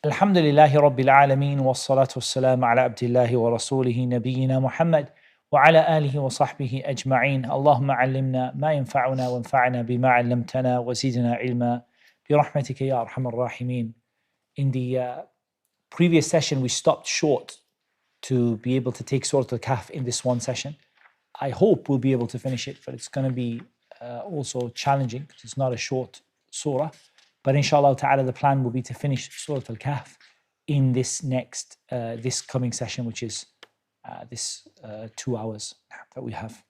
Alhamdulillahi Rabbil Alameen wa salatu wassalam ala abdillahi wa rasulihi nabiyyina Muhammad wa ala alihi wa sahbihi ajma'een. Allahumma allimna ma yanfa'una wa anfa'na bima 'allamtana wa zidna ilma bi rahmatika ya arhamar rahimin. In the previous session, we stopped short to be able to take Surah Al-Kahf in this one session. I hope we'll be able to finish it, but it's going to be also challenging because it's not a short surah. But inshallah ta'ala, the plan will be to finish Surah Al-Kahf in this this coming session, which is this 2 hours that we have.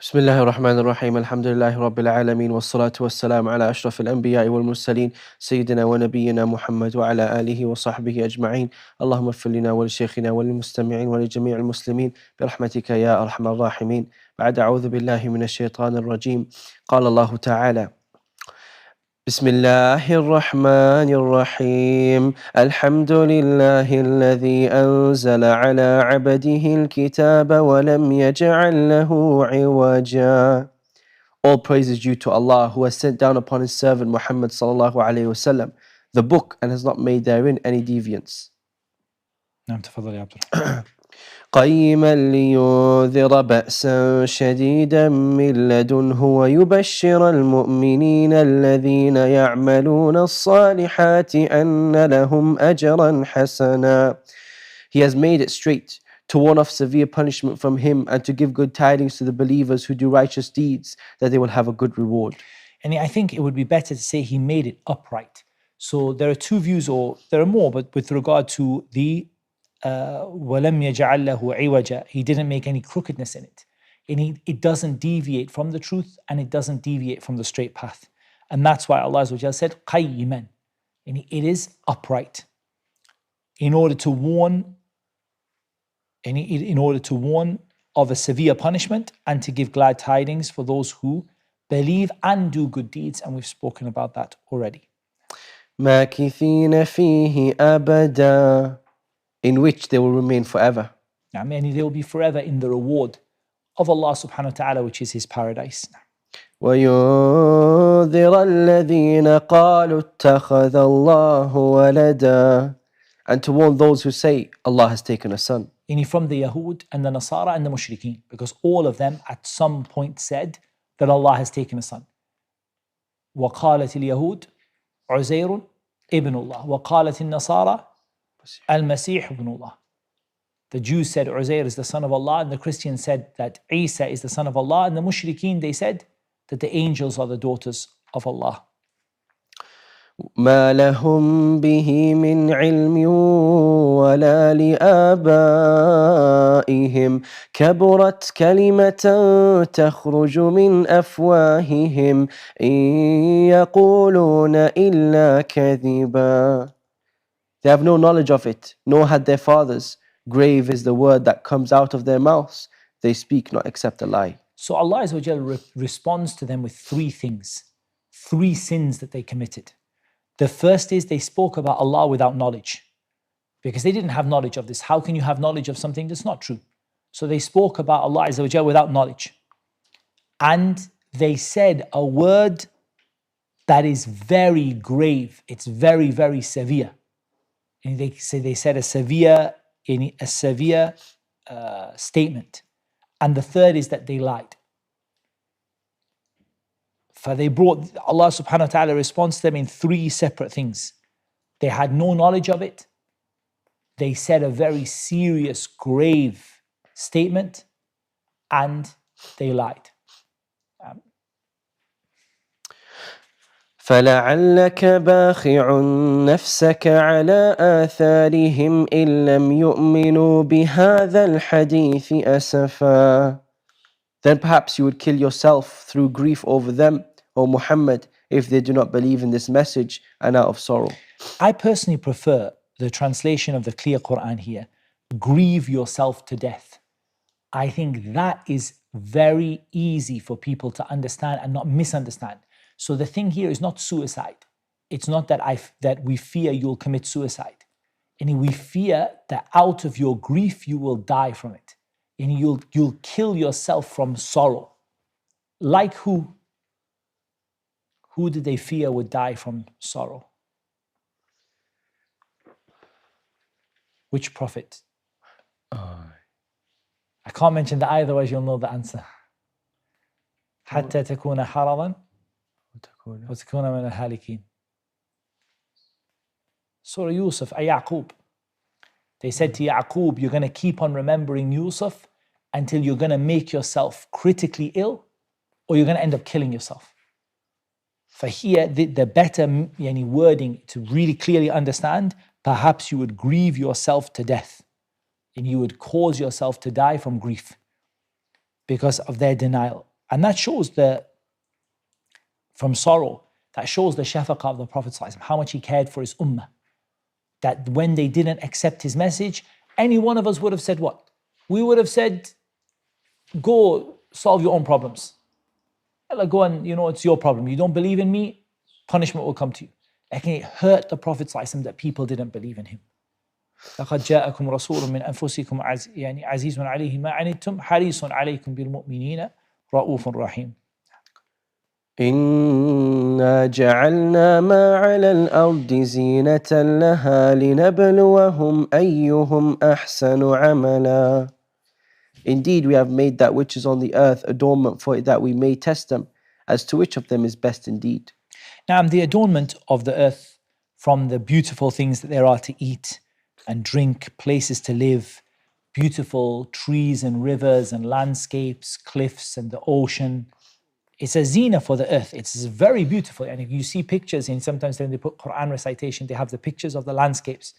بسم الله الرحمن الرحيم الحمد لله رب العالمين والصلاة والسلام على أشرف الأنبياء والمرسلين سيدنا ونبينا محمد وعلى آله وصحبه أجمعين. اللهم اغفر لنا ولشيخنا وللمستمعين ولجميع المسلمين برحمتك يا أرحم الراحمين. بعد أعوذ بالله من الشيطان الرجيم. قال الله تعالى: بسم الله الرحمن الرحيم الحمد لله الذي أنزل على عبده الكتاب ولم يجعل له عوجا. All praise is due to Allah, who has sent down upon his servant Muhammad sallallahu alayhi wasallam the book and has not made therein any deviance. نعم تفضل يا عبد الرحمن. قيما لينذر بأسا شديدا من لدنه ويبشر المؤمنين الذين يعملون الصالحات أن لهم أجرا حسنا. He has made it straight to warn of severe punishment from him and to give good tidings to the believers who do righteous deeds, that they will have a good reward. And I think it would be better to say he made it upright. So there are two views, or there are more, but with regard to the وَلَمْ يَجْعَلْ لَهُ عِوَجًا, he didn't make any crookedness in it. And it doesn't deviate from the truth, and it doesn't deviate from the straight path. And that's why Allah Azza wa Jalla said قَيِّمًا, and it is upright, in order to warn of a severe punishment and to give glad tidings for those who believe and do good deeds. And we've spoken about that already. مَاكِثِينَ فِيهِ أَبَدًا, in which they will remain forever. I mean, they will be forever in the reward of Allah subhanahu wa ta'ala, which is his paradise. وَيُنذِرَ الَّذِينَ قَالُوا اتَّخَذَ اللَّهُ وَلَدًا, and to warn those who say Allah has taken a son. From the Yahud and the Nasara and the Mushrikeen, because all of them at some point said that Allah has taken a son. وَقَالَتِ الْيَهُودُ عُزَيْرٌ ابن الله وَقَالَتِ النَّصَارَى Al-Masih ibn Allah. The Jews said Uzair is the son of Allah, and the Christians said that Isa is the son of Allah, and the Mushrikeen, they said that the angels are the daughters of Allah. ما لهم به من علم ولا لآبائهم كبرت كلمة تخرج من أفواههم إن يقولون إلا كذبا. They have no knowledge of it, nor had their fathers. Grave is the word that comes out of their mouths. They speak not except a lie. So Allah Azza wa Jalla responds to them with three things, three sins that they committed. The first is they spoke about Allah without knowledge, because they didn't have knowledge of this. How can you have knowledge of something that's not true? So they spoke about Allah Azza wa Jalla without knowledge. And they said a word that is very grave. It's very, very severe. And they said a severe statement. And the third is that they lied. For they brought, Allah subhanahu wa ta'ala responds to them in three separate things. They had no knowledge of it. They said a very serious, grave statement. And they lied. فلعلك باخع نفسك على آثارهم إن لم يؤمنوا بهذا الحديث أسفا. Then perhaps you would kill yourself through grief over them, O Muhammad, if they do not believe in this message and out of sorrow. I personally prefer the translation of the clear Qur'an here. Grieve yourself to death. I think that is very easy for people to understand and not misunderstand. So the thing here is not suicide. It's not that we fear you'll commit suicide. And we fear that out of your grief you will die from it. And you'll kill yourself from sorrow. Like who? Who did they fear would die from sorrow? Which prophet? I can't mention the ayah, otherwise you'll know the answer. حتى تكون حرضا وتكون من الهالكين. Surah Yusuf, Yaqub. They said to Yaqub, you're going to keep on remembering Yusuf until you're going to make yourself critically ill, or you're going to end up killing yourself. For here, the better wording to really clearly understand, perhaps you would grieve yourself to death, and you would cause yourself to die from grief because of their denial. And that shows from sorrow, that shows the shafaqah of the Prophet ﷺ, how much he cared for his ummah. That when they didn't accept his message, any one of us would have said what? We would have said, go solve your own problems. Go and, it's your problem. You don't believe in me, punishment will come to you. It hurt the Prophet ﷺ that people didn't believe in him. لقد جاءكم رسول من أنفسكم عزيز عليه ما عنتم حريص عليكم بالمؤمنين رؤوف رحيم. إنا جعلنا ما على الأرض زينة لها لنبلوهم أيهم أحسن عملا. Indeed, we have made that which is on the earth adornment for it, that we may test them as to which of them is best indeed. Now, the adornment of the earth, from the beautiful things that there are to eat and drink, places to live, beautiful trees and rivers and landscapes, cliffs and the ocean. It's a zina for the earth. It's very beautiful. And if you see pictures, and sometimes when they put Qur'an recitation, they have the pictures of the landscapes.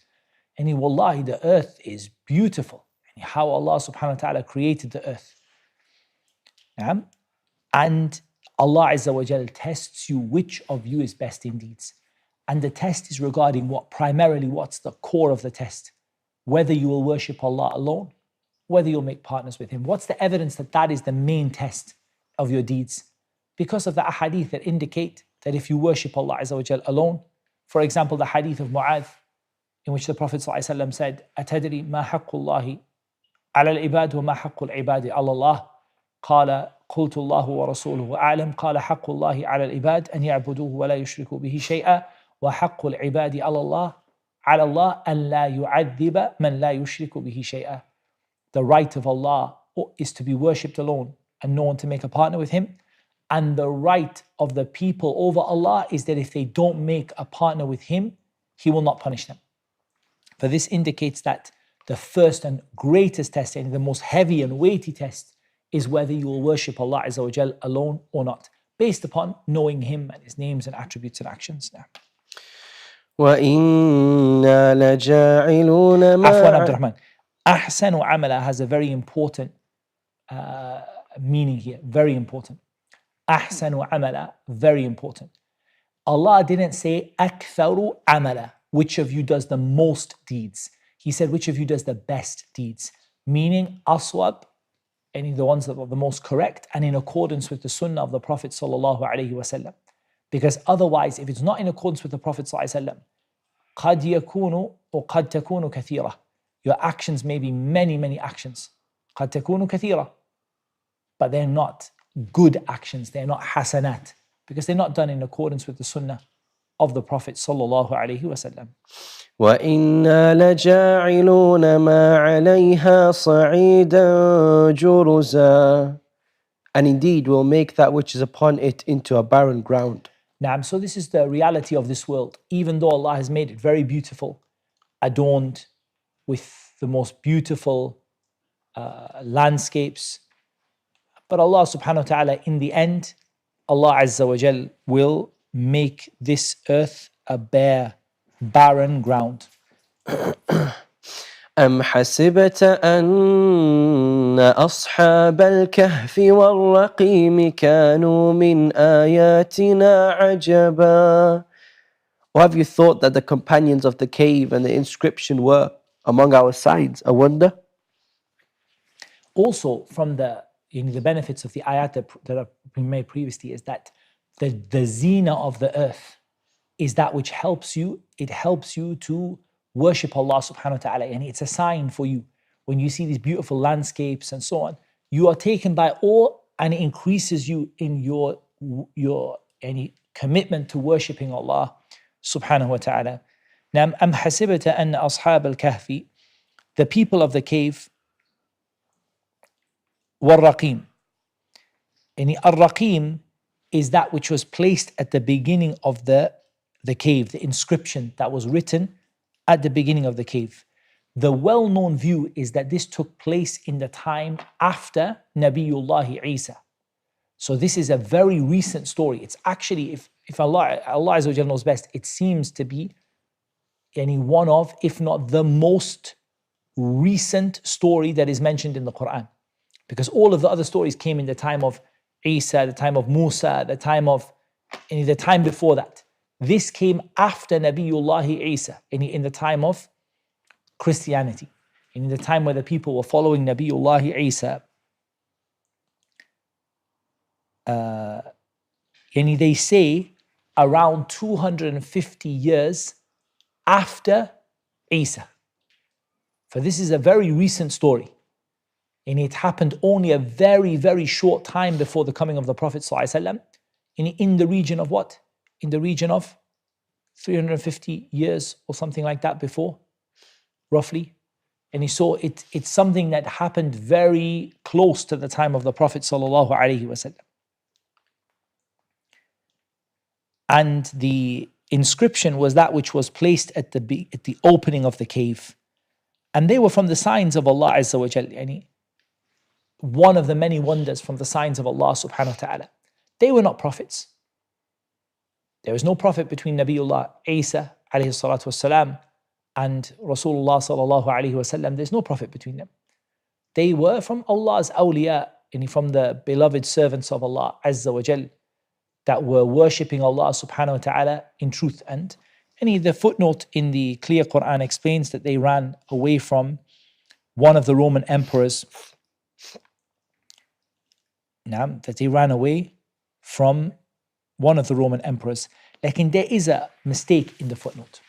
And wallahi, the earth is beautiful. And how Allah subhanahu wa ta'ala created the earth. And Allah Azza wa Jal tests you which of you is best in deeds. And the test is regarding what? Primarily, what's the core of the test? Whether you will worship Allah alone, whether you'll make partners with Him. What's the evidence that that is the main test of your deeds? Because of the ahadith that indicate that if you worship Allah Azza wa Jal alone, for example, the hadith of Mu'adh, in which the Prophet ﷺ said, أَتَدْرِي مَا حَقُّ اللَّهِ عَلَى الْعِبَادِ وَمَا حَقُّ الْعِبَادِ عَلَى اللَّهِ قال قلت الله ورسوله أعلم قال حق الله على العباد أن يعبدوه ولا يشركوا به شيئا وحق العباد على الله أن لا يعذب من لا يشرك به شيئا. The right of Allah is to be worshipped alone and no one to make a partner with Him. And the right of the people over Allah is that if they don't make a partner with Him, He will not punish them. For this indicates that the first and greatest test, and the most heavy and weighty test, is whether you will worship Allah Azza wa Jal alone or not, based upon knowing Him and His names and attributes and actions. وَإِنَّا لَجَاعِلُونَ مَا Afwan Abdurrahman. Ahsanu amala has a very important meaning here, very important. Ahsanu amala, very important. Allah didn't say aktharu amala, which of you does the most deeds. He said which of you does the best deeds, meaning aswab, any the ones that are the most correct and in accordance with the sunnah of the Prophet sallallahu alaihi wasallam. Because otherwise, if it's not in accordance with the Prophet sallallahu alaihi wasallam, قد يكون وقد تكون كثيرة. Your actions may be many actions. قد تكون كثيرة. But they're not good actions. They're not hasanat. Because they're not done in accordance with the sunnah of the Prophet sallallahu alaihi wasallam. وَإِنَّا لَجَاعِلُونَ مَا عَلَيْهَا صَعِيدًا جُرُزًا. And indeed we'll make that which is upon it into a barren ground. Naam, so this is the reality of this world. Even though Allah has made it very beautiful, adorned with the most beautiful landscapes, but Allah subhanahu wa ta'ala, in the end, Allah Azza wa Jal will make this earth a barren ground. أم حسبت أن أصحاب الكهف والرقيم كانوا من آياتنا عجبا. Or have you thought that the companions of the cave and the inscription were among our signs a wonder? Also, from the benefits of the ayat that have been made previously is that the zina of the earth is that which helps you. It helps you to worship Allah subhanahu wa ta'ala, and it's a sign for you. When you see these beautiful landscapes and so on, you are taken by awe, and it increases you in your any commitment to worshipping Allah subhanahu wa ta'ala. Now, أم حسبت أن أصحاب الكهف the people of the cave والرقيم. And الرقيم is that which was placed at the beginning of the cave, the inscription that was written at the beginning of the cave. The well-known view is that this took place in the time after Nabiullah Isa. So this is a very recent story. It's actually, if Allah Azza wa Jalla knows best, it seems to be one of, if not the most recent story that is mentioned in the Qur'an. Because all of the other stories came in the time of Isa, the time of Musa, the time before that. This came after Nabiullah Isa, in the time of Christianity, in the time where the people were following Nabiullah Isa. They say around 250 years after Isa. For this is a very recent story. And it happened only a very, very short time before the coming of the Prophet ﷺ, in the region of what? In the region of 350 years or something like that before, roughly. And he saw it's something that happened very close to the time of the Prophet ﷺ. And the inscription was that which was placed at the opening of the cave. And they were from the signs of Allah Azza wa Jalla. One of the many wonders from the signs of Allah subhanahu wa ta'ala. They were not prophets. There was no prophet between Nabiullah Isa alayhi salatu wasalam and Rasulullah sallallahu alayhi wasallam. There's no prophet between them. They were from Allah's awliya, from the beloved servants of Allah Azza wa Jal, that were worshipping Allah subhanahu wa ta'ala in truth. And the footnote in the clear Qur'an explains that they ran away from one of the Roman emperors. That they ran away from one of the Roman emperors. Like, there is a mistake in the footnote.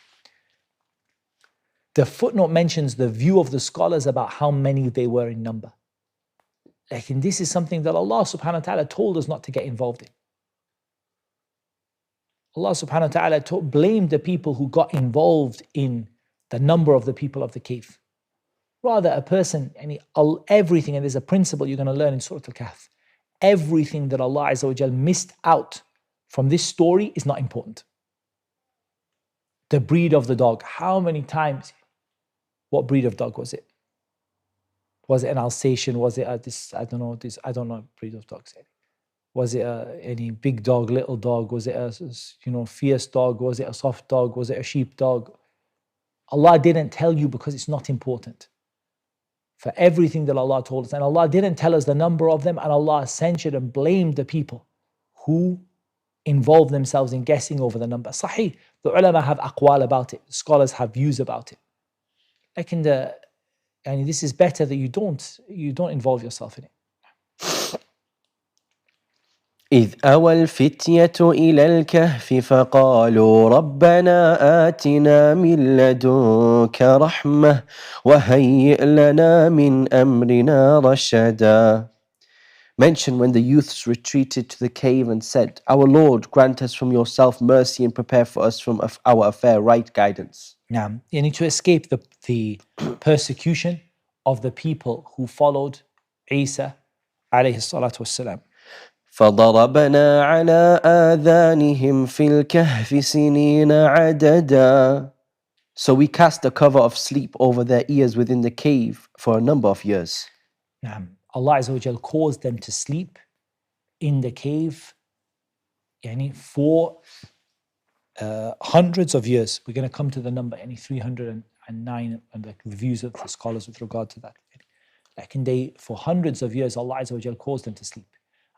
The footnote mentions the view of the scholars about how many they were in number. Like, this is something that Allah subhanahu wa ta'ala told us not to get involved in. Allah subhanahu wa ta'ala blamed the people who got involved in the number of the people of the cave. Rather, a person, everything, and there's a principle you're going to learn in Surah Al-Kahf. Everything that Allah Azza wa Jal missed out from this story is not important. The breed of the dog, how many times? What breed of dog was it? Was it an Alsatian? Was it I don't know breed of dogs. Was it any big dog, little dog? Was it a fierce dog? Was it a soft dog? Was it a sheep dog? Allah didn't tell you because it's not important. For everything that Allah told us. And Allah didn't tell us the number of them, and Allah censured and blamed the people who involved themselves in guessing over the number. Sahih, the ulama have aqwal about it, scholars have views about it. Like this is better that you don't involve yourself in it. إذ أوى الفتية إلى الكهف فقالوا ربنا آتنا من لدنك رحمة وهيئ لنا من أمرنا رشدا. Mention when the youths retreated to the cave and said, Our Lord, grant us from yourself mercy and prepare for us from our affair right guidance. You need to escape the persecution of the people who followed Isa alayhi salatu wassalam. فضربنا على آذانهم في الكهف سنين عددا. So we cast the cover of sleep over their ears within the cave for a number of years. Allah Azza wa Jal caused them to sleep in the cave for hundreds of years. We're going to come to the number 309 and the views of the scholars with regard to that. For hundreds of years, Allah Azza wa Jal caused them to sleep.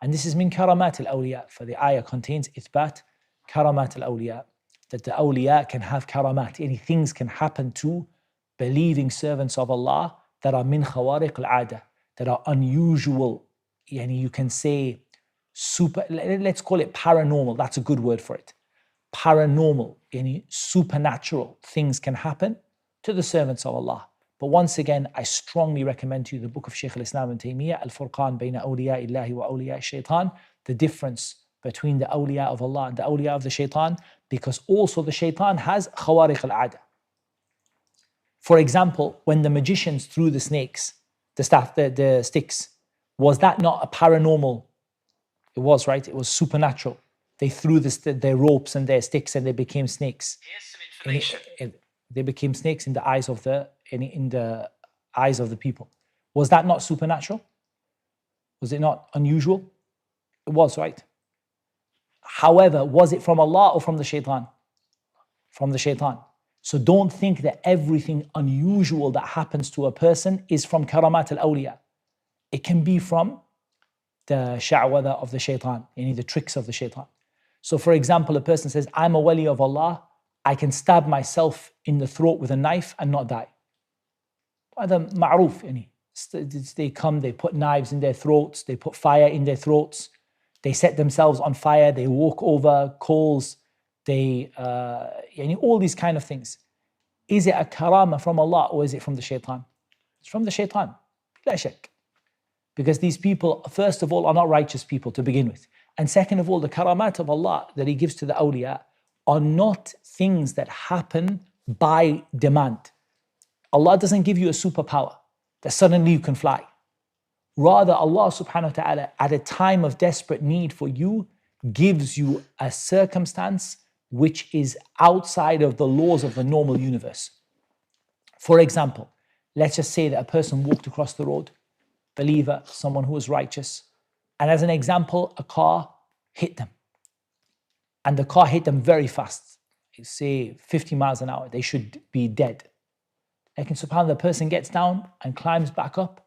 And this is min karamat al-awliya, for the ayah contains ithbat karamat al-awliya, that the awliya can have karamat. Any things can happen to believing servants of Allah that are min khawariq al-ada, that are unusual. You can say super, let's call it paranormal, that's a good word for it. Paranormal, supernatural things can happen to the servants of Allah. But once again, I strongly recommend to you the book of Shaykh al-Islam ibn Taymiyyah, Al-Furqan bayna awliya illahi wa awliya shaitan, the difference between the awliya of Allah and the awliya of the shaitan, because also the shaitan has khawariq al-ada. For example, when the magicians threw the snakes, the sticks, was that not a paranormal? It was, right? It was supernatural. They threw their ropes and their sticks and they became snakes. Here's some information. They became snakes in the eyes of the people. Was that not supernatural? Was it not unusual? It was, right? However, was it from Allah or from the shaitan? From the shaitan. So don't think that everything unusual that happens to a person is from karamat al-awliya. It can be from the sha'wada of the shaitan, the tricks of the shaitan. So for example, a person says, I'm a wali of Allah, I can stab myself in the throat with a knife and not die. هذا معروف. They come, they put knives in their throats, they put fire in their throats, they set themselves on fire, they walk over coals, they all these kind of things. Is it a karama from Allah or is it from the shaitan? It's from the shaitan, bila shak. Because these people, first of all, are not righteous people to begin with. And second of all, the karamat of Allah that He gives to the awliya are not things that happen by demand. Allah doesn't give you a superpower that suddenly you can fly. Rather, Allah subhanahu wa ta'ala, at a time of desperate need for you, gives you a circumstance which is outside of the laws of the normal universe. For example, let's just say that a person walked across the road, believer, someone who was righteous, and as an example, a car hit them. And the car hit them very fast, say 50 miles an hour, they should be dead. Like in subhanAllah, the person gets down and climbs back up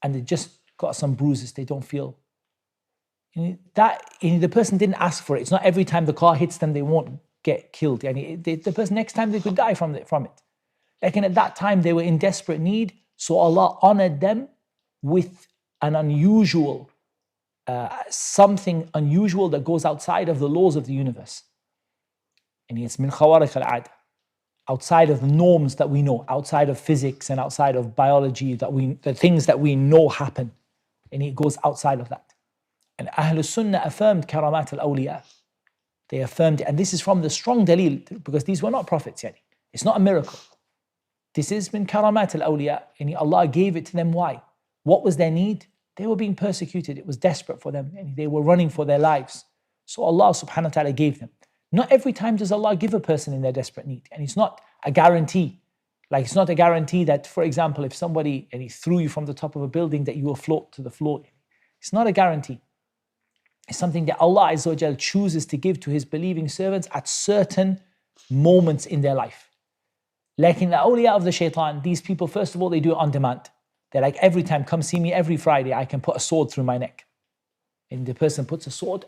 and they just got some bruises, they don't feel. The person didn't ask for it. It's not every time the car hits them, they won't get killed. The person, next time they could die from it. Like at that time, they were in desperate need, so Allah honored them with an unusual, something unusual that goes outside of the laws of the universe. And it's min khawarik al-'ada, outside of the norms that we know, outside of physics and outside of biology, the things that we know happen. And it goes outside of that. And Ahlul Sunnah affirmed karamat al-awliya. They affirmed it. And this is from the strong dalil, because these were not prophets. It's not a miracle. This is min karamat al-awliya. Allah gave it to them. Why? What was their need? They were being persecuted. It was desperate for them. They were running for their lives. So Allah subhanahu wa ta'ala gave them. Not every time does Allah give a person in their desperate need. And it's not a guarantee. Like it's not a guarantee that, for example, if somebody threw you from the top of a building, that you will float to the floor. It's not a guarantee. It's something that Allah Azza wa Jal chooses to give to His believing servants at certain moments in their life. Like in the awliya of the shaitan, these people, first of all, they do it on demand. They're like, every time, come see me every Friday, I can put a sword through my neck. And the person puts a sword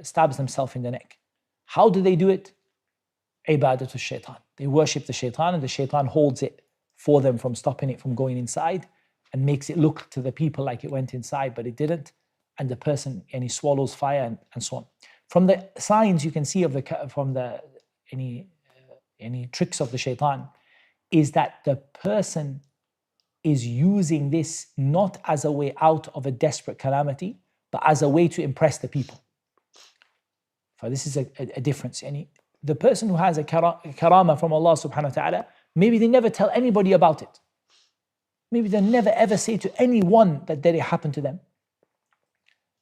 stabs themselves in the neck. How do they do it? Ibadatul shaitan. They worship the shaitan, and the shaitan holds it for them from stopping it from going inside and makes it look to the people like it went inside, but it didn't. And the person, and he swallows fire and so on. From the signs you can see any tricks of the shaitan, is that the person is using this not as a way out of a desperate calamity, but as a way to impress the people. So this is a difference. The person who has a karama from Allah subhanahu wa ta'ala, maybe they never tell anybody about it. Maybe they never ever say to anyone that it happened to them.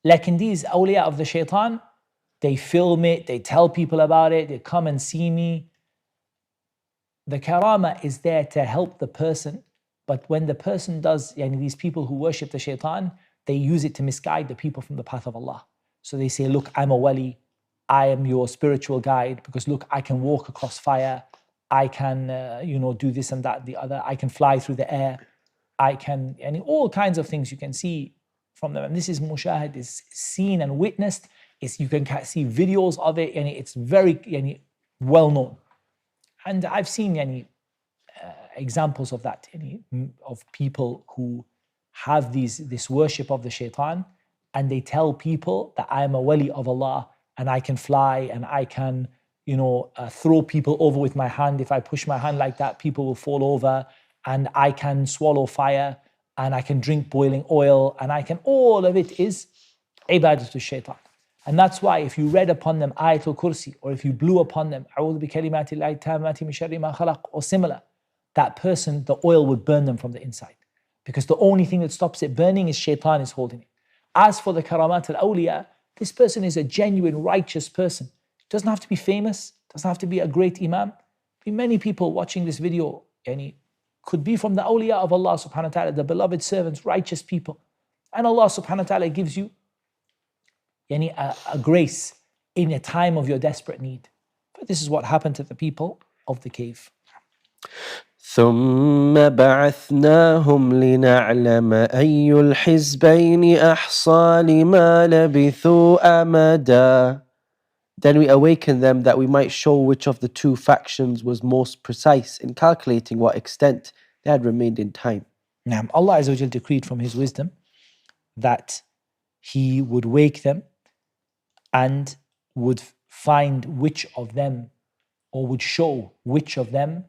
Like in these awliya of the shaitan, they film it, they tell people about it, they come and see me. The karama is there to help the person, but when the person does, these people who worship the shaitan, they use it to misguide the people from the path of Allah. So they say, look, I'm a wali, I am your spiritual guide, because look, I can walk across fire, I can, do this and that, the other, I can fly through the air, I can, all kinds of things you can see from them. And this is mushahid, is seen and witnessed. You can see videos of it, and it's very well known. And I've seen examples of that, of people who have this worship of the shaitan, and they tell people that I am a wali of Allah, and I can fly, and I can throw people over with my hand. If I push my hand like that, people will fall over, and I can swallow fire, and I can drink boiling oil, and all of it is ibadatul shaitan. And that's why if you read upon them Ayatul Kursi, or if you blew upon them A'udhu bi kalimati llahi tammati min sharri ma khalaq, or similar, that person, the oil would burn them from the inside. Because the only thing that stops it burning is shaitan is holding it. As for the karamat al-awliya, this person is a genuine righteous person. Doesn't have to be famous, doesn't have to be a great imam. Many people watching this video could be from the awliya of Allah subhanahu wa ta'ala, the beloved servants, righteous people. And Allah subhanahu wa ta'ala gives you a grace in a time of your desperate need. But this is what happened to the people of the cave. ثم بعثناهم لنعلم أي الحزبين أحصى لما لبثوا أمدا. Then we awakened them that we might show which of the two factions was most precise in calculating what extent they had remained in time. Now, Allah Azza wa Jal decreed from His wisdom that He would wake them and would find which of them, or would show which of them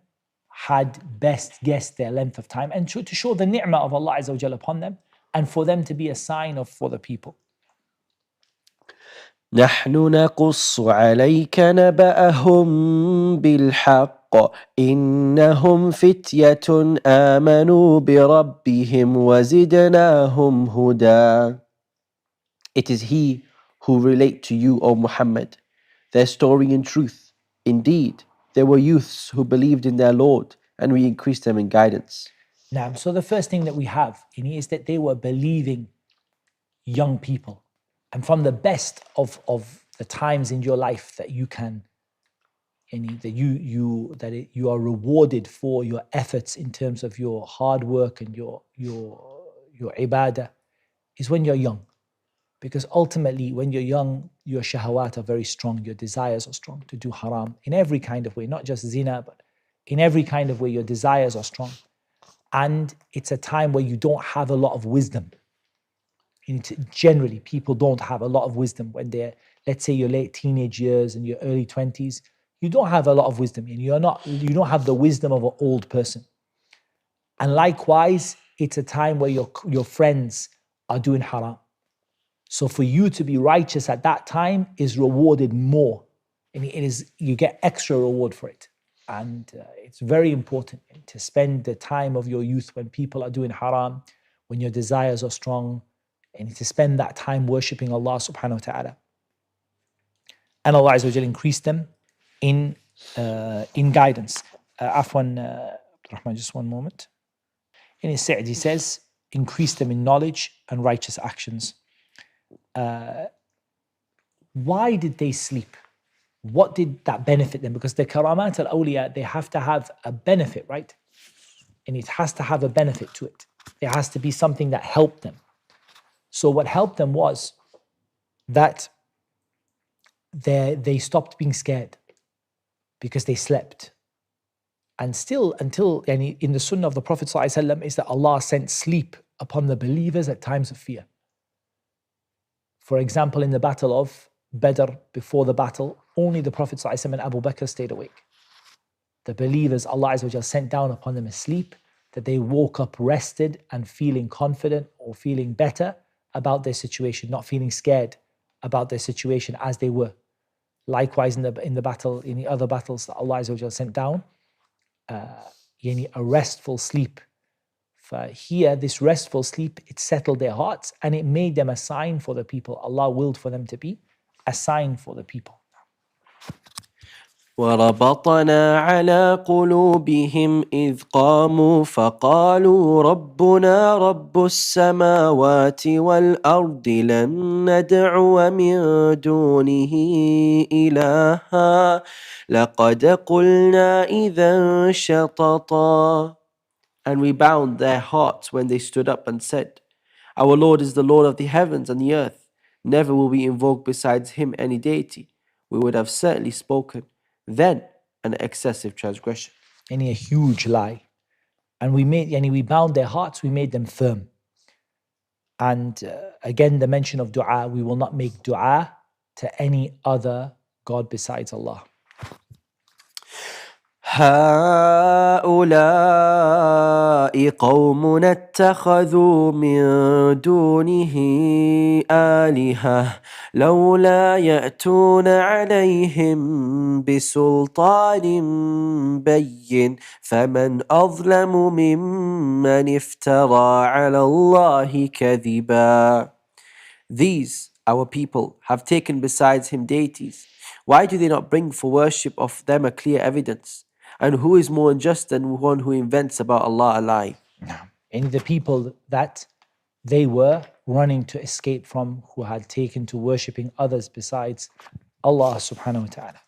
had best guessed their length of time, and to show the ni'mah of Allah Azza wa Jal upon them, and for them to be a sign for the people. نحن نقص عليك نبأهم بالحق إنهم فتية آمنوا بربهم وزدناهم هدى. It is He who relate to you, O Muhammad, their story in truth. Indeed, there were youths who believed in their Lord, and we increased them in guidance. Now, so the first thing that we have in here is that they were believing young people. And from the best of the times in your life that you can, that you are rewarded for your efforts in terms of your hard work and your ibadah, is when you're young. Because ultimately, when you're young, your shahawat are very strong, your desires are strong to do haram in every kind of way, not just zina, but in every kind of way, your desires are strong. And it's a time where you don't have a lot of wisdom. Generally, people don't have a lot of wisdom when they're, let's say, your late teenage years and your early 20s. You don't have a lot of wisdom, and you don't have the wisdom of an old person. And likewise, it's a time where your friends are doing haram. So for you to be righteous at that time is rewarded more, and you get extra reward for it. And it's very important to spend the time of your youth when people are doing haram, when your desires are strong, and to spend that time worshipping Allah subhanahu wa ta'ala. And Allah Azza wa Jal increased them in guidance. Afwan, Abdurrahman, just one moment. In his Sa'd, he says, increase them in knowledge and righteous actions. Why did they sleep? What did that benefit them? Because the karamat al-awliya, they have to have a benefit, right? And it has to have a benefit to it. There has to be something that helped them. So what helped them was that they stopped being scared because they slept. And still, until in the sunnah of the Prophet ﷺ is that Allah sent sleep upon the believers at times of fear. For example, in the battle of Badr, before the battle, only the Prophet ﷺ and Abu Bakr stayed awake. The believers, Allah Azza wa Jal sent down upon them a sleep that they woke up rested and feeling confident or feeling better about their situation, not feeling scared about their situation as they were. Likewise, in the battle, in the other battles that Allah Azza wa Jal sent down, a restful sleep. For here, this restful sleep, it settled their hearts and it made them a sign for the people. Allah willed for them to be a sign for the people. وربطنا على قلوبهم إذ قاموا فقالوا ربنا رب السماوات والأرض لن ندعو من دونه إلها لقد قلنا إذا شططا. And we bound their hearts when they stood up and said, our Lord is the Lord of the heavens and the earth. Never will we invoke besides Him any deity. We would have certainly spoken then an excessive transgression. A huge lie. And we bound their hearts, we made them firm. And again, the mention of dua, we will not make dua to any other God besides Allah. هؤلاء قوم اتخذوا من دونه آلهة لولا يأتون عليهم بسلطان بين فمن أظلم ممن افترى على الله كذبا. These, our people, have taken besides him deities. Why do they not bring for worship of them a clear evidence? And who is more unjust than one who invents about Allah a lie? And the people that they were running to escape from, who had taken to worshipping others besides Allah subhanahu wa ta'ala.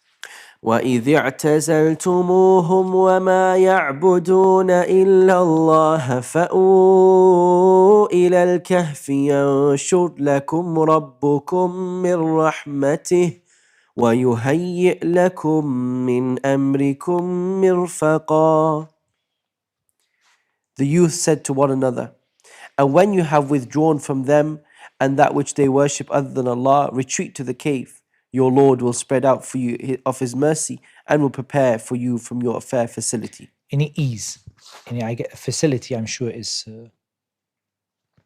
وَإِذِ اعْتَزَلْتُمُوهُمْ وَمَا يَعْبُدُونَ إِلَّا اللَّهَ فَأْوُوا إِلَى الْكَهْفِ يَنشُرْ لَكُمْ رَبُّكُمْ مِنْ رَحْمَتِهِ وَيُهَيِّئْ لَكُمْ مِنْ أَمْرِكُمْ مِرْفَقًا. The youth said to one another, and when you have withdrawn from them and that which they worship other than Allah, retreat to the cave. Your Lord will spread out for you of His mercy and will prepare for you from your affair facility. Any ease, I get a facility, I'm sure is,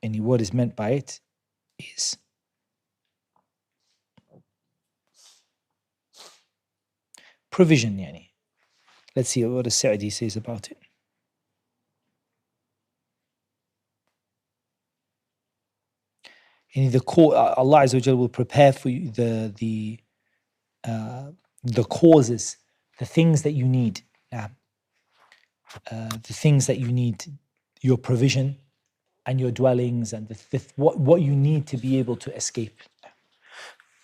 what is meant by it is provision, Let's see what the Sa'di says about it. Allah Azza wa Jal will prepare for you the causes, the things that you need, the things that you need, your provision and your dwellings, and what you need to be able to escape.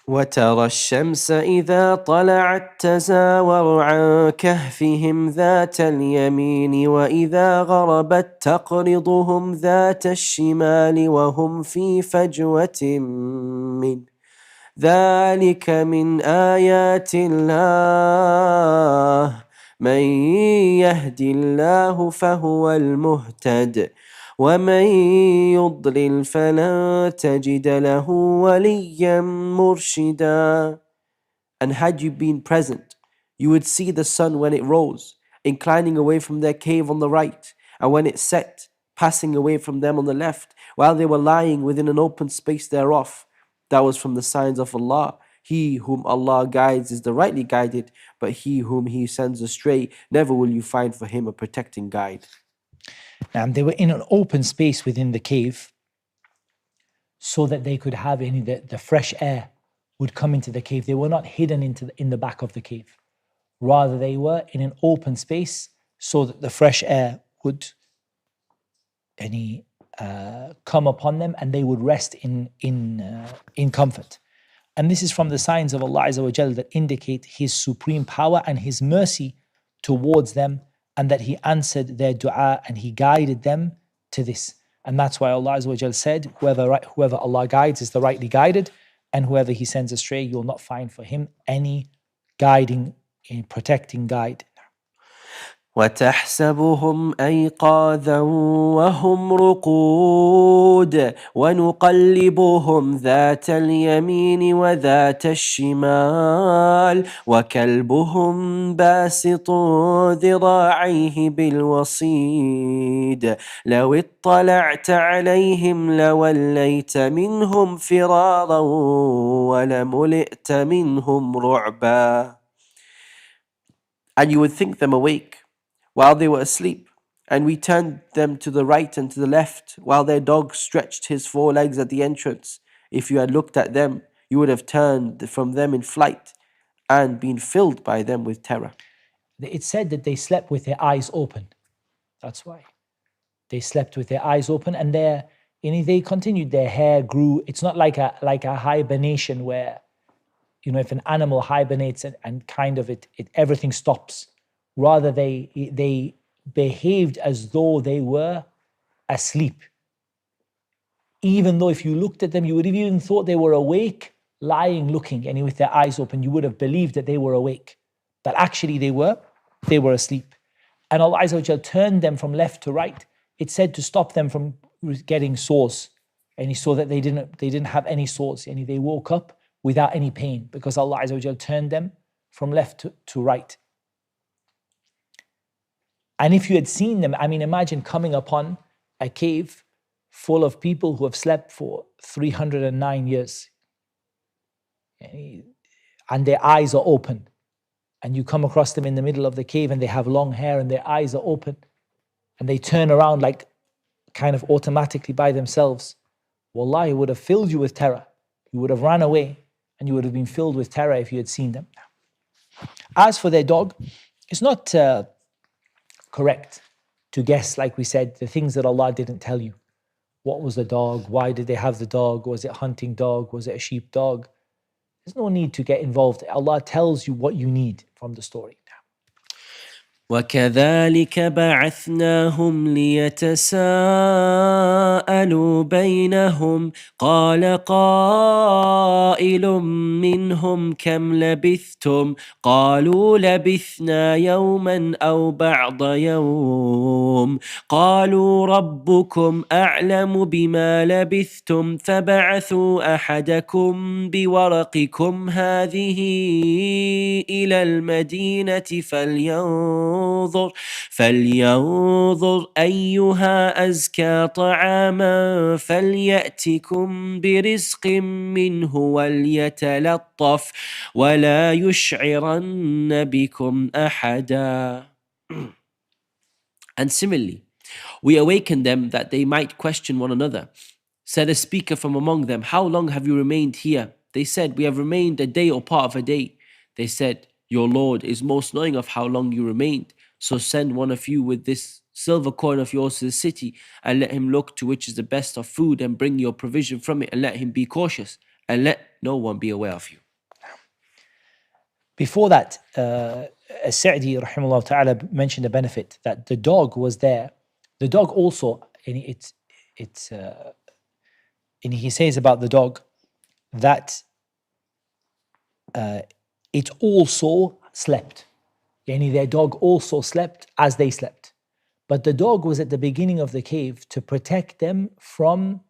وترى الشمس إذا طلعت تزاور عن كهفهم ذات اليمين وإذا غربت تقرضهم ذات الشمال وهم في فجوة من ذلك من آيات الله من يهد الله فهو المهتد ومن يضلل فلن تجد له وليا مرشدا. And had you been present, you would see the sun when it rose, inclining away from their cave on the right, and when it set, passing away from them on the left, while they were lying within an open space thereof. That was from the signs of Allah. He whom Allah guides is the rightly guided, but he whom He sends astray, never will you find for him a protecting guide. And they were in an open space within the cave so that they could have the fresh air would come into the cave. They were not hidden in the back of the cave. Rather, they were in an open space so that the fresh air would come upon them and they would rest in comfort. And this is from the signs of Allah Azza wa Jal that indicate His supreme power and His mercy towards them, and that He answered their dua and He guided them to this. And that's why Allah Azza wa Jal said, whoever Allah guides is the rightly guided, and whoever He sends astray, you will not find for him any guiding, protecting guide. وتحسبهم أيقاظا وهم رقود ونقلبهم ذات اليمين وذات الشمال وكلبهم باسط ذراعيه بالوصيد لو اطلعت عليهم لوليت منهم فرارا ولملئت منهم رعبا. And you would think them awake while they were asleep, and we turned them to the right and to the left, while their dog stretched his forelegs at the entrance. If you had looked at them, you would have turned from them in flight and been filled by them with terror. It said that they slept with their eyes open. That's why. They slept with their eyes open, and they continued, their hair grew. It's not like a hibernation where, if an animal hibernates and kind of everything stops. Rather, they behaved as though they were asleep. Even though if you looked at them, you would have even thought they were awake, lying, looking, and with their eyes open, you would have believed that they were awake. But actually they were asleep. And Allah Azza wa Jal turned them from left to right. It said to stop them from getting sores. And He saw that they didn't have any sores. And they woke up without any pain because Allah Azza wa Jal turned them from left to right. And if you had seen them, I mean, imagine coming upon a cave full of people who have slept for 309 years. And their eyes are open. And you come across them in the middle of the cave and they have long hair and their eyes are open. And they turn around like kind of automatically by themselves. Wallahi, it would have filled you with terror. You would have run away and you would have been filled with terror if you had seen them. As for their dog, it's not correct to guess, like we said, the things that Allah didn't tell you. What was the dog? Why did they have the dog? Was it a hunting dog? Was it a sheep dog? There's no need to get involved. Allah tells you what you need from the story. وكذلك بعثناهم ليتساءلوا بينهم قال قائل منهم كم لبثتم قالوا لبثنا يوما أو بعض يوم قالوا ربكم أعلم بما لبثتم فبعثوا أحدكم بورقكم هذه إلى المدينة فلينظر أيها أزكى طعاما فليأتكم برزق منه وليتلطف ولا يشعرن بكم أحدا. And similarly, we awakened them that they might question one another. Said a speaker from among them, how long have you remained here? They said, we have remained a day or part of a day. They said, your Lord is most knowing of how long you remained. So send one of you with this silver coin of yours to the city and let him look to which is the best of food and bring your provision from it and let him be cautious and let no one be aware of you. Before that, As-Sa'di rahimahullah ta'ala mentioned a benefit that the dog was there. The dog also, and he says about the dog that it also slept. Yani their dog also slept as they slept. But the dog was at the beginning of the cave to protect them from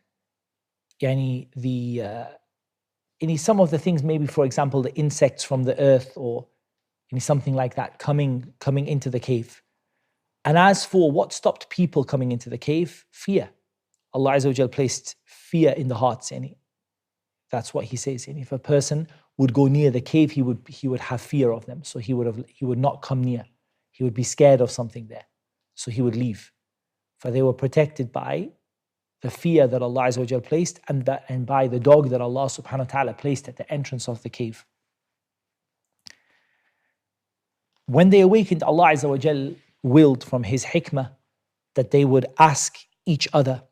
some of the things, maybe for example, the insects from the earth or something like that coming into the cave. And as for what stopped people coming into the cave, fear. Allah Azza wa Jal placed fear in the hearts. That's what he says. And if a person would go near the cave, he would have fear of them. So he would not come near. He would be scared of something there. So he would leave. For they were protected by the fear that Allah Azza wa Jal placed and by the dog that Allah subhanahu wa ta'ala placed at the entrance of the cave. When they awakened, Allah Azza wa Jal willed from His hikmah that they would ask each other,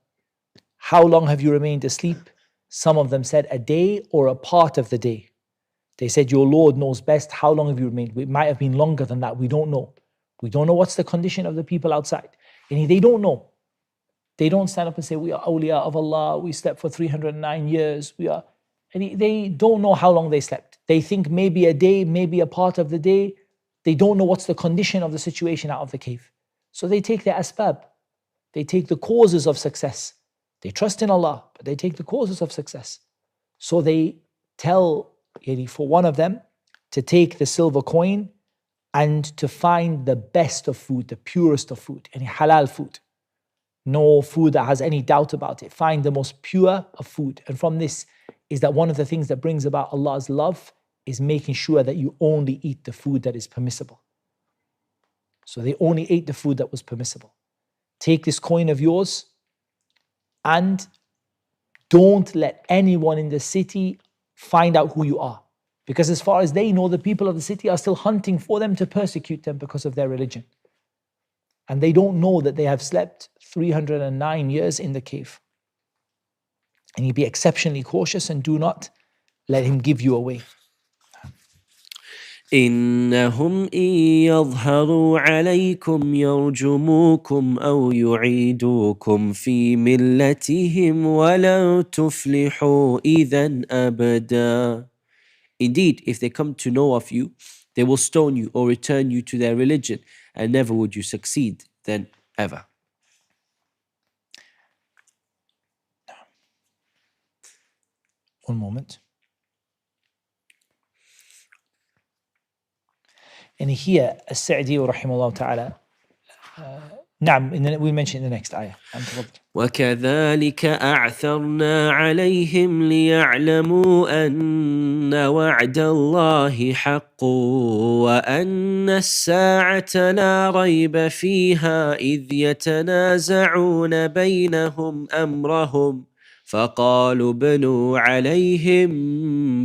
how long have you remained asleep? Some of them said a day or a part of the day. They said, your Lord knows best. How long have you remained? It might have been longer than that. We don't know. We don't know what's the condition of the people outside. And they don't know. They don't stand up and say, we are awliya of Allah. We slept for 309 years. They don't know how long they slept. They think maybe a day, maybe a part of the day. They don't know what's the condition of the situation out of the cave. So they take their asbab. They take the causes of success. They trust in Allah, but they take the causes of success. So they tell for one of them to take the silver coin and to find the best of food, the purest of food, any halal food. No food that has any doubt about it. Find the most pure of food. And from this is that one of the things that brings about Allah's love is making sure that you only eat the food that is permissible. So they only ate the food that was permissible. Take this coin of yours and don't let anyone in the city find out who you are. Because as far as they know, the people of the city are still hunting for them to persecute them because of their religion. And they don't know that they have slept 309 years in the cave. And you be exceptionally cautious and do not let him give you away. إنهم إن يظهروا عليكم يرجموكم أو يعيدوكم في ملتهم ولن تفلحوا إذا أبدا. Indeed, if they come to know of you, they will stone you or return you to their religion, and never would you succeed then ever. One moment. And here, As-Sa'di rahimahullah ta'ala نعم, we'll mention in the next ayah. وكذلك أعثرنا عليهم ليعلموا أن وعد الله حق وأن الساعة لا ريب فيها إذ يتنازعون بينهم أمرهم فقالوا بنوا عليهم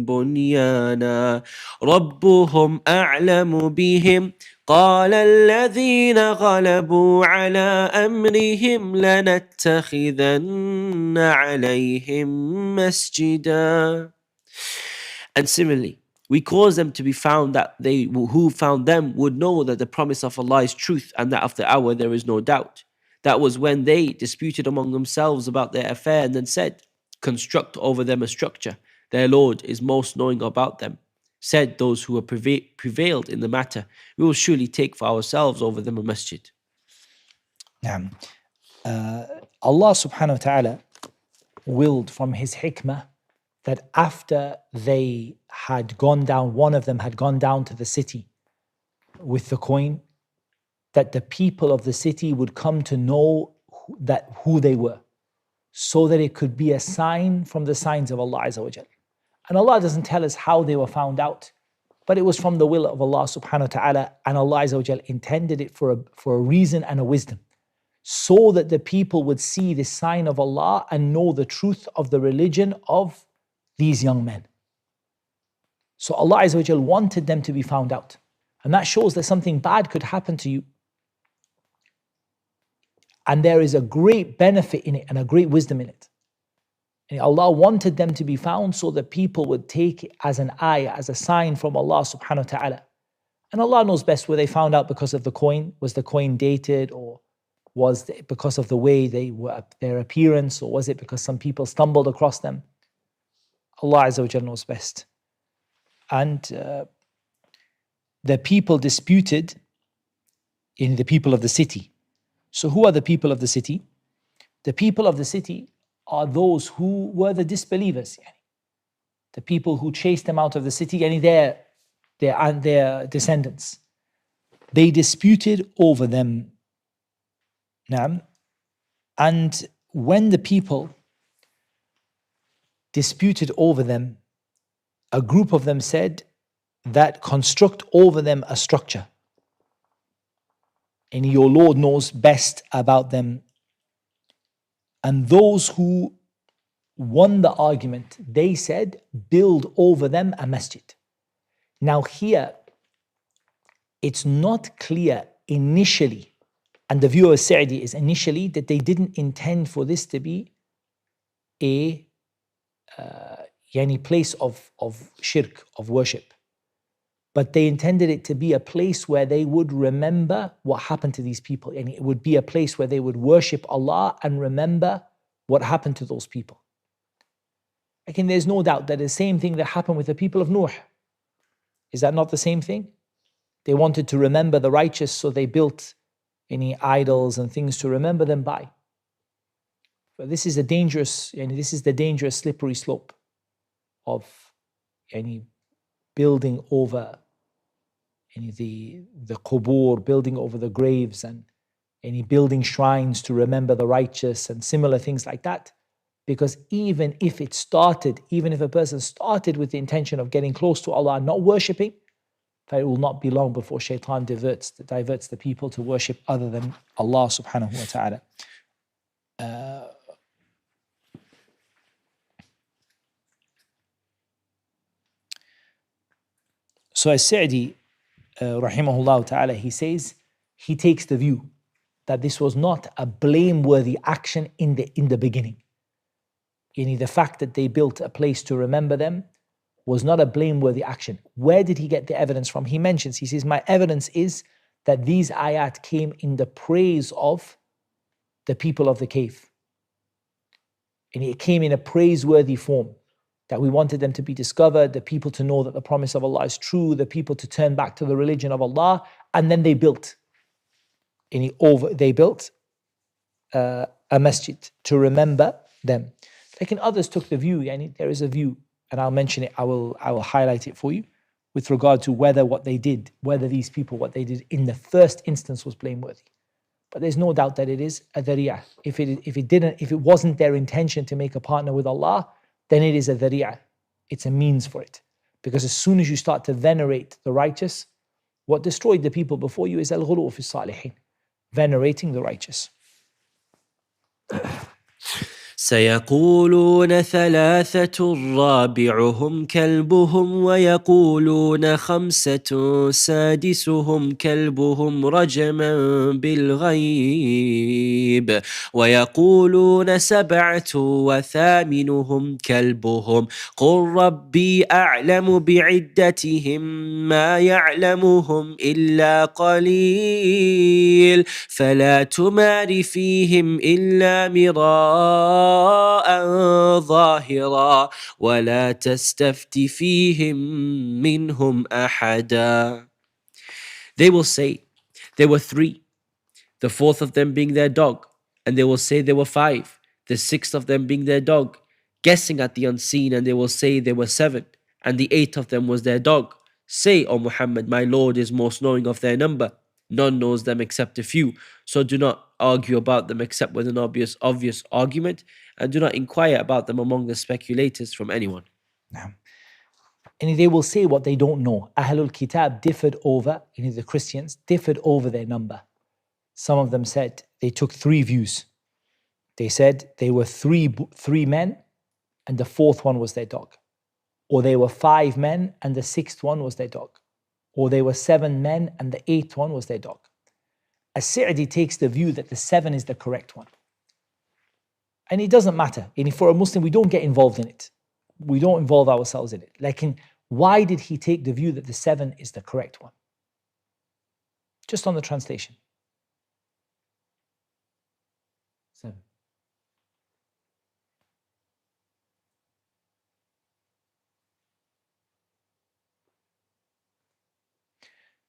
بنيانا ربهم أعلم بهم قال الذين غلبوا على أمرهم لنتخذن عليهم مسجدا. And similarly, we cause them to be found that they who found them would know that the promise of Allah is truth and that of the hour there is no doubt. That was when they disputed among themselves about their affair and then said, construct over them a structure. Their Lord is most knowing about them. Said those who were prevailed in the matter, we will surely take for ourselves over them a masjid. نعم. Allah subhanahu wa ta'ala willed from his hikmah that after they had gone down, one of them had gone down to the city with the coin, that the people of the city would come to know who they were, so that it could be a sign from the signs of Allah Azza wa Jal. And Allah doesn't tell us how they were found out, but it was from the will of Allah subhanahu wa ta'ala, and Allah Azza wa Jal intended it for a reason and a wisdom, so that the people would see the sign of Allah and know the truth of the religion of these young men. So Allah Azza wa Jal wanted them to be found out. And that shows that something bad could happen to you. And there is a great benefit in it and a great wisdom in it. And Allah wanted them to be found so that people would take it as an ayah, as a sign from Allah subhanahu wa ta'ala. And Allah knows best, were they found out because of the coin? Was the coin dated, or was it because of the way they were, their appearance, or was it because some people stumbled across them? Allah Azza wa Jalla knows best. And the people disputed in the people of the city. So who are the people of the city? The people of the city are those who were the disbelievers, the people who chased them out of the city, and their descendants. They disputed over them. And when the people disputed over them, a group of them said that construct over them a structure. And your Lord knows best about them. And those who won the argument, they said, build over them a masjid. Now here, it's not clear initially, and the view of Sa'di is initially that they didn't intend for this to be a place of shirk, of worship. But they intended it to be a place where they would remember what happened to these people. And it would be a place where they would worship Allah and remember what happened to those people. Again, there's no doubt that the same thing that happened with the people of Nuh. Is that not the same thing? They wanted to remember the righteous, so they built any idols and things to remember them by. But this is the dangerous slippery slope of any building over the qubur, building over the graves, and any building shrines to remember the righteous and similar things like that. Because even if a person started with the intention of getting close to Allah and not worshipping, it will not be long before shaitan diverts the people to worship other than Allah subhanahu wa ta'ala. So as Sa'di, rahimahullah ta'ala, he says, he takes the view that this was not a blameworthy action in the beginning. The fact that they built a place to remember them was not a blameworthy action. Where did he get the evidence from? He says, my evidence is that these ayat came in the praise of the people of the cave. And it came in a praiseworthy form, that we wanted them to be discovered, the people to know that the promise of Allah is true, the people to turn back to the religion of Allah, and then they built. They built a masjid to remember them. Like others took the view, there is a view, and I'll mention it, I will highlight it for you, with regard to whether these people, what they did in the first instance was blameworthy. But there's no doubt that it is a dhari'ah. If it wasn't their intention to make a partner with Allah, then it is a dhari'ah. It's a means for it. Because as soon as you start to venerate the righteous, what destroyed the people before you is al-ghulu fi salihin, venerating the righteous. سيقولون ثلاثة رابعهم كلبهم ويقولون خمسة سادسهم كلبهم رجما بالغيب ويقولون سبعة وثامنهم كلبهم قل ربي أعلم بعدتهم ما يعلمهم إلا قليل فلا تمار فيهم إلا مراء ظاهرا ولا تستفت فيهم منهم أحدا. They will say there were 3, the 4th of them being their dog, and they will say there were 5, the 6th of them being their dog, guessing at the unseen, and they will say there were 7, and the 8th of them was their dog. Say, O Muhammad, my Lord is most knowing of their number. None knows them except a few. So do not argue about them except with an obvious argument, and do not inquire about them among the speculators from anyone. And they will say what they don't know. Ahlul Kitab differed over, the Christians differed over their number. Some of them said they took 3 views. They said they were three men and the 4th one was their dog. Or they were 5 men and the 6th one was their dog. Or they were 7 men and the 8th one was their dog. As-Sa'di takes the view that the 7 is the correct one. And it doesn't matter. And for a Muslim, we don't get involved in it. We don't involve ourselves in it. Like, why did he take the view that the 7 is the correct one? Just on the translation. 7.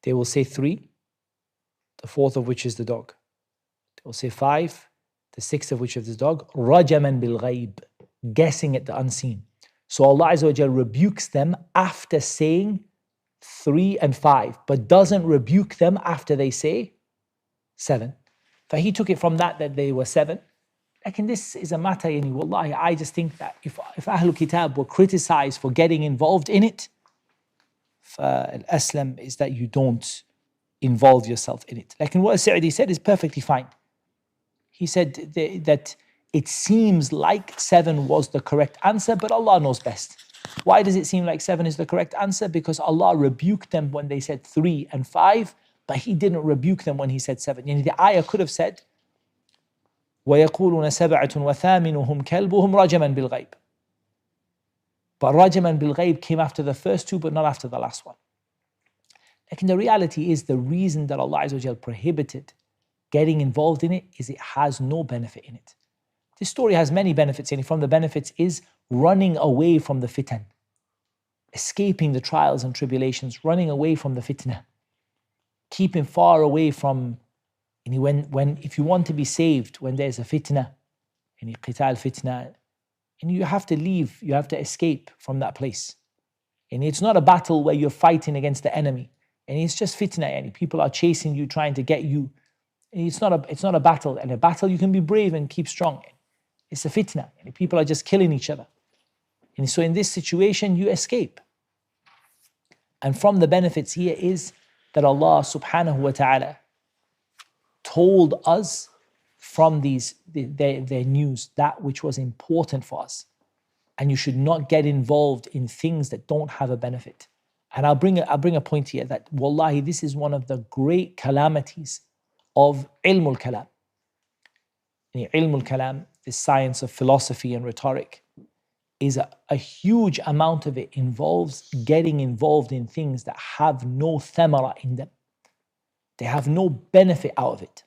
They will say 3, the 4th of which is the dog. They will say 5, the 6th of which is the dog. Rajaman bil ghaib, guessing at the unseen. So Allah Azza wa Jal rebukes them after saying 3 and 5, but doesn't rebuke them after they say 7. But he took it from that they were 7. Like, this is a matter, wallahi, I just think that if Ahlul Kitab were criticized for getting involved in it, Al-Aslam is that you don't involve yourself in it. Like, what Sa'di said is perfectly fine. He said that it seems like 7 was the correct answer, but Allah knows best. Why does it seem like 7 is the correct answer? Because Allah rebuked them when they said 3 and 5, but He didn't rebuke them when He said 7. The ayah could have said, وَيَقُولُونَ سَبَعَةٌ وَثَامِنُهُمْ كَلْبُهُمْ رَجَمًا بِالْغَيْبِ. But Rajaman bil Ghaib came after the first 2, but not after the last one. Like, the reality is, the reason that Allah Azza wa Jal prohibited getting involved in it is it has no benefit in it. This story has many benefits, and from the benefits is running away from the fitan, escaping the trials and tribulations, running away from the fitna, keeping far away from, if you want to be saved, when there's a fitna, qital fitna, and you have to leave, you have to escape from that place. And it's not a battle where you're fighting against the enemy, and it's just fitna, and people are chasing you, trying to get you. And it's not a battle. And a battle you can be brave and keep strong. It's a fitna, and people are just killing each other. And so in this situation, you escape. And from the benefits here is that Allah subhanahu wa ta'ala told us from their news that which was important for us. And you should not get involved in things that don't have a benefit. And I'll bring a point here that, wallahi, this is one of the great calamities of ilmul kalam. Ilmul kalam, the science of philosophy and rhetoric, is a huge amount of it involves getting involved in things that have no thamara in them. They have no benefit out of it.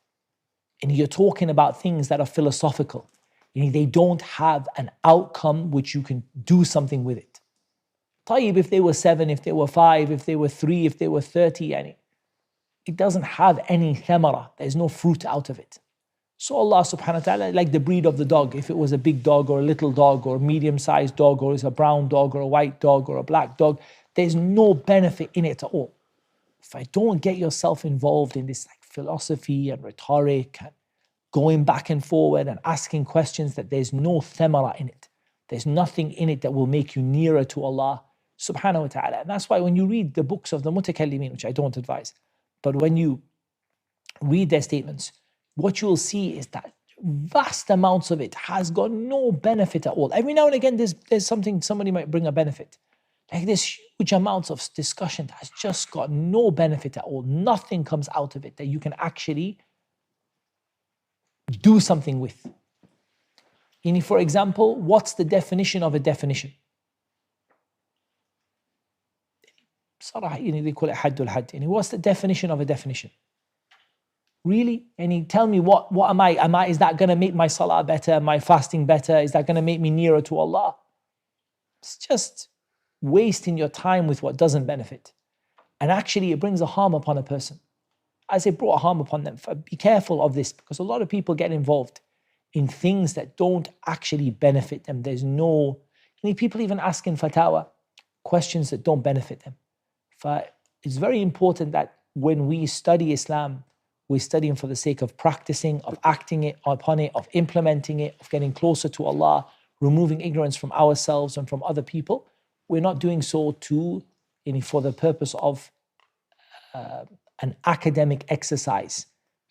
And you're talking about things that are philosophical. They don't have an outcome which you can do something with it. Tayyib, if they were 7, if they were 5, if they were 3, if they were 30, it doesn't have any thamara. There's no fruit out of it. So Allah subhanahu wa ta'ala, like the breed of the dog, if it was a big dog or a little dog or a medium-sized dog, or it's a brown dog or a white dog or a black dog, there's no benefit in it at all. If I don't get yourself involved in this philosophy and rhetoric and going back and forward and asking questions that there's no thamara in it. There's nothing in it that will make you nearer to Allah subhanahu wa ta'ala. And that's why when you read the books of the mutakallimin, which I don't advise, but when you read their statements, what you will see is that vast amounts of it has got no benefit at all. Every now and again, there's something, somebody might bring a benefit. Like this huge amounts of discussion that has just got no benefit at all. Nothing comes out of it that you can actually do something with. For example, what's the definition of a definition? They call it haddul hadd. What's the definition of a definition? Really? Tell me what am I? Is that going to make my salah better, my fasting better? Is that going to make me nearer to Allah? It's just wasting your time with what doesn't benefit. And actually it brings a harm upon a person. As it brought a harm upon them. Be careful of this, because a lot of people get involved in things that don't actually benefit them. There's no, people even asking fatwa, questions that don't benefit them. It's very important that when we study Islam, we're studying for the sake of practicing, of acting it upon it, of implementing it, of getting closer to Allah, removing ignorance from ourselves and from other people. We're not doing so for the purpose of an academic exercise.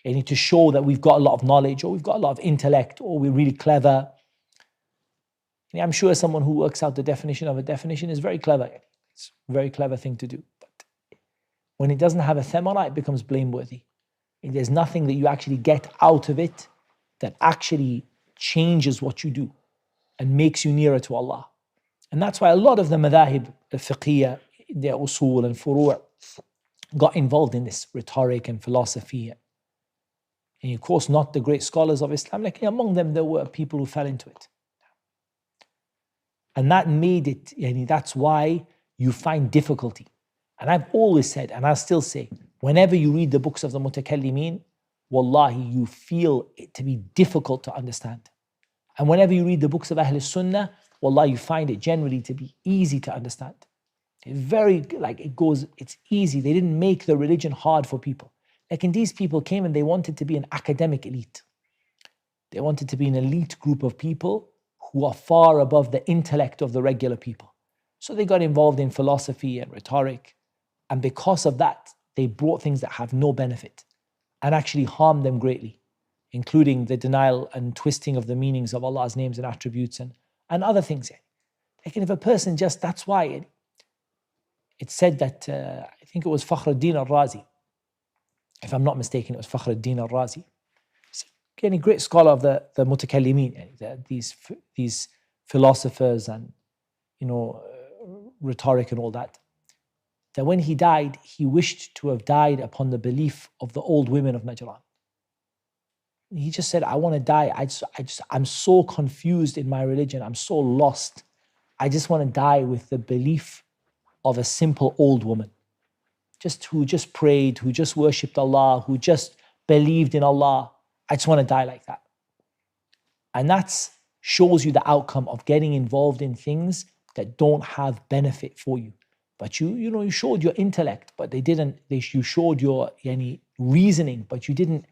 To show that we've got a lot of knowledge, or we've got a lot of intellect, or we're really clever. I'm sure someone who works out the definition of a definition is very clever. It's a very clever thing to do. But when it doesn't have a thamara, it becomes blameworthy. There's nothing that you actually get out of it that actually changes what you do and makes you nearer to Allah. And that's why a lot of the madhahib, the fiqhiyya, their usul and furu' got involved in this rhetoric and philosophy. And of course, not the great scholars of Islam. Like among them, there were people who fell into it. And that made it, that's why you find difficulty. And I've always said, and I'll still say, whenever you read the books of the mutakallimin, wallahi, you feel it to be difficult to understand. And whenever you read the books of Ahl Sunnah, wallahi, you find it generally to be easy to understand. It's easy. They didn't make the religion hard for people. These people came and they wanted to be an academic elite. They wanted to be an elite group of people who are far above the intellect of the regular people. So they got involved in philosophy and rhetoric. And because of that, they brought things that have no benefit and actually harmed them greatly, including the denial and twisting of the meanings of Allah's names and attributes and other things. If a person that's why it said that, I think it was Fakhruddin al-Razi, if I'm not mistaken, it was Fakhruddin al-Razi. He's a great scholar of the mutakallimin, these philosophers and rhetoric and all that. That when he died, he wished to have died upon the belief of the old women of Najran. He just said, I want to die. I'm so confused in my religion. I'm so lost. I just want to die with the belief of a simple old woman. Who just prayed, who just worshipped Allah, who just believed in Allah. I just want to die like that. And that shows you the outcome of getting involved in things that don't have benefit for you. But you showed your intellect, but you showed your reasoning, but you didn't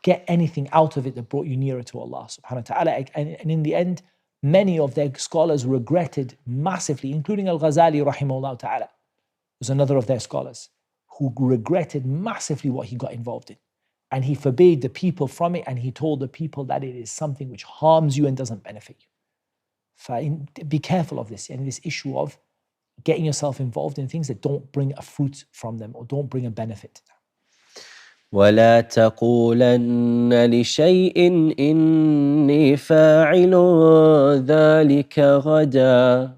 get anything out of it that brought you nearer to Allah subhanahu wa ta'ala. And in the end, many of their scholars regretted massively, including Al-Ghazali rahimahullah ta'ala, was another of their scholars, who regretted massively what he got involved in. And he forbade the people from it, and he told the people that it is something which harms you and doesn't benefit you. Be careful of this, and this issue of getting yourself involved in things that don't bring a fruit from them or don't bring a benefit. ولا تقولن لشيء إني فاعل ذلك غدا.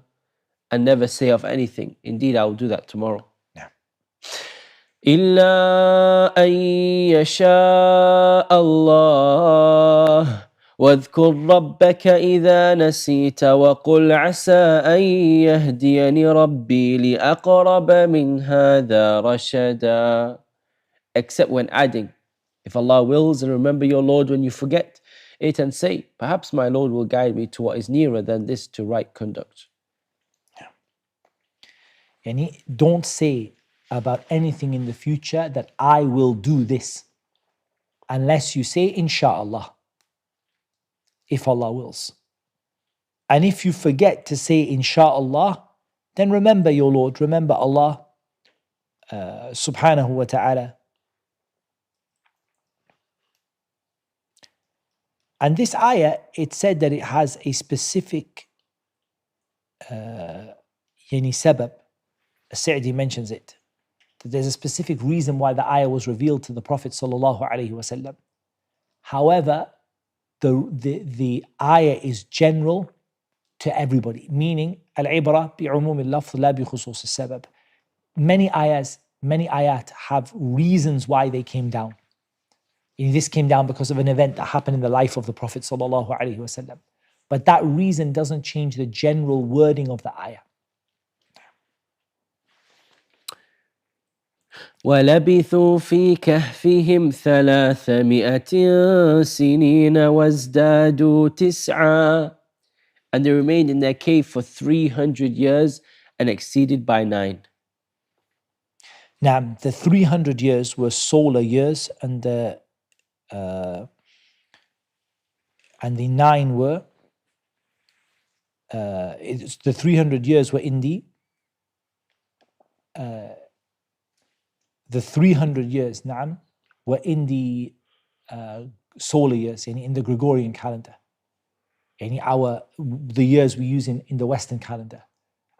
And never say of anything, indeed I will do that tomorrow. إلا أن يشاء الله واذكر ربك إذا نسيت وقل عسى أن يهديني ربي لأقرب من هذا رشدا. Except when adding, if Allah wills, and remember your Lord when you forget it, and say, perhaps my Lord will guide me to what is nearer than this to right conduct. And don't say about anything in the future that I will do this. unless you say inshallah, if Allah wills. And if you forget to say inshallah, then remember your Lord, remember Allah subhanahu wa ta'ala. And this ayah, it said that it has a specific sabab. As-Sa'di mentions it. That there's a specific reason why the ayah was revealed to the Prophet sallallahu alaihi wasallam. However, the ayah is general to everybody, meaning al-ibra bi'umum al-lafz la bi khusus al-sabab. Many ayat have reasons why they came down. This came down because of an event that happened in the life of the Prophet sallallahu alaihi wasallam. But that reason doesn't change the general wording of the ayah. وَلَبِثُوا فِي كَهْفِهِمْ 300 سِنِينَ وَازْدَادُوا تِسْعًا. And they remained in their cave for 300 years and exceeded by 9. Now, the 300 years were solar years, and the 9 were the 300 years were in the 300 years, na'am, were in the solar years, in the Gregorian calendar, the years we use in the Western calendar.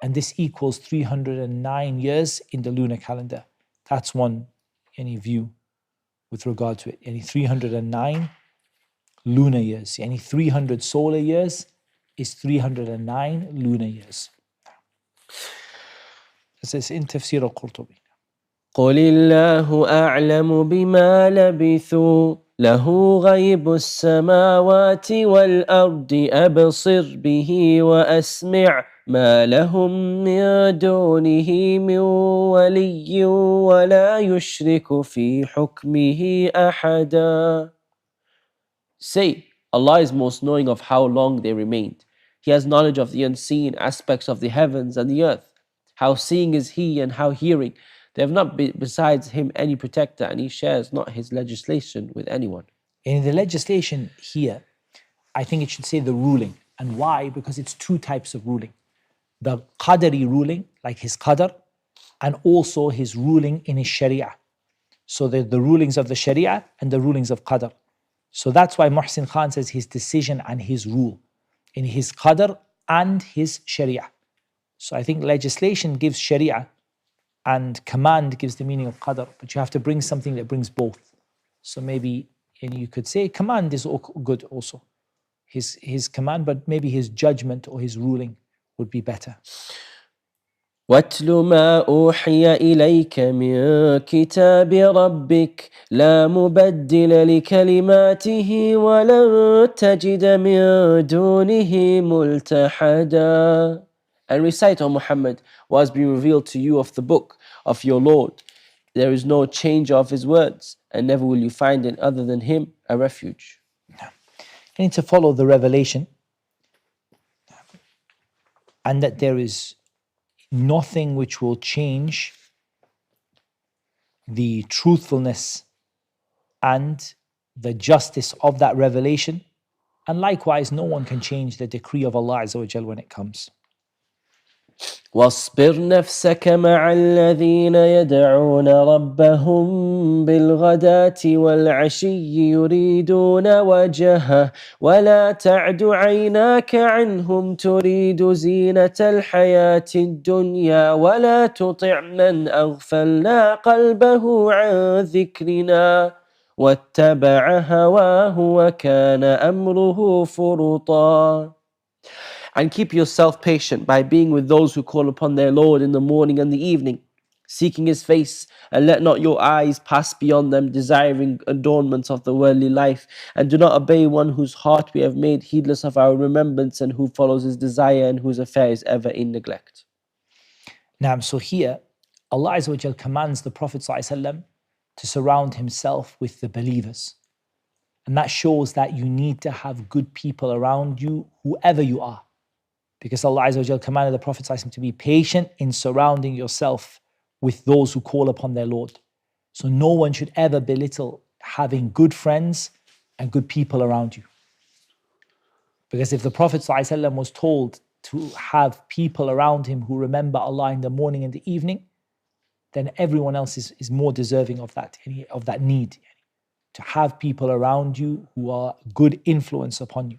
And this equals 309 years in the lunar calendar. That's one view with regard to it. 309 lunar years. 300 solar years is 309 lunar years. This is in Tafseer al-Qurtubi. قُلِ اللَّهُ أَعْلَمُ بِمَا لَبِثُوا لَهُ غَيْبُ السَّمَاوَاتِ وَالْأَرْضِ أَبْصِرْ بِهِ وَأَسْمِعْ مَا لَهُم مِّن دُونِهِ مِن وَلِيٍّ وَلَا يُشْرِكُ فِي حُكْمِهِ أَحَدًا. Say, Allah is most knowing of how long they remained. He has knowledge of the unseen aspects of the heavens and the earth. How seeing is He and how hearing. There have not besides Him any protector, and He shares not His legislation with anyone. In the legislation here, I think it should say the ruling. And why? Because it's two types of ruling. The qadari ruling, like His qadr, and also His ruling in His sharia. So the rulings of the sharia and the rulings of qadr. So that's why Muhsin Khan says His decision and His rule in His qadr and His sharia. So I think legislation gives sharia and command gives the meaning of qadr, but you have to bring something that brings both. So maybe you could say command is good also. His command, but maybe His judgment or His ruling would be better. وَاتْلُ مَا أُوحِيَ إِلَيْكَ مِن كِتَابِ رَبِّكَ لَا مُبَدِّلَ لِكَلِمَاتِهِ وَلَن تَجِدَ مِن دُونِهِ مُلْتَحَدًا. And recite, O Muhammad, what has been revealed to you of the book of your Lord. There is no change of His words, and never will you find in other than Him a refuge. You need to follow the revelation, and that there is nothing which will change the truthfulness and the justice of that revelation. And likewise, no one can change the decree of Allah Azza wa Jal when it comes. واصبر نفسك مع الذين يدعون ربهم بالغداة والعشي يريدون وجهه ولا تعد عيناك عنهم تريد زينة الحياة الدنيا ولا تطع من أغفلنا قلبه عن ذكرنا واتبع هواه وكان أمره فرطا. And keep yourself patient by being with those who call upon their Lord in the morning and the evening, seeking His face, and let not your eyes pass beyond them, desiring adornments of the worldly life, and do not obey one whose heart we have made heedless of our remembrance, and who follows his desire, and whose affair is ever in neglect. Now, so here, Allah Azza wa Jal commands the Prophet ﷺ to surround himself with the believers. And that shows that you need to have good people around you, whoever you are. Because Allah Azza wa Jal commanded the Prophet ﷺ to be patient in surrounding yourself with those who call upon their Lord. So no one should ever belittle having good friends and good people around you. Because if the Prophet ﷺ was told to have people around him who remember Allah in the morning and the evening, then everyone else is more deserving of that need. To have people around you who are good influence upon you.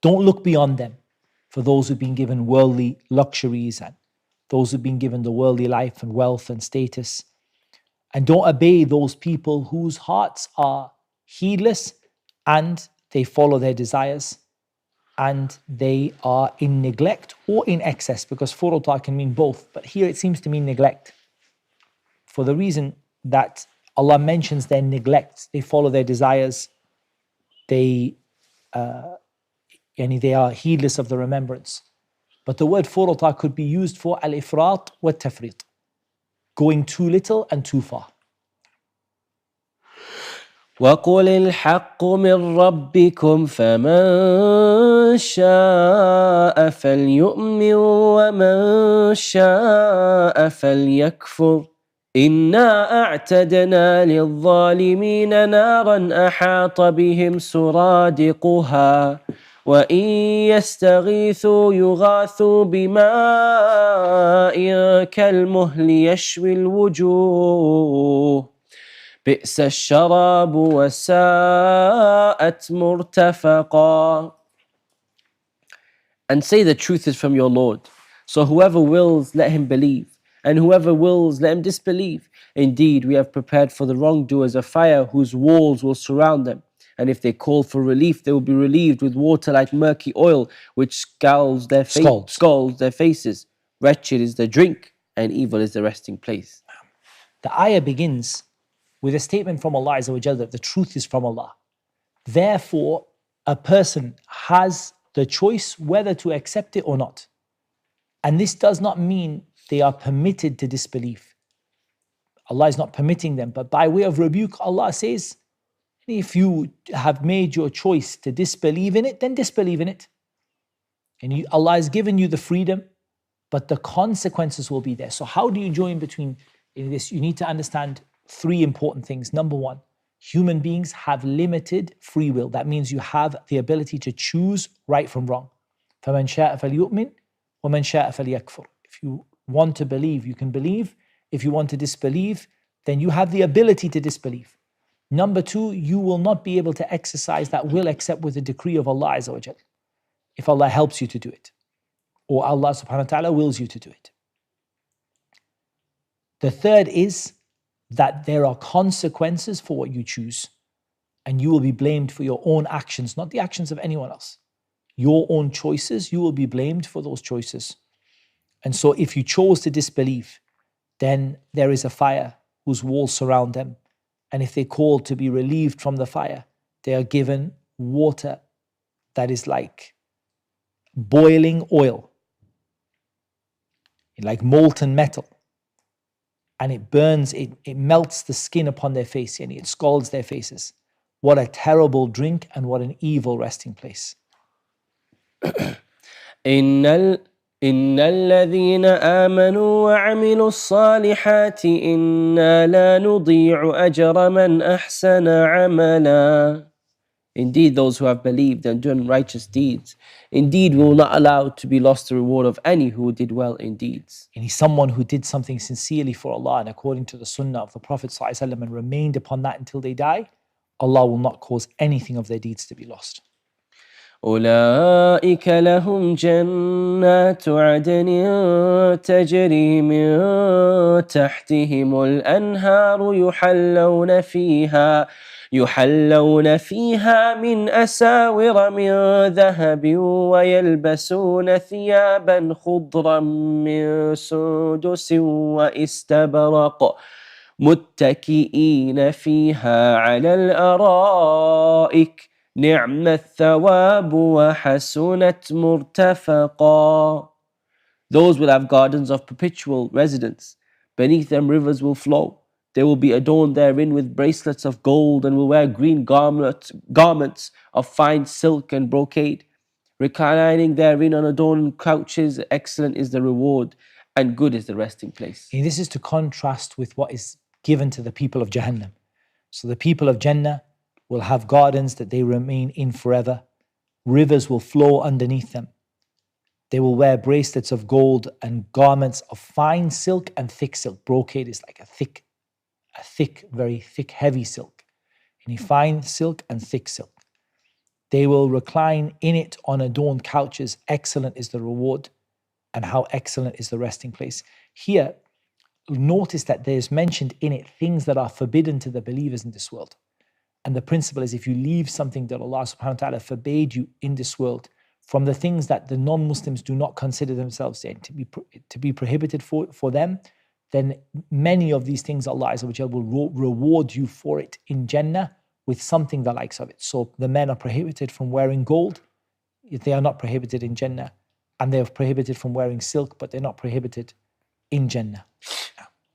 Don't look beyond them for those who've been given worldly luxuries and those who've been given the worldly life and wealth and status. And don't obey those people whose hearts are heedless and they follow their desires and they are in neglect or in excess, because furuta can mean both, but here it seems to mean neglect. For the reason that Allah mentions their neglect, they follow their desires, they are heedless of the remembrance. But the word furuta could be used for al-ifrat wa tafrit, going too little and too far. وَقُلِ الْحَقُّ مِنْ رَبِّكُمْ فَمَنْ شَاءَ فَلْيُؤْمِنْ وَمَنْ شَاءَ فَلْيَكْفُرْ إِنَّا أَعْتَدْنَا لِلظَّالِمِينَ نَارًا أَحَاطَ بِهِمْ سُرَادِقُهَا وَإِنْ يَسْتَغِيثُوا يُغَاثُوا بِمَاءٍ كَالْمُهْلِ يَشْوِي الْوُجُوهَ بئس الشراب وساءت مرتفقا. And say the truth is from your Lord. So whoever wills, let him believe. And whoever wills, let him disbelieve. Indeed, we have prepared for the wrongdoers a fire whose walls will surround them. And if they call for relief, they will be relieved with water like murky oil, which scalds their faces. Wretched is the drink, and evil is the resting place. The ayah begins with a statement from Allah Azza wa Jalla that the truth is from Allah. Therefore, a person has the choice whether to accept it or not. And this does not mean they are permitted to disbelieve. Allah is not permitting them, but by way of rebuke, Allah says, if you have made your choice to disbelieve in it, then disbelieve in it. And Allah has given you the freedom, but the consequences will be there. So how do you join between this? You need to understand three important things. Number one, human beings have limited free will. That means you have the ability to choose right from wrong. فَمَنْ شَاءَ فَلْيُؤْمِنْ وَمَنْ شَاءَ فَلْيَكْفُرْ. If you want to believe, you can believe. If you want to disbelieve, then you have the ability to disbelieve. Number two, you will not be able to exercise that will except with the decree of Allah Azza wa Jal. If Allah helps you to do it, or Allah subhanahu wa ta'ala wills you to do it. The third is that there are consequences for what you choose, and you will be blamed for your own actions, not the actions of anyone else. Your own choices, you will be blamed for those choices. And so if you chose to disbelieve, then there is a fire whose walls surround them. And if they call to be relieved from the fire, they are given water that is like boiling oil, like molten metal. And it burns, it melts the skin upon their face, and it scalds their faces. What a terrible drink and what an evil resting place. إن الذين آمنوا وعملوا الصالحات إنا لا نضيع أجر من أحسن عملا. Indeed, those who have believed and done righteous deeds, indeed we will not allow to be lost the reward of any who did well in deeds. And he's someone who did something sincerely for Allah and according to the sunnah of the Prophet ﷺ and remained upon that until they die, Allah will not cause anything of their deeds to be lost. أولئك لهم جنات عدن تجري من تحتهم الأنهار يحلون فيها من أساور من ذهب ويلبسون ثيابا خضرا من سندس واستبرق متكئين فيها على الأرائك نعم الثواب وحسنت مرتفقا. Those will have gardens of perpetual residence. Beneath them rivers will flow. They will be adorned therein with bracelets of gold and will wear green garments of fine silk and brocade. Reclining therein on adorned couches, excellent is the reward and good is the resting place. And this is to contrast with what is given to the people of Jahannam. So the people of Jannah will have gardens that they remain in forever. Rivers will flow underneath them. They will wear bracelets of gold and garments of fine silk and thick silk. Brocade is like a thick, very thick, heavy silk. And fine silk and thick silk. They will recline in it on adorned couches. Excellent is the reward, and how excellent is the resting place. Here, notice that there's mentioned in it things that are forbidden to the believers in this world. And the principle is, if you leave something that Allah subhanahu wa ta'ala forbade you in this world, from the things that the non-Muslims do not consider themselves to be prohibited for them, then many of these things Allah Azza wa Jal will reward you for it in Jannah with something the likes of it. So the men are prohibited from wearing gold. They are not prohibited in Jannah. And they are prohibited from wearing silk, but they're not prohibited in Jannah.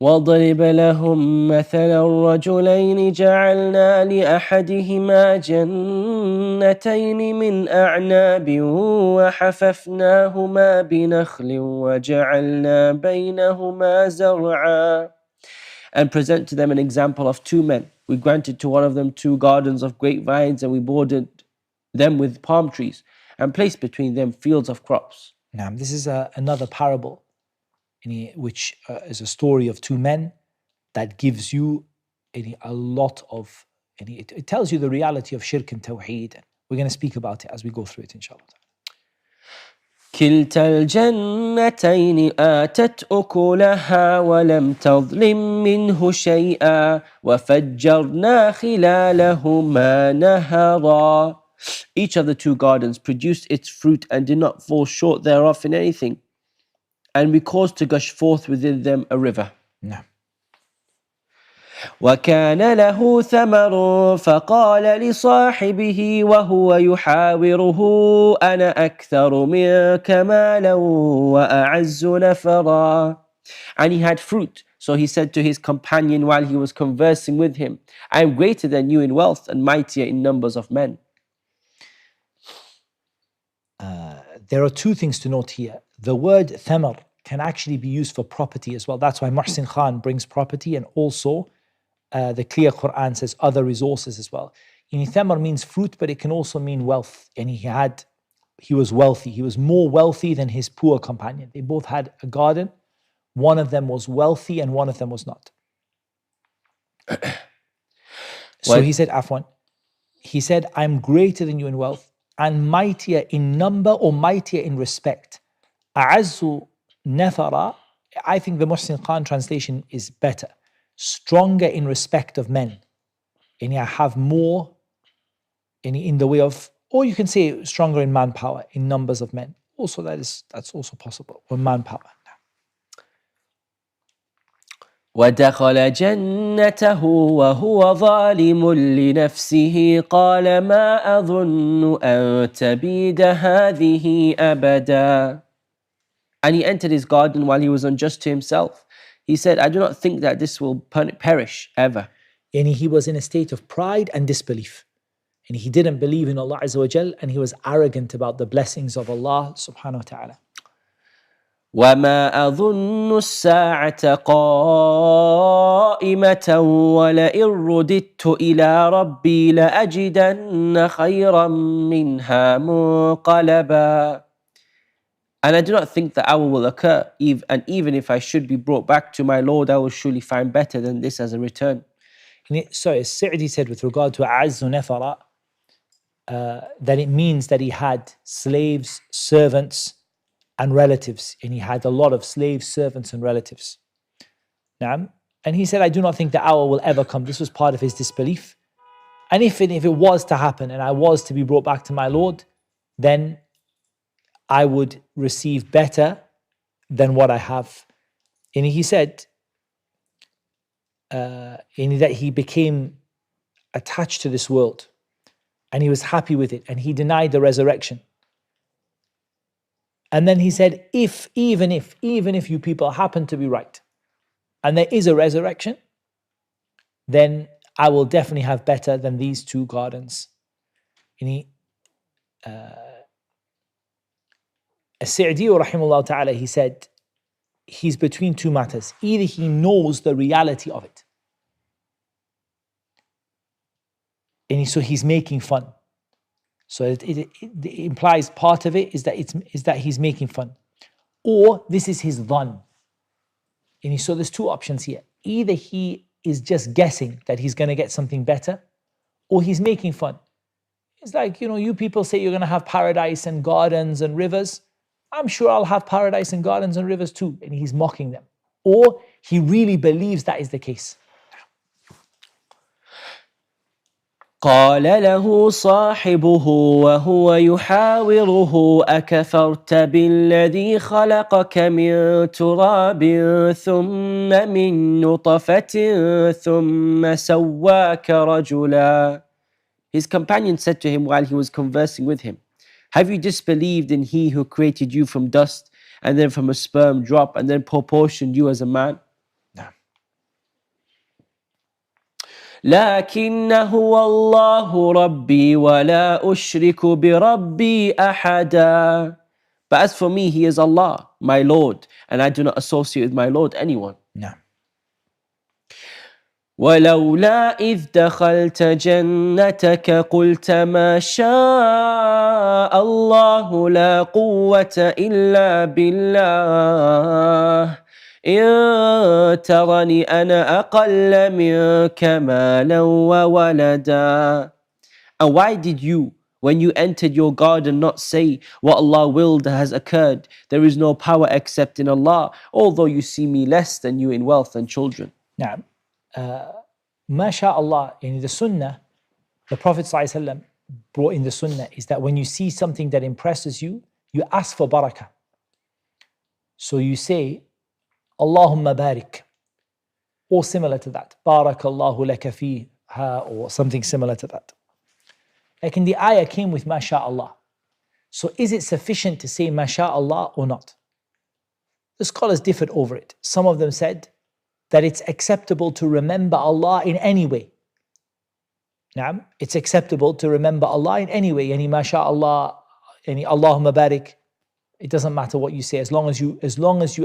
وَاضْرِبْ لَهُمْ مَثَلًا الرَّجُلَيْنِ جَعَلْنَا لِأَحَدِهِمَا جَنَّتَيْنِ مِنْ أَعْنَابٍ وَحَفَفْنَاهُمَا بِنَخْلٍ وَجَعَلْنَا بَيْنَهُمَا زَرْعًا. And present to them an example of two men. We granted to one of them 2 gardens of grapevines, and we bordered them with palm trees, and placed between them fields of crops. Now, this is another parable, which is a story of 2 men that gives you a lot of, it tells you the reality of shirk and tawheed. We're going to speak about it as we go through it, inshallah. كلتا الجنتين آتت أكلها ولم تظلم منه شيئا وفجرنا خلالهما نهرا. Each of the 2 gardens produced its fruit and did not fall short thereof in anything. And we caused to gush forth within them a river. No. وكان له ثمر فقال لصاحبه وهو يحاوره أنا أكثر منك مالا وأعز نفرا. And he had fruit, so he said to his companion while he was conversing with him, I am greater than you in wealth and mightier in numbers of men. There are 2 things to note here. The word thamar can actually be used for property as well. That's why Muhsin Khan brings property, and also the clear Qur'an says other resources as well. Thamar means fruit, but it can also mean wealth. And he was wealthy. He was more wealthy than his poor companion. They both had a garden. One of them was wealthy and one of them was not. So he said, Afwan, he said, I'm greater than you in wealth and mightier in number or mightier in respect. A'azzu nafara, I think the Muhsin Khan translation is better. Stronger in respect of men. And I have more in the way of, or you can say stronger in manpower, in numbers of men. Also that's also possible, or manpower. ودخل جنته وهو ظالم لنفسه قال ما أظن أن تبيد هذه أبدا. And he entered his garden while he was unjust to himself. He said, I do not think that this will perish ever. And he was in a state of pride and disbelief. And he didn't believe in Allah Azza wa Jal, and he was arrogant about the blessings of Allah subhanahu wa ta'ala. وما أظن الساعة قائمة ولئن رددت إلى ربي لأجدن خيرا منها منقلبا. And I do not think the hour will occur, and even if I should be brought back to my Lord, I will surely find better than this as a return. So as Sa'di said with regard to A'azzu Nafara, that it means that he had slaves, servants, and relatives, and he had a lot of slaves, servants, and relatives. And he said, I do not think the hour will ever come. This was part of his disbelief. And if it was to happen, and I was to be brought back to my Lord, then I would receive better than what I have. And he said that he became attached to this world, and he was happy with it, and he denied the resurrection. And then he said, even if you people happen to be right, and there is a resurrection, then I will definitely have better than these 2 gardens. As-Sa'di rahimahullah ta'ala, he said, he's between 2 matters. Either he knows the reality of it, And so he's making fun. So it implies part of it is that he's making fun. Or this is his dhan. And so there's two options here. Either he is just guessing that he's going to get something better, or he's making fun. It's like, you people say you're going to have paradise and gardens and rivers. I'm sure I'll have paradise and gardens and rivers too. And he's mocking them. Or he really believes that is the case. قال له صاحبه وهو يحاوره أكفرت بالذي خلقك من تراب ثم من نطفة ثم سواك رجلا. His companion said to him while he was conversing with him, have you disbelieved in he who created you from dust and then from a sperm drop and then proportioned you as a man? لكن هو الله ربي ولا أشرك بربي أحدا. But as for me, he is Allah, my Lord, and I do not associate with my Lord anyone. No. ولولا إذ دخلت جنتك قلت ما شاء الله لا قوة إلا بالله إن ترني أنا أقل منك مالا وولدا. And why did you, when you entered your garden, not say, what Allah willed has occurred? There is no power except in Allah, although you see me less than you in wealth and children. نعم. MashaAllah, in the Sunnah, the Prophet ﷺ brought in the Sunnah is that when you see something that impresses you, you ask for barakah. So you say, Allahumma barik, or similar to that. BarakAllahu laka fiha, or something similar to that. Like in the ayah came with MashaAllah. So is it sufficient to say MashaAllah or not? The scholars differed over it. Some of them said that it's acceptable to remember Allah in any way. Naam, it's acceptable to remember Allah in any way. Yani MashaAllah, yani Allahumma barik. It doesn't matter what you say, as long as you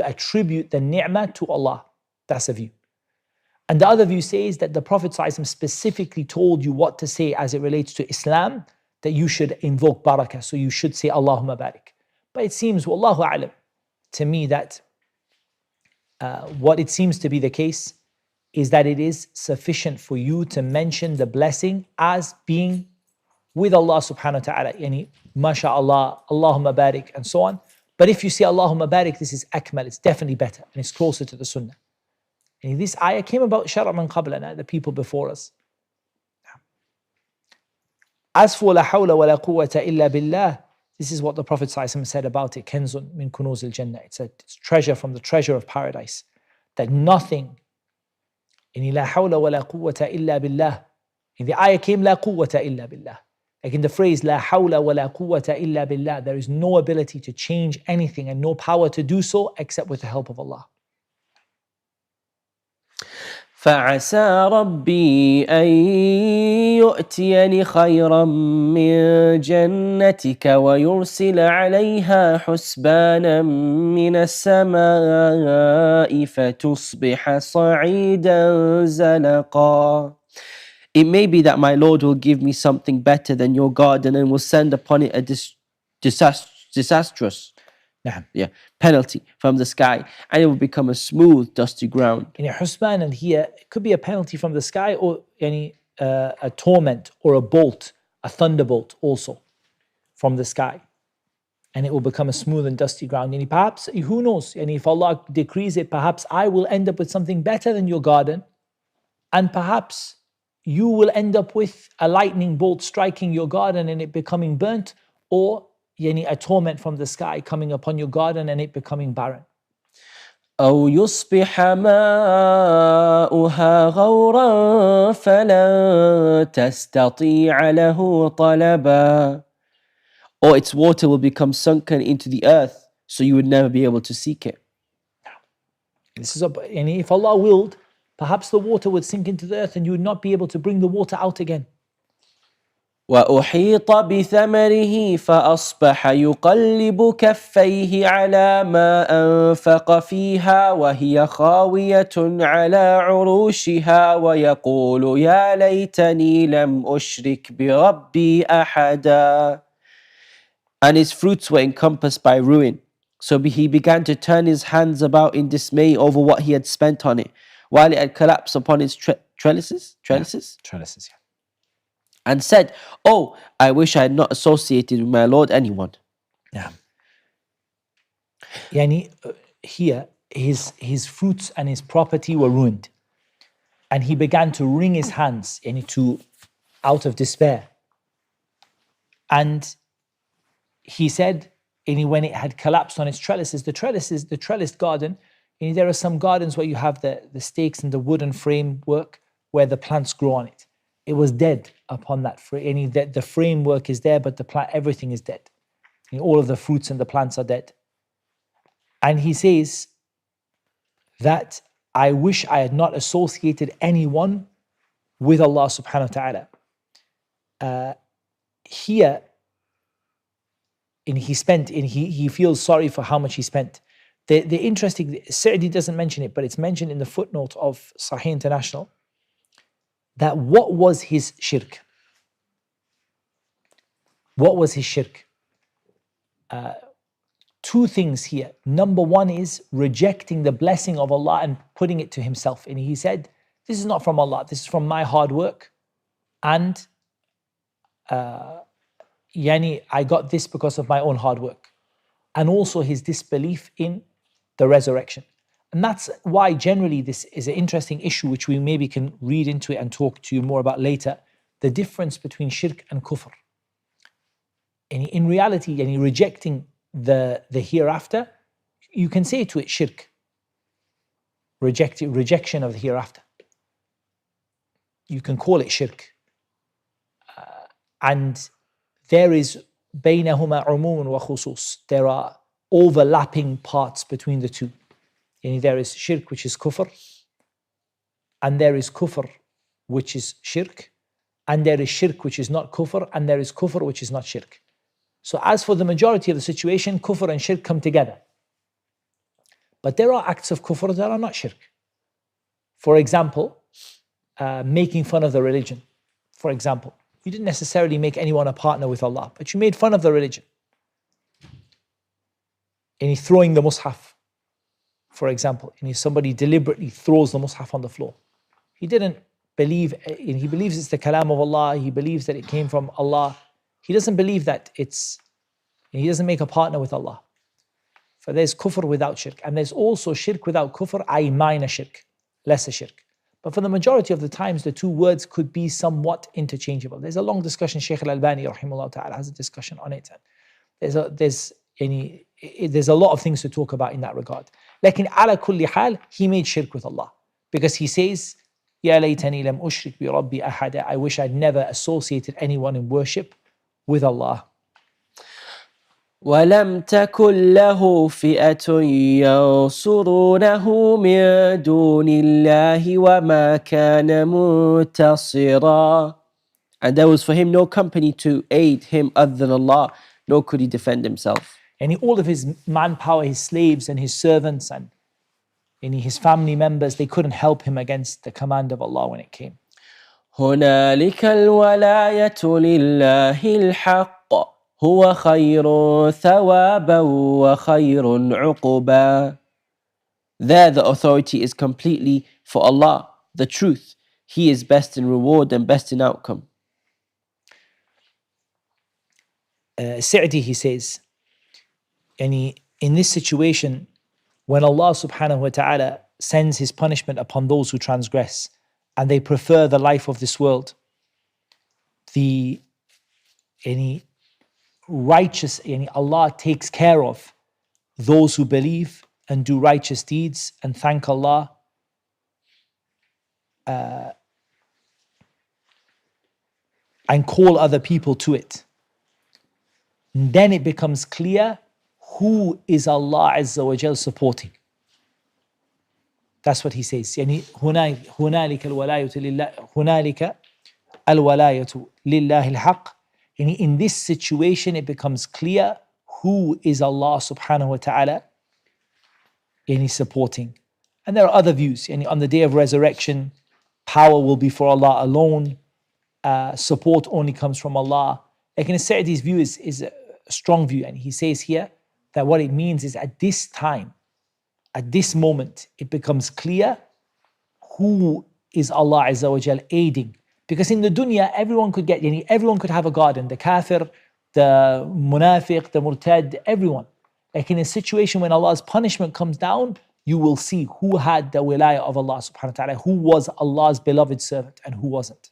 attribute the ni'mah to Allah. That's a view. And the other view says that the Prophet ﷺ specifically told you what to say as it relates to Islam, that you should invoke barakah, so you should say Allahumma barik. But it seems, wallahu a'lam, to me that what it seems to be the case is that it is sufficient for you to mention the blessing as being with Allah subhanahu wa ta'ala, yani mashallah, Allahumma barik, and so on. But if you say Allahumma barik, this is akmal, it's definitely better, and it's closer to the sunnah. And this ayah came about shara man qablana, the people before us. As for la hawla wa la quwwata illa billah, this is what the Prophet ﷺ said about it, kenzun min kunuz al-jannah. It's a treasure from the treasure of paradise. That nothing, in la hawla wa la quwwata illa billah. In the ayah came la quwwata illa billah. Like in the phrase la hawla wa la quwwata illa billah, there is no ability to change anything and no power to do so except with the help of Allah. فعسى ربي أن يؤتيني خيرا من جنتك ويرسل عليها حسبانا من السماء فتصبح صعيدا زلقا. It may be that my Lord will give me something better than your garden and will send upon it a disastrous penalty from the sky, and it will become a smooth, dusty ground. In a husban, and here it could be a penalty from the sky, or any a torment or a bolt, a thunderbolt also from the sky, and it will become a smooth and dusty ground. And perhaps, who knows? And if Allah decrees it, perhaps I will end up with something better than your garden, and perhaps you will end up with a lightning bolt striking your garden and it becoming burnt, or a torment from the sky coming upon your garden and it becoming barren. أو يصبح ماؤها غورا فلن تستطيع له طلبا. Or its water will become sunken into the earth, so you would never be able to seek it. This is if Allah willed, perhaps the water would sink into the earth and you would not be able to bring the water out again. وأحيط بثمره فأصبح يقلب كفيه على ما أنفق فيها وهي خاوية على عروشها ويقول يا ليتني لم أشرك بربي أحدا. And his fruits were encompassed by ruin. So he began to turn his hands about in dismay over what he had spent on it, while it had collapsed upon his trellises, Trellises, yeah. and said, "Oh, I wish I had not associated with my Lord anyone." Yeah. Yani, here, his fruits and his property were ruined. And he began to wring his hands out of despair. And he said, when it had collapsed on its trellises, the trellised garden, there are some gardens where you have the stakes and the wooden framework where the plants grow on it. It was dead upon that frame. The framework is there, but the plant, everything is dead. All of the fruits and the plants are dead. And he says that I wish I had not associated anyone with Allah subhanahu wa ta'ala. Here, he feels sorry for how much he spent. The interesting, Sa'di doesn't mention it, but it's mentioned in the footnote of Sahih International, that what was his shirk? What was his shirk? Two things here. Number one is rejecting the blessing of Allah and putting it to himself. And he said, this is not from Allah, this is from my hard work. And I got this because of my own hard work. And also his disbelief in the resurrection. And that's why generally this is an interesting issue which we maybe can read into it and talk to you more about later. The difference between shirk and kufr. And in reality, rejecting the hereafter, you can say to it shirk. Rejection of the hereafter. You can call it shirk. And there is بينهما عموم وخصوص. There are overlapping parts between the two. There is shirk, which is kufr, and there is kufr, which is shirk, and there is shirk, which is not kufr, and there is kufr, which is not shirk. So as for the majority of the situation, kufr and shirk come together. But there are acts of kufr that are not shirk. For example, making fun of the religion. For example, you didn't necessarily make anyone a partner with Allah, but you made fun of the religion. And throwing the mushaf, for example, and somebody deliberately throws the mushaf on the floor. He didn't believe, he believes it's the kalam of Allah, he believes that it came from Allah. He doesn't believe that he doesn't make a partner with Allah. For there's kufr without shirk, and there's also shirk without kufr, i.e. minor shirk, lesser shirk. But for the majority of the times, the two words could be somewhat interchangeable. There's a long discussion, Shaykh Al-Albani, rahimahullah ta'ala, has a discussion on it. There's a lot of things to talk about in that regard. Lakin ala kulli hal, he made shirk with Allah. Because he says, Ya laytani lam ushrik bi rabbi ahada. I wish I'd never associated anyone in worship with Allah. ولم تكن له فئة ينصرونه من دون الله وما كان منتصرا. And there was for him no company to aid him other than Allah, nor could he defend himself. And all of his manpower, his slaves and his servants and his family members, they couldn't help him against the command of Allah when it came. هنالك الولاية لله الحق هو خير ثوابا وخير عقبا. There the authority is completely for Allah, the truth. He is best in reward and best in outcome. Sa'di, he says, in this situation, when Allah subhanahu wa ta'ala sends his punishment upon those who transgress and they prefer the life of this world, Allah takes care of those who believe and do righteous deeds and thank Allah and call other people to it. And then it becomes clear who is Allah Azza wa Jal supporting. That's what he says. هنالك الولاية لله الحق And in this situation, it becomes clear who is Allah subhanahu wa ta'ala supporting. And there are other views. On the day of resurrection, power will be for Allah alone. Support only comes from Allah. Like Sa'di's view is a strong view. And he says here that what it means is at this time, at this moment, it becomes clear who is Allah Azza wa Jal aiding. Because in the dunya, everyone could have a garden, the kafir, the munafiq, the murtad, everyone. Like in a situation when Allah's punishment comes down, you will see who had the wilayah of Allah subhanahu wa ta'ala, who was Allah's beloved servant and who wasn't.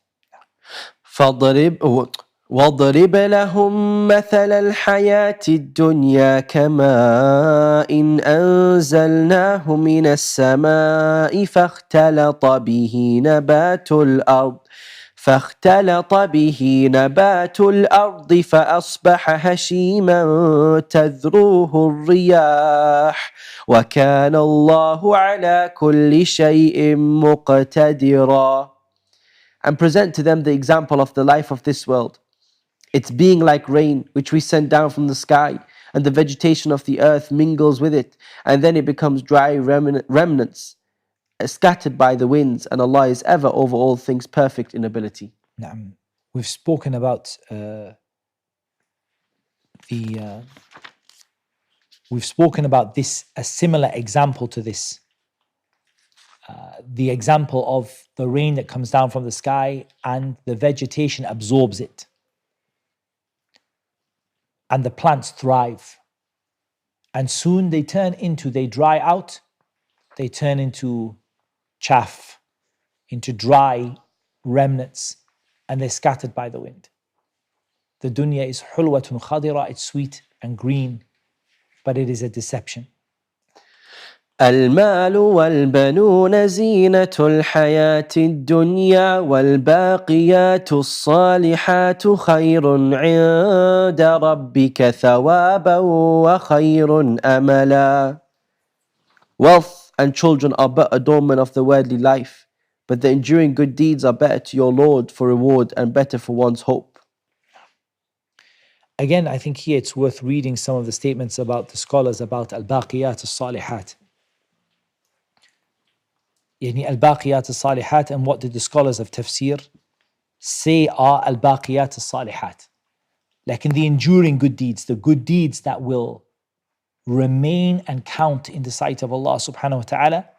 واضرب لهم مثل الحياة الدنيا كماء إن أنزلناه من السماء فاختلط به نبات الأرض فأصبح هشيما تذروه الرياح وكان الله على كل شيء مقتدرا. And present to them the example of the life of this world. It's being like rain, which we send down from the sky, and the vegetation of the earth mingles with it, and then it becomes dry remnants, scattered by the winds, and Allah is ever over all things perfect in ability. We've spoken about this, a similar example to this. The example of the rain that comes down from the sky and the vegetation absorbs it. And the plants thrive. And soon they dry out, they turn into chaff, into dry remnants, and they're scattered by the wind. The dunya is hulwatun khadira, it's sweet and green, but it is a deception. المال والبنون زينة الحياة الدنيا والباقيات الصالحات خير عند ربك ثوابا وخير أملا. Wealth and children are but adornment of the worldly life, but the enduring good deeds are better to your Lord for reward and better for one's hope. Again, I think here it's worth reading some of the statements about the scholars about al-baqiyat al-salihat. Al-baqiyat al-salihat, and what did the scholars of tafsir say are al-baqiyat al-salihat? Like in the enduring good deeds, the good deeds that will remain and count in the sight of Allah subhanahu wa ta'ala.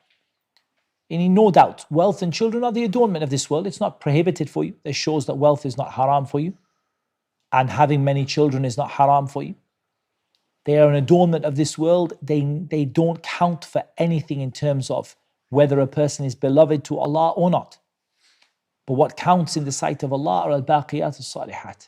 And no doubt, wealth and children are the adornment of this world. It's not prohibited for you. It shows that wealth is not haram for you. And having many children is not haram for you. They are an adornment of this world. They don't count for anything in terms of whether a person is beloved to Allah or not. But what counts in the sight of Allah are al-baqiyat al-salihat,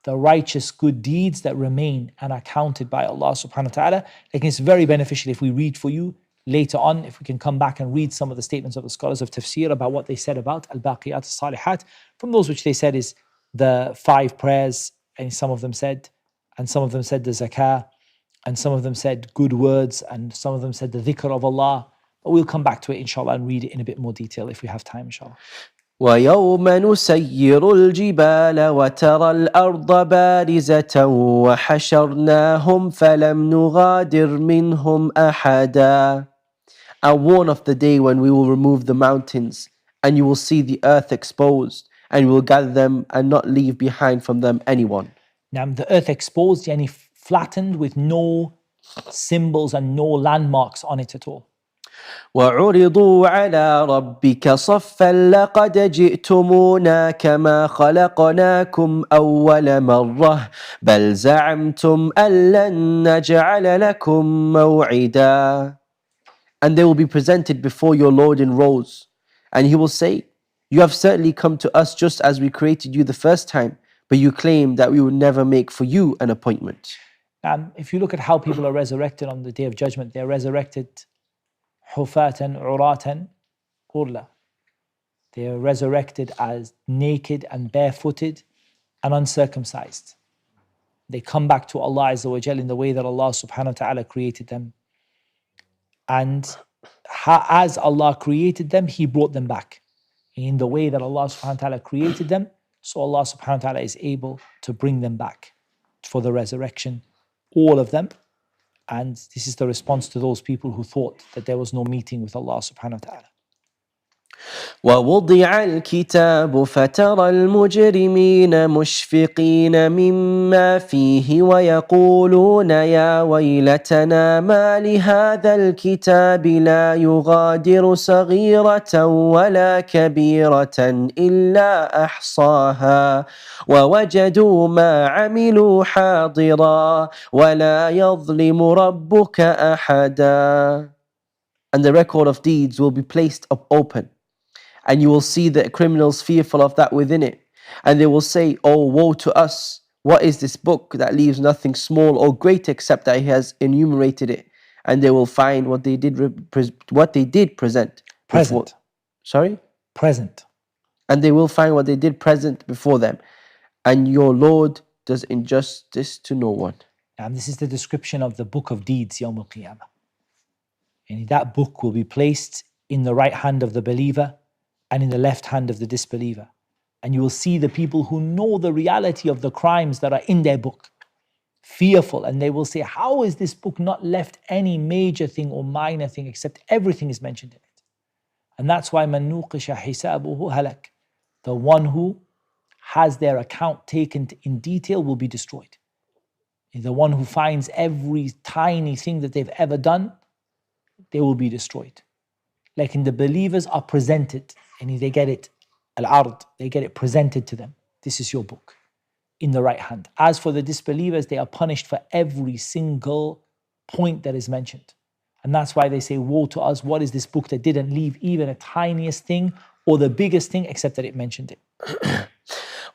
the righteous good deeds that remain and are counted by Allah subhanahu wa ta'ala. Like it's very beneficial if we read for you later on, if we can come back and read some of the statements of the scholars of tafsir about what they said about al-baqiyat al-salihat. From those which they said is the 5 prayers, and some of them said the zakah, and some of them said good words, and some of them said the dhikr of Allah. But we'll come back to it inshallah and read it in a bit more detail if we have time inshallah. ويوم نسير الجبال وترى الأرض بارزة وحشرناهم فلم نغادر منهم أحدا. And warn of the day when we will remove the mountains and you will see the earth exposed and we will gather them and not leave behind from them anyone. Now the earth exposed, yani flattened with no symbols and no landmarks on it at all. وعرضوا على ربك صفا لقد جئتمونا كما خلقناكم أول مرة بل زعمتم أن لن نجعل لكم موعدا. And they will be presented before your Lord in rows, and he will say, you have certainly come to us just as we created you the first time, but you claim that we would never make for you an appointment. If you look at how people are resurrected on the Day of Judgment, they are resurrected hufatan, uratan, qurla. They are resurrected as naked and barefooted and uncircumcised. They come back to Allah Azza wa Jal in the way that Allah subhanahu wa ta'ala created them. And as Allah created them, He brought them back. In the way that Allah subhanahu wa ta'ala created them, So Allah subhanahu wa ta'ala is able to bring them back for the resurrection, all of them. And this is the response to those people who thought that there was no meeting with Allah subhanahu wa ta'ala. ووضع الكتاب فترى المجرمين مشفقين مما فيه ويقولون يا ويلتنا ما لهذا الكتاب لا يغادر صغيرة ولا كبيرة إلا أحصاها ووجدوا ما عملوا حاضرا ولا يظلم ربك أحدا. And the record of deeds will be placed up open. And you will see the criminals fearful of that within it. And they will say, oh, woe to us. What is this book that leaves nothing small or great except that he has enumerated it? And they will find what they did present. Present. Sorry? Present. And they will find what they did present before them. And your Lord does injustice to no one. And this is the description of the book of deeds, Yawm al-Qiyamah. And that book will be placed in the right hand of the believer and in the left hand of the disbeliever. And you will see the people who know the reality of the crimes that are in their book, fearful, and they will say, how is this book not left any major thing or minor thing except everything is mentioned in it? And that's why man nuqisha hisabuhu halak. The one who has their account taken in detail will be destroyed. The one who finds every tiny thing that they've ever done, they will be destroyed. Like in the believers are presented, and they get it, al-ard, they get it presented to them. This is your book in the right hand. As for the disbelievers, they are punished for every single point that is mentioned. And that's why they say, woe to us, what is this book that didn't leave even a tiniest thing or the biggest thing except that it mentioned it.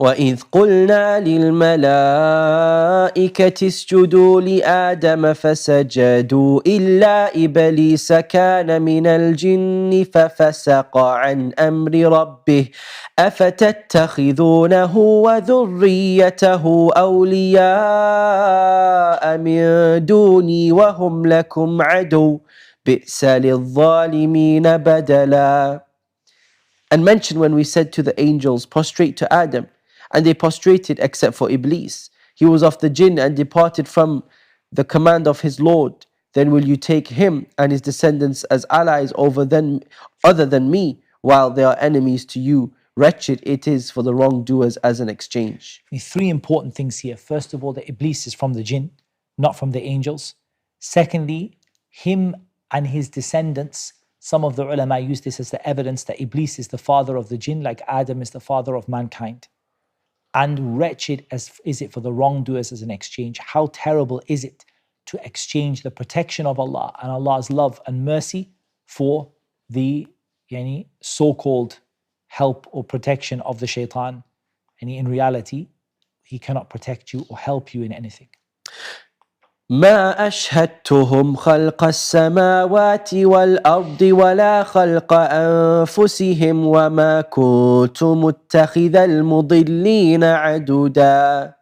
وإذ قلنا للملائكة اسجدوا لآدم فسجدوا إلا إبليس كان من الجن ففسق عن أمر ربه أفتتخذونه وذريته أولياء من دوني وهم لكم عدو بئس للظالمين بدلا. And mention when we said to the angels, prostrate to Adam, and they prostrated except for Iblis. He was of the jinn and departed from the command of his Lord. Then will you take him and his descendants as allies over them, other than me, while they are enemies to you? Wretched it is for the wrongdoers as an exchange. Three important things here. First of all, that Iblis is from the jinn, not from the angels. Secondly, him and his descendants. Some of the ulama use this as the evidence that Iblis is the father of the jinn, like Adam is the father of mankind. And wretched as is it for the wrongdoers as an exchange. How terrible is it to exchange the protection of Allah and Allah's love and mercy for the so-called help or protection of the shaitan. And in reality, he cannot protect you or help you in anything. ما أشهدتهم خلق السماوات والأرض ولا خلق أنفسهم وما كنت متخذ المضلين عددا.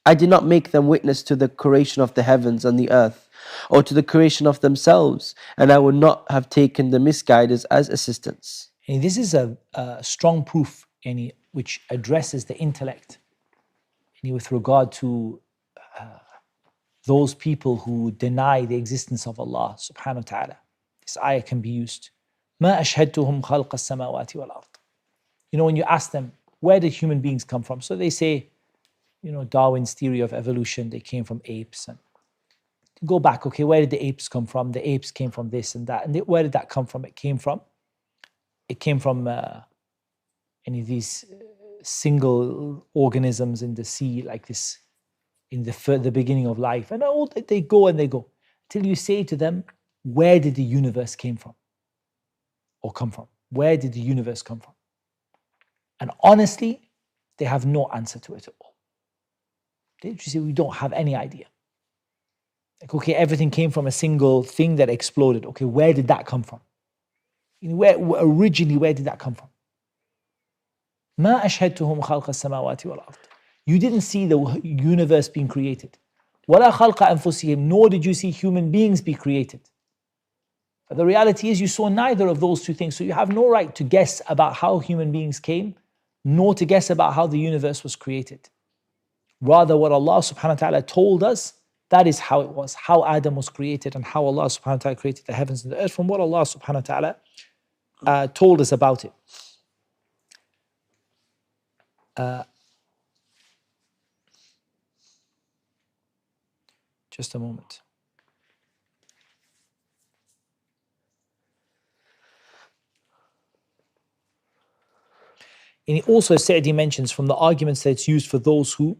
I did not make them witness to the creation of the heavens and the earth, or to the creation of themselves, and I would not have taken the misguiders as assistants. And this is a strong proof which addresses the intellect with regard to those people who deny the existence of Allah subhanahu wa ta'ala. This ayah can be used. مَا أَشْهَدْتُهُمْ خَلْقَ السَّمَاوَاتِ وَالْأَرْضِ. When you ask them, where did human beings come from? So they say, Darwin's theory of evolution, they came from apes. And go back, okay, where did the apes come from? The apes came from this and that. And where did that come from? It came from any of these single organisms in the sea, like this, in the beginning of life. And they go till you say to them, where did the universe come from? Where did the universe come from? And honestly, they have no answer to it at all. They just say, we don't have any idea. Like, okay, everything came from a single thing that exploded. Okay, where did that come from? Where did that come from? ما أشهدتهم خلق السماوات والأرض. You didn't see the universe being created. وَلَا خَلْقَ أَنفُسِهِمْ. Nor did you see human beings be created. But the reality is you saw neither of those two things. So you have no right to guess about how human beings came, nor to guess about how the universe was created. Rather, what Allah subhanahu wa ta'ala told us, that is how it was, how Adam was created and how Allah subhanahu wa ta'ala created the heavens and the earth from what Allah subhanahu wa ta'ala told us about it. Just a moment. And he also, Sa'di mentions from the arguments that it's used for those who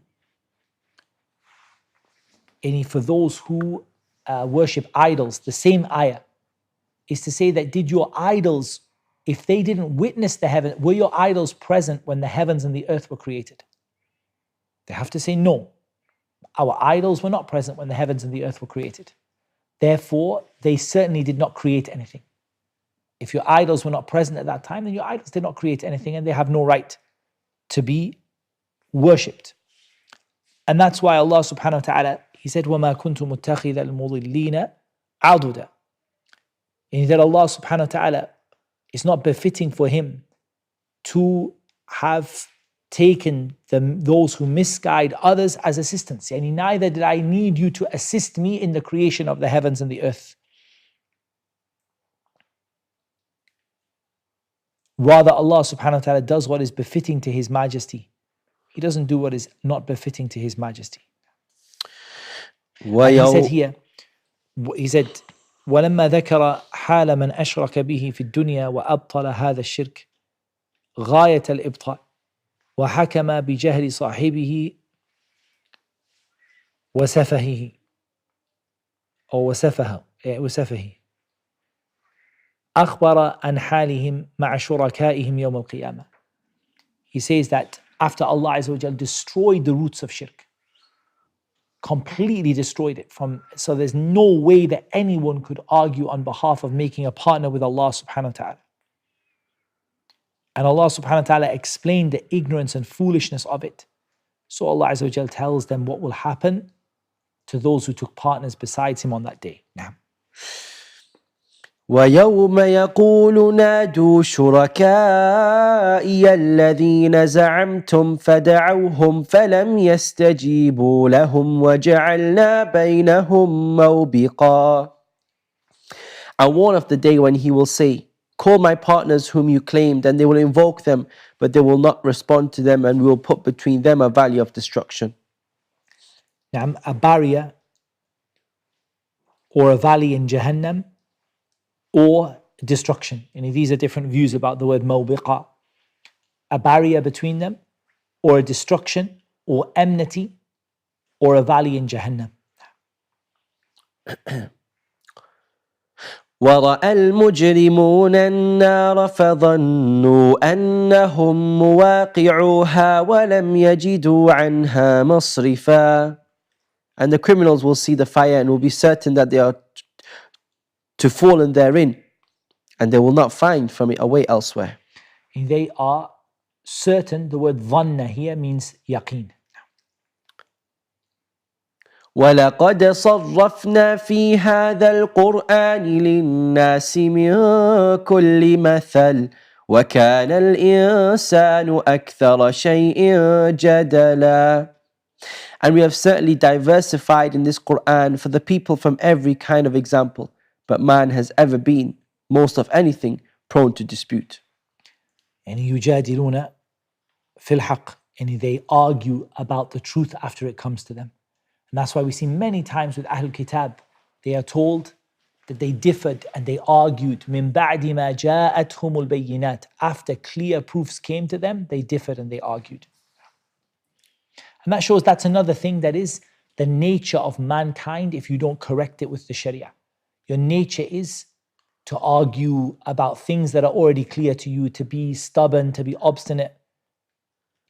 worship idols, the same ayah is to say that did your idols, if they didn't witness the heaven, were your idols present when the heavens and the earth were created? They have to say no. Our idols were not present when the heavens and the earth were created. Therefore, they certainly did not create anything. If your idols were not present at that time, then your idols did not create anything and they have no right to be worshipped. And that's why Allah subhanahu wa ta'ala, He said, وَمَا كُنْتُ مُتَّخِذَ الْمُضِلِّينَ عَضُدًا. And that Allah subhanahu wa ta'ala, it's not befitting for Him to have taken those who misguide others as assistants. And neither did I need you to assist me in the creation of the heavens and the earth. Rather, Allah subhanahu wa ta'ala does what is befitting to His majesty. He doesn't do what is not befitting to His majesty. And he said here, he said, وَلَمَّا ذَكَرَ حَالَ مَنْ أَشْرَكَ بِهِ فِي الدُّنْيَا وَأَبْطَلَ هَذَا الشِّرْكِ غاية الإبطال وحكم بجهل صاحبه وسفهه أو وسفهه أخبر عن حالهم مع شركائهم يوم القيامة. He says that after Allah Azza wa Jal destroyed the roots of shirk, completely destroyed it so there's no way that anyone could argue on behalf of making a partner with Allah subhanahu wa ta'ala. And Allah subhanahu wa ta'ala explained the ignorance and foolishness of it. So Allah Azza wa Jal tells them what will happen to those who took partners besides Him on that day. Now, ويوم يقول نادوا شركائي الذين زعمتم فدعوهم فلم يستجيبوا لهم وجعلنا بينهم موبقا. And one of the day when He will say, call my partners whom you claimed, and they will invoke them, but they will not respond to them, and we will put between them a valley of destruction. now a barrier or a valley in Jahannam or destruction. And these are different views about the word mawbiqa. A barrier between them, or a destruction, or enmity, or a valley in Jahannam. ورأى المجرمون النار فظنوا أنهم مواقعوها ولم يجدوا عنها مصرفا. And the criminals will see the fire and will be certain that they are to fallen therein, and they will not find from it a way elsewhere. And they are certain. The word dhanna here means yaqeen. وَلَقَدْ صَرَّفْنَا فِي هَذَا الْقُرْآنِ لِلنَّاسِ مِنْ كُلِّ مَثَلٍ وَكَانَ الْإِنسَانُ أَكْثَرَ شَيْءٍ جَدَلًا. And we have certainly diversified in this Qur'an for the people from every kind of example, but man has ever been, most of anything, prone to dispute. And يجادلون في الحق, and they argue about the truth after it comes to them. And that's why we see many times with Ahlul Kitab, they are told that they differed and they argued من بعد ما جاءتهم البينات. After clear proofs came to them, they differed and they argued. And that shows that's another thing that is the nature of mankind if you don't correct it with the Sharia. Your nature is to argue about things that are already clear to you, to be stubborn, to be obstinate,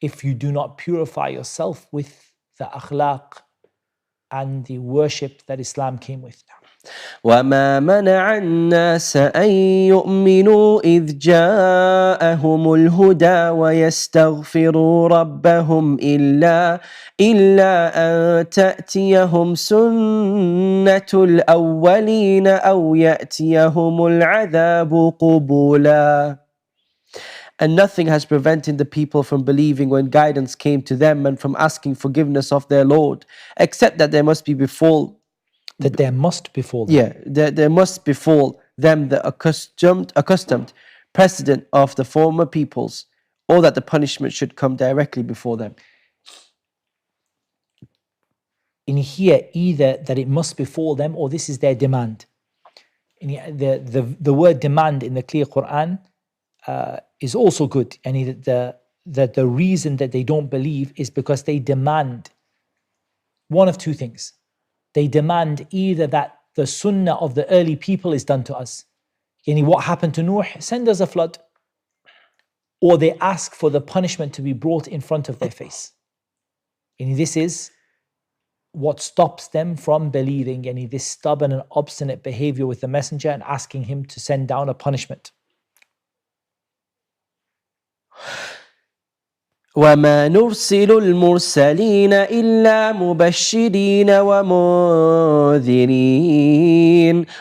if you do not purify yourself with the akhlaq and the worship that Islam came with. وَمَا مَنَعَ النَّاسَ أَن يُؤْمِنُوا إِذْ جَاءَهُمُ الْهُدَى وَيَسْتَغْفِرُوا رَبَّهُمْ إِلَّا أَن تَأْتِيَهُمْ سُنَّةُ الْأَوَّلِينَ أَوْ يَأْتِيَهُمُ الْعَذَابُ قُبُولًا. And nothing has prevented the people from believing when guidance came to them and from asking forgiveness of their Lord, except that there must befall them. there must befall them the accustomed precedent of the former peoples, or that the punishment should come directly before them. In here, either that it must befall them or this is their demand. The word demand in the clear Qur'an is also good. And that the reason that they don't believe is because they demand one of two things. They demand either that the sunnah of the early people is done to us. What happened to Nuh? Send us a flood. Or they ask for the punishment to be brought in front of their face. This is what stops them from believing this stubborn and obstinate behavior with the messenger and asking him to send down a punishment. وَمَا نُرْسِلُ الْمُرْسَلِينَ إِلَّا مُبَشِّرِينَ وَمُنذِرِينَ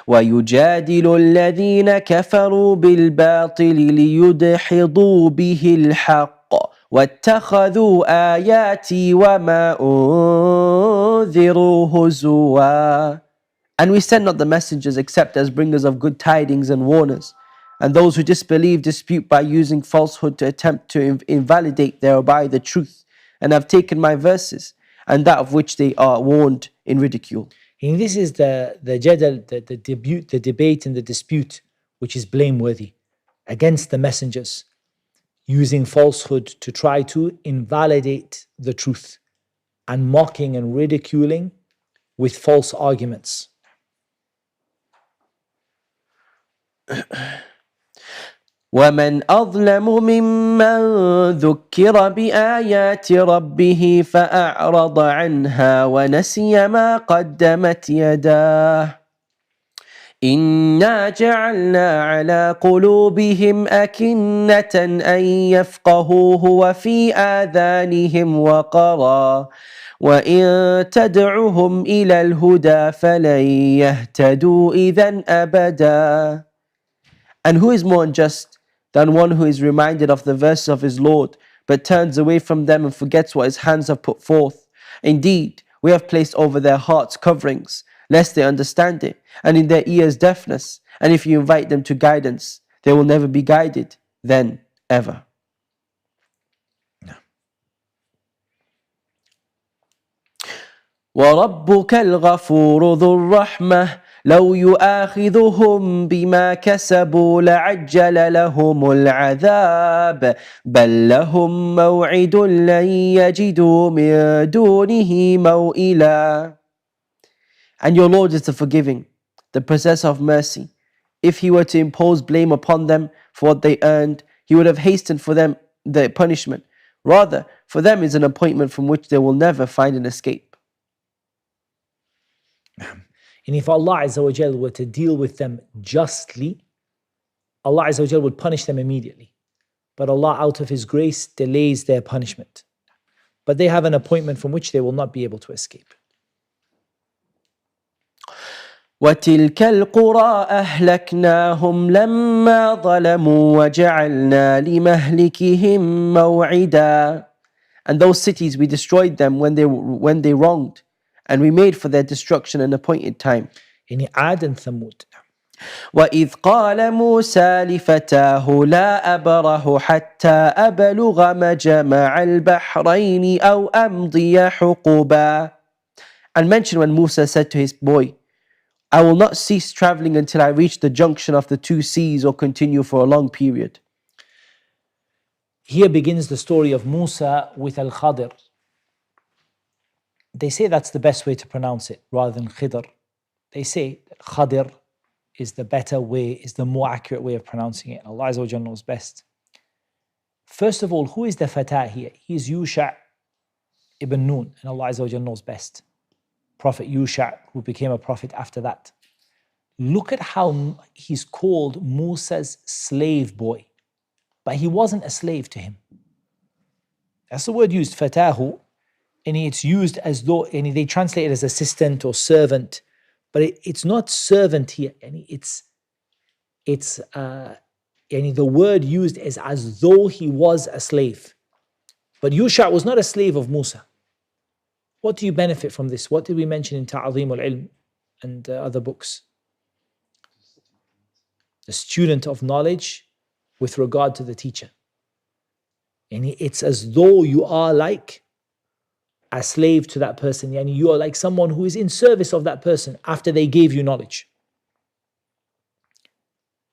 وَيُجَادِلُ الَّذِينَ كَفَرُوا بِالْبَاطِلِ لِيُدْحِضُوا بِهِ الْحَقَّ وَاتَّخَذُوا آيَاتِي وَمَا أُنذِرُوا هُزُوًا. And we send not the messengers except as bringers of good tidings and warners. And those who disbelieve dispute by using falsehood to attempt to invalidate thereby the truth, and have taken my verses and that of which they are warned in ridicule. And this is the jadal, the debate and the dispute which is blameworthy against the messengers, using falsehood to try to invalidate the truth and mocking and ridiculing with false arguments. وَمَنْ أَظْلَمُ مِمَّنْ ذُكِّرَ بِآيَاتِ رَبِّهِ فَأَعْرَضَ عَنْهَا وَنَسِيَ مَا قَدَّمَتْ يَدَاهُ إِنَّا جَعَلْنَا عَلَى قُلُوبِهِمْ أَكِنَّةً أَنْ يَفْقَهُوهُ وَفِي آذَانِهِمْ وَقْرًا وَإِن تَدْعُهُمْ إِلَى الْهُدَى فَلَنْ يَهْتَدُوا إِذًا أَبَدًا. And who is more unjust than one who is reminded of the verses of his Lord, but turns away from them and forgets what his hands have put forth? Indeed, we have placed over their hearts coverings, lest they understand it, and in their ears deafness. And if you invite them to guidance, they will never be guided, then ever. وَرَبُّكَ الْغَفُورُ ذُو الرَّحْمَةِ لو يؤاخذهم بما كسبوا لعجل لهم العذاب بل لهم موعد لن يجدوا من دونه موئلا. And your Lord is the forgiving, the possessor of mercy. If he were to impose blame upon them for what they earned, he would have hastened for them the punishment. Rather, for them is an appointment from which they will never find an escape. And if Allah Azza wa Jal were to deal with them justly, Allah Azza wa Jal would punish them immediately. But Allah, out of His grace, delays their punishment. But they have an appointment from which they will not be able to escape. وَتِلْكَ الْقُرَىٰ أَهْلَكْنَاهُمْ لَمَّا ظَلَمُوا وَجَعَلْنَا لِمَهْلِكِهِمْ مَوْعِدًا. And those cities we destroyed them when they wronged, and we made for their destruction an appointed time. يعني عاد and ثمود. وَإِذْ قَالَ مُوسَى لِفَتَاهُ لَا أَبْرَحُ حَتَّى أَبْلُغَ مَجْمَعَ الْبَحْرَيْنِ أَوْ أَمْضِيَ حُقُبًا. And mention when Musa said to his boy, I will not cease traveling until I reach the junction of the two seas or continue for a long period. Here begins the story of Musa with Al-Khidr. They say that's the best way to pronounce it rather than Khidr. They say that Khidr is the better way, is the more accurate way of pronouncing it. Allah Azza wa Jalla knows best. First of all, who is the Fatah here? He is Yusha ibn Nun, and Allah Azza wa Jalla knows best. Prophet Yusha, who became a prophet after that. Look at how he's called Musa's slave boy, but he wasn't a slave to him. That's the word used, Fatahu, and it's used as though, and they translate it as assistant or servant, but it's not servant here. And it's the word used is as though he was a slave. But Yusha was not a slave of Musa. What do you benefit from this? What did we mention in Ta'zim al-Ilm and other books? The student of knowledge with regard to the teacher. And it's as though you are like a slave to that person. Yani you are like someone who is in service of that person after they gave you knowledge.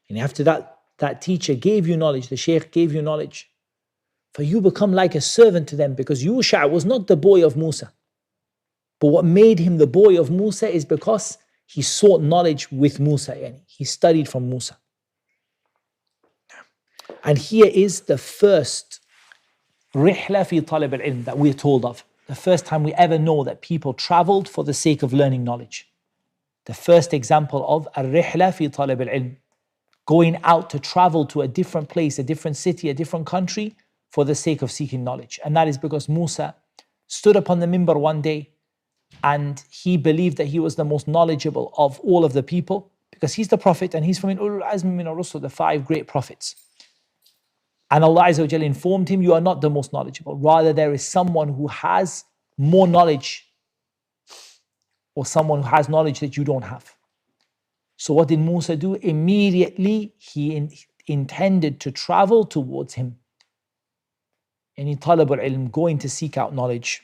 And after that teacher gave you knowledge, the sheikh gave you knowledge, for you become like a servant to them, because Yusha was not the boy of Musa. But what made him the boy of Musa is because he sought knowledge with Musa. Yani he studied from Musa. And here is the first rihla fi talib al-ilm that we're told of. The first time we ever know that people traveled for the sake of learning knowledge. The first example of al-rihla fi talib al-ilm, going out to travel to a different place, a different city, a different country for the sake of seeking knowledge. And that is because Musa stood upon the minbar one day and he believed that he was the most knowledgeable of all of the people, because he's the prophet and he's from Ulul Azmi min ar-Rusul, the 5 great prophets. And Allah Azza wa Jalla informed him, you are not the most knowledgeable. Rather, there is someone who has more knowledge, or someone who has knowledge that you don't have. So what did Musa do? Immediately, he intended to travel towards him. And he talab al-ilm, going to seek out knowledge.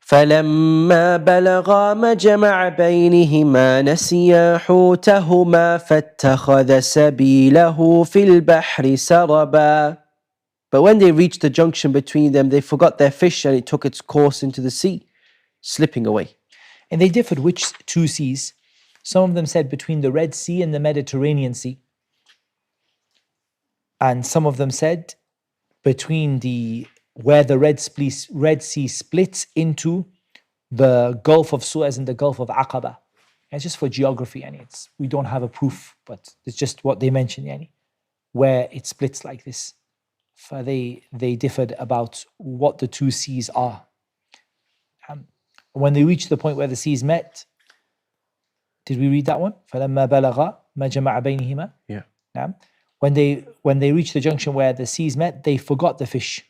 فلما بلغا مجمع بينهما نسيا حوتهما فاتخذ سبيله في البحر سربا. But when they reached the junction between them, they forgot their fish and it took its course into the sea, slipping away. And they differed which 2 seas. Some of them said between the Red Sea and the Mediterranean Sea. And some of them said between where the Red Sea splits into the Gulf of Suez and the Gulf of Aqaba. It's just for geography, and we don't have a proof, but it's just what they mention, yani, where it splits like this. For they differed about what the 2 seas are. When they reached the point where the seas met, did we read that one? فَلَمَّا بَلَغَا مَجَمَعَ بَيْنِهِمَا. Yeah. When they reached the junction where the seas met, they forgot the fish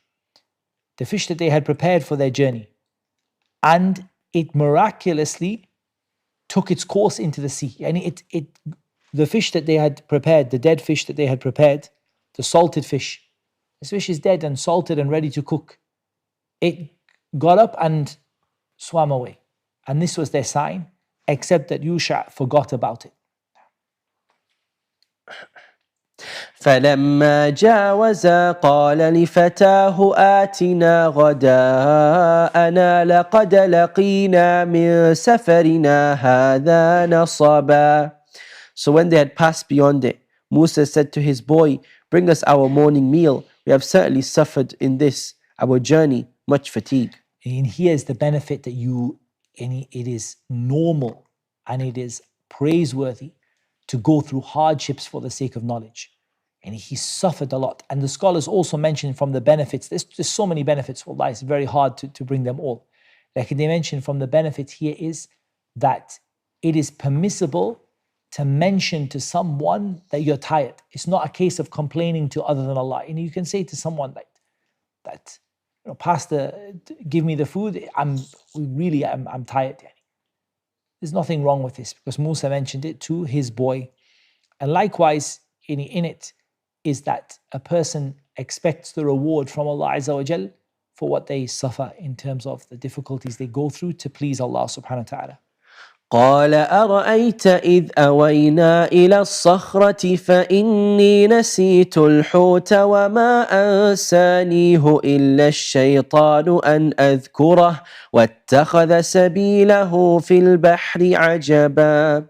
that they had prepared for their journey. And it miraculously took its course into the sea. And the fish that they had prepared, the dead fish that they had prepared, the salted fish, this fish is dead and salted and ready to cook. It got up and swam away. And this was their sign, except that Yusha forgot about it. فلما جاوزا قال لفتاه آتنا غداءنا لقد لقينا من سفرنا هذا نصبا. So when they had passed beyond it, Musa said to his boy, bring us our morning meal. We have certainly suffered in this, our journey, much fatigue. And here's the benefit that it is normal and it is praiseworthy to go through hardships for the sake of knowledge. And he suffered a lot. And the scholars also mention from the benefits, there's so many benefits, wallahi, it's very hard to bring them all. Like they mention from the benefits here is that it is permissible to mention to someone that you're tired. It's not a case of complaining to other than Allah. And you can say to someone like that, Pastor, give me the food, I'm tired. There's nothing wrong with this, because Musa mentioned it to his boy. And likewise, in it is that a person expects the reward from Allah Azza wa Jal for what they suffer in terms of the difficulties they go through to please Allah subhanahu wa ta'ala. قال أرأيت إذ أوينا إلى الصخرة فإني نسيت الحوت وما أنسانيه إلا الشيطان أن أذكره واتخذ سبيله في البحر عجبا.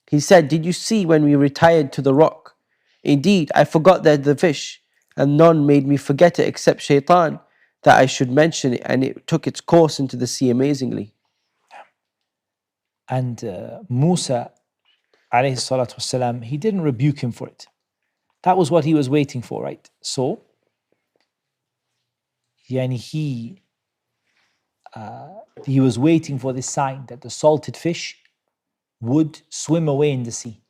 He said, did you see when we retired to the rock? Indeed, I forgot that the fish, and none made me forget it except shaitan, that I should mention it, and it took its course into the sea amazingly. And Musa, alayhi salatu wasalam, he didn't rebuke him for it. That was what he was waiting for, right? So, he was waiting for this sign that the salted fish would swim away in the sea.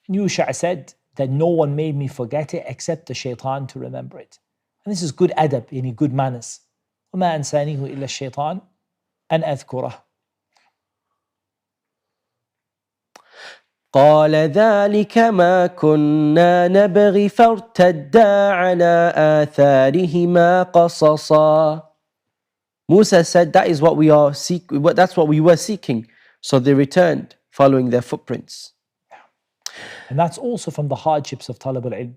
Yusha said that no one made me forget it except the shaitan to remember it. And this is good adab, any good manners. وَمَا أَنْسَانِهُ إِلَّا الشَّيْطَانِ أَنْ أَذْكُرَهُ. قال ذلك ما كنا نبغي فارتدا على آثارهما قصصا. Musa said that is what we are that's what we were seeking. So they returned following their footprints. And that's also from the hardships of talab al-ilm.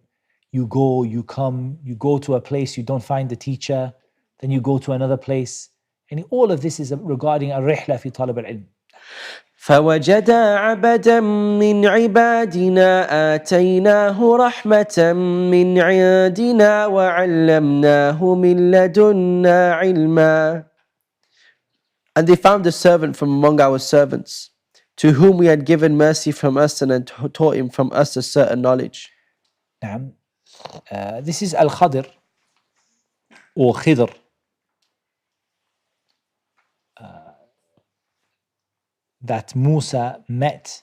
You go, you come, you go to a place, you don't find the teacher, then you go to another place. And all of this is regarding a rihla fi talab al-ilm. فوجدا عبدا من عبادنا آتيناه رحمة من عندنا وعلمناه من لدنا علما. And they found a servant from among our servants, to whom we had given mercy from us and had taught him from us a certain knowledge. نعم. This is Al-Khidr or Khidr. That Musa met,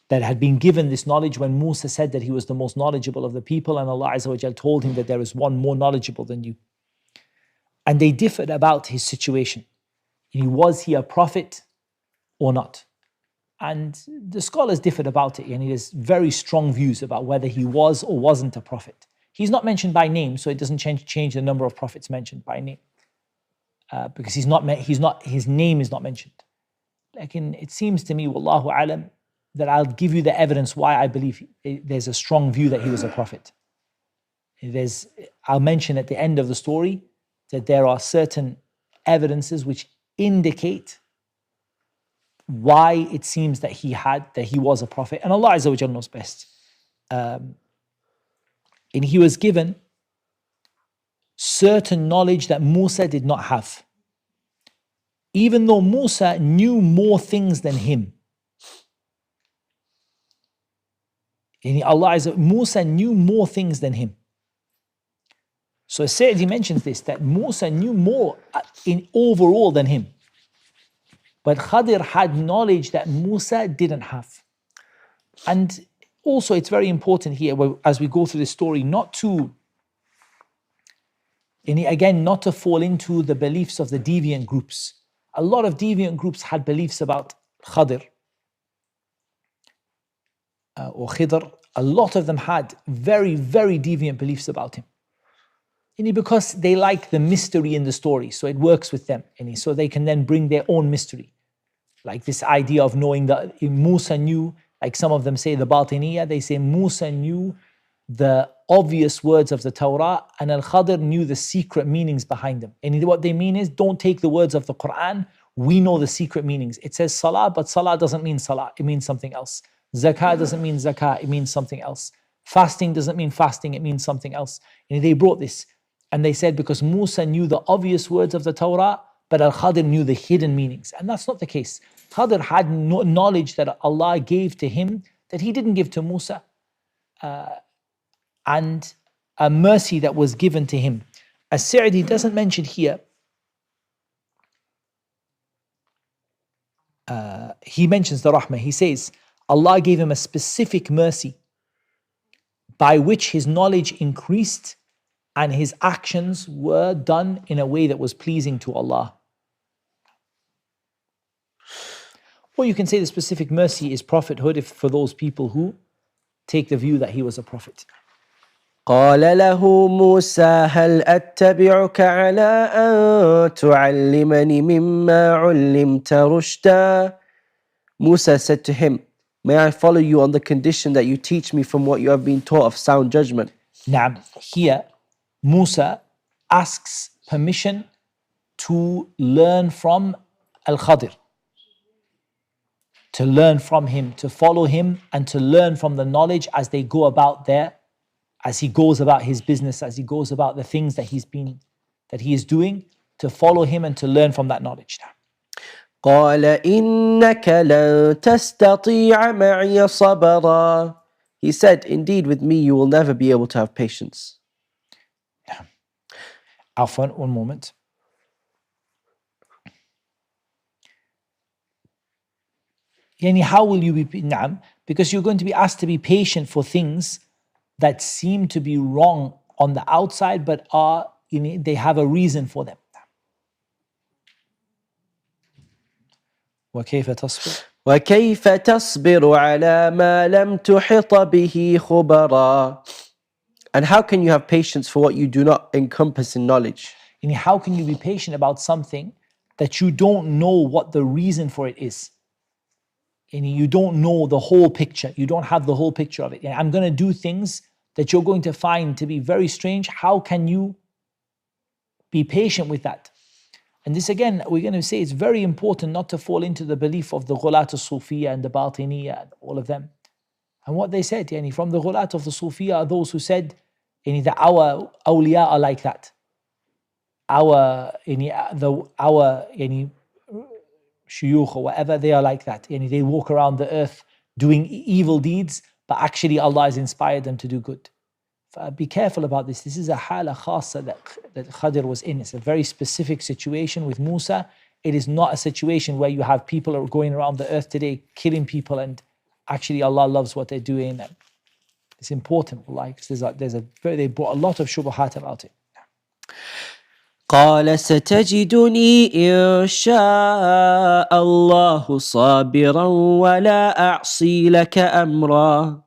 that had been given this knowledge when Musa said that he was the most knowledgeable of the people, and Allah Azza wa Jal told him that there is one more knowledgeable than you. And they differed about his situation. Was he a prophet or not? And the scholars differed about it, and there's very strong views about whether he was or wasn't a prophet. He's not mentioned by name, so it doesn't change the number of prophets mentioned by name, because his name is not mentioned. It seems to me, wallahu alam, that I'll give you the evidence why I believe there's a strong view that he was a prophet. I'll mention at the end of the story that there are certain evidences which indicate why it seems that he was a prophet, and Allah Azza wa Jalla knows best. And he was given certain knowledge that Musa did not have. Even though Musa knew more things than him. Musa knew more things than him. So Sa'di mentions this, that Musa knew more in overall than him. But Khidr had knowledge that Musa didn't have. And also it's very important here, as we go through this story, not to fall into the beliefs of the deviant groups. A lot of deviant groups had beliefs about Khidr or Khidr. A lot of them had very, very deviant beliefs about him. Because they like the mystery in the story, so it works with them. So they can then bring their own mystery. Like this idea of knowing that Musa knew, like some of them say the Batiniyah, they say Musa knew the obvious words of the Torah, and Al-Khidr knew the secret meanings behind them. And what they mean is, don't take the words of the Qur'an, we know the secret meanings. It says Salah, but Salah doesn't mean Salah, it means something else. Zakah doesn't mean Zakah, it means something else. Fasting doesn't mean fasting, it means something else. And they brought this, and they said because Musa knew the obvious words of the Torah, but Al-Khidr knew the hidden meanings. And that's not the case. Khidr had knowledge that Allah gave to him that he didn't give to Musa. And a mercy that was given to him. As-Sa'di doesn't mention here, he mentions the rahmah. He says, Allah gave him a specific mercy by which his knowledge increased and his actions were done in a way that was pleasing to Allah. Or you can say the specific mercy is prophethood for those people who take the view that he was a prophet. قال له موسى هل أتبعك على أن تعلمني مما علمت رشدا. Musa said to him, may I follow you on the condition that you teach me from what you have been taught of sound judgment. Now, here Musa asks permission to learn from Al-Khidr, to learn from him, to follow him, and to learn from the knowledge as they go about as he goes about his business, as he goes about the things that he is doing, to follow him and to learn from that knowledge. قال إنك لن تستطيع معي صبرا. He said, indeed with me you will never be able to have patience. Afwan, one moment. Yani how will you be, na'am? Because you're going to be asked to be patient for things that seem to be wrong on the outside, but are, they have a reason for them. وكيف تصبر وكيف تصبر على ما لم تحط به خبرا. And how can you have patience for what you do not encompass in knowledge? Yani how can you be patient about something that you don't know what the reason for it is? Yani you don't know the whole picture. You don't have the whole picture of it. Yani I'm going to do things that you're going to find to be very strange. How can you be patient with that? And this again, we're going to say it's very important not to fall into the belief of the Ghulat al-Sufiya and the Batiniya and all of them. And what they said, yani from the Ghulat of the Sufiya are those who said, yani that our awliya are like that. Our shuyukh or whatever, they are like that. Yani they walk around the earth doing evil deeds, but actually Allah has inspired them to do good. Be careful about this. This is a hala khasa that Khidr was in. It's a very specific situation with Musa. It is not a situation where you have people who are going around the earth today killing people and actually Allah loves what they're doing. And it's important, like they brought a lot of shubuhat about it. قال ستجدني إن شاء الله صابرا ولا أعصي لك أمرا.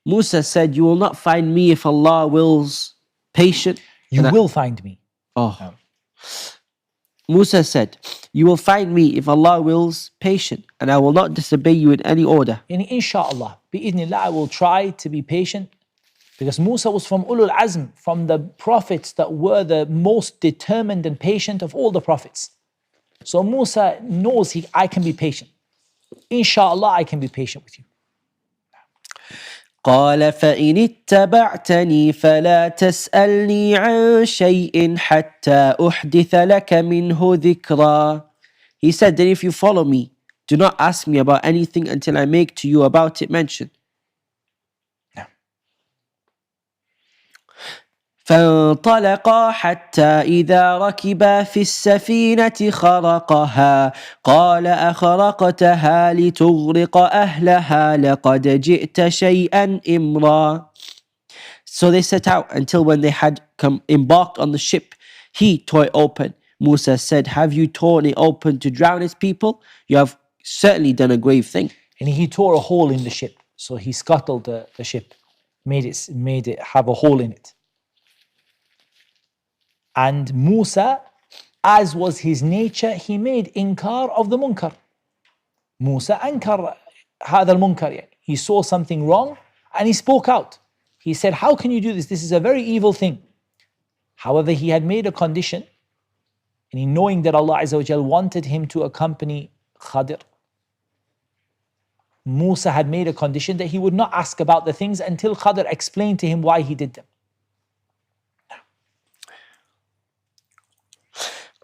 Musa said, you will not find me if Allah wills, patient. You will find me. Oh. Musa said, you will find me if Allah wills, patient, and I will not disobey you in any order. Yani inshallah, bi'idhnillah, I will try to be patient, because Musa was from Ulul Azm, from the prophets that were the most determined and patient of all the prophets. So Musa knows I can be patient. Inshallah, I can be patient with you. قال فإن اتبعتني فلا تسألني عن شيء حتى أحدث لك منه ذكرا. He said that if you follow me, do not ask me about anything until I make to you about it mention. فانطلقا حتى إذا ركبا في السفينة خرقها قال أخرقتها لتغرق أهلها لقد جئت شيئا إمرا. So they set out until when they had embarked on the ship, he tore it open. Musa said, have you torn it open to drown his people? You have certainly done a grave thing. And he tore a hole in the ship. So he scuttled the ship, made it have a hole in it. And Musa, as was his nature, he made inkar of the munkar. Musa ankar هذا المنكر. He saw something wrong and he spoke out. He said, how can you do this? This is a very evil thing. However, he had made a condition, and knowing that Allah Azza wa Jal wanted him to accompany Khidr, Musa had made a condition that he would not ask about the things until Khidr explained to him why he did them.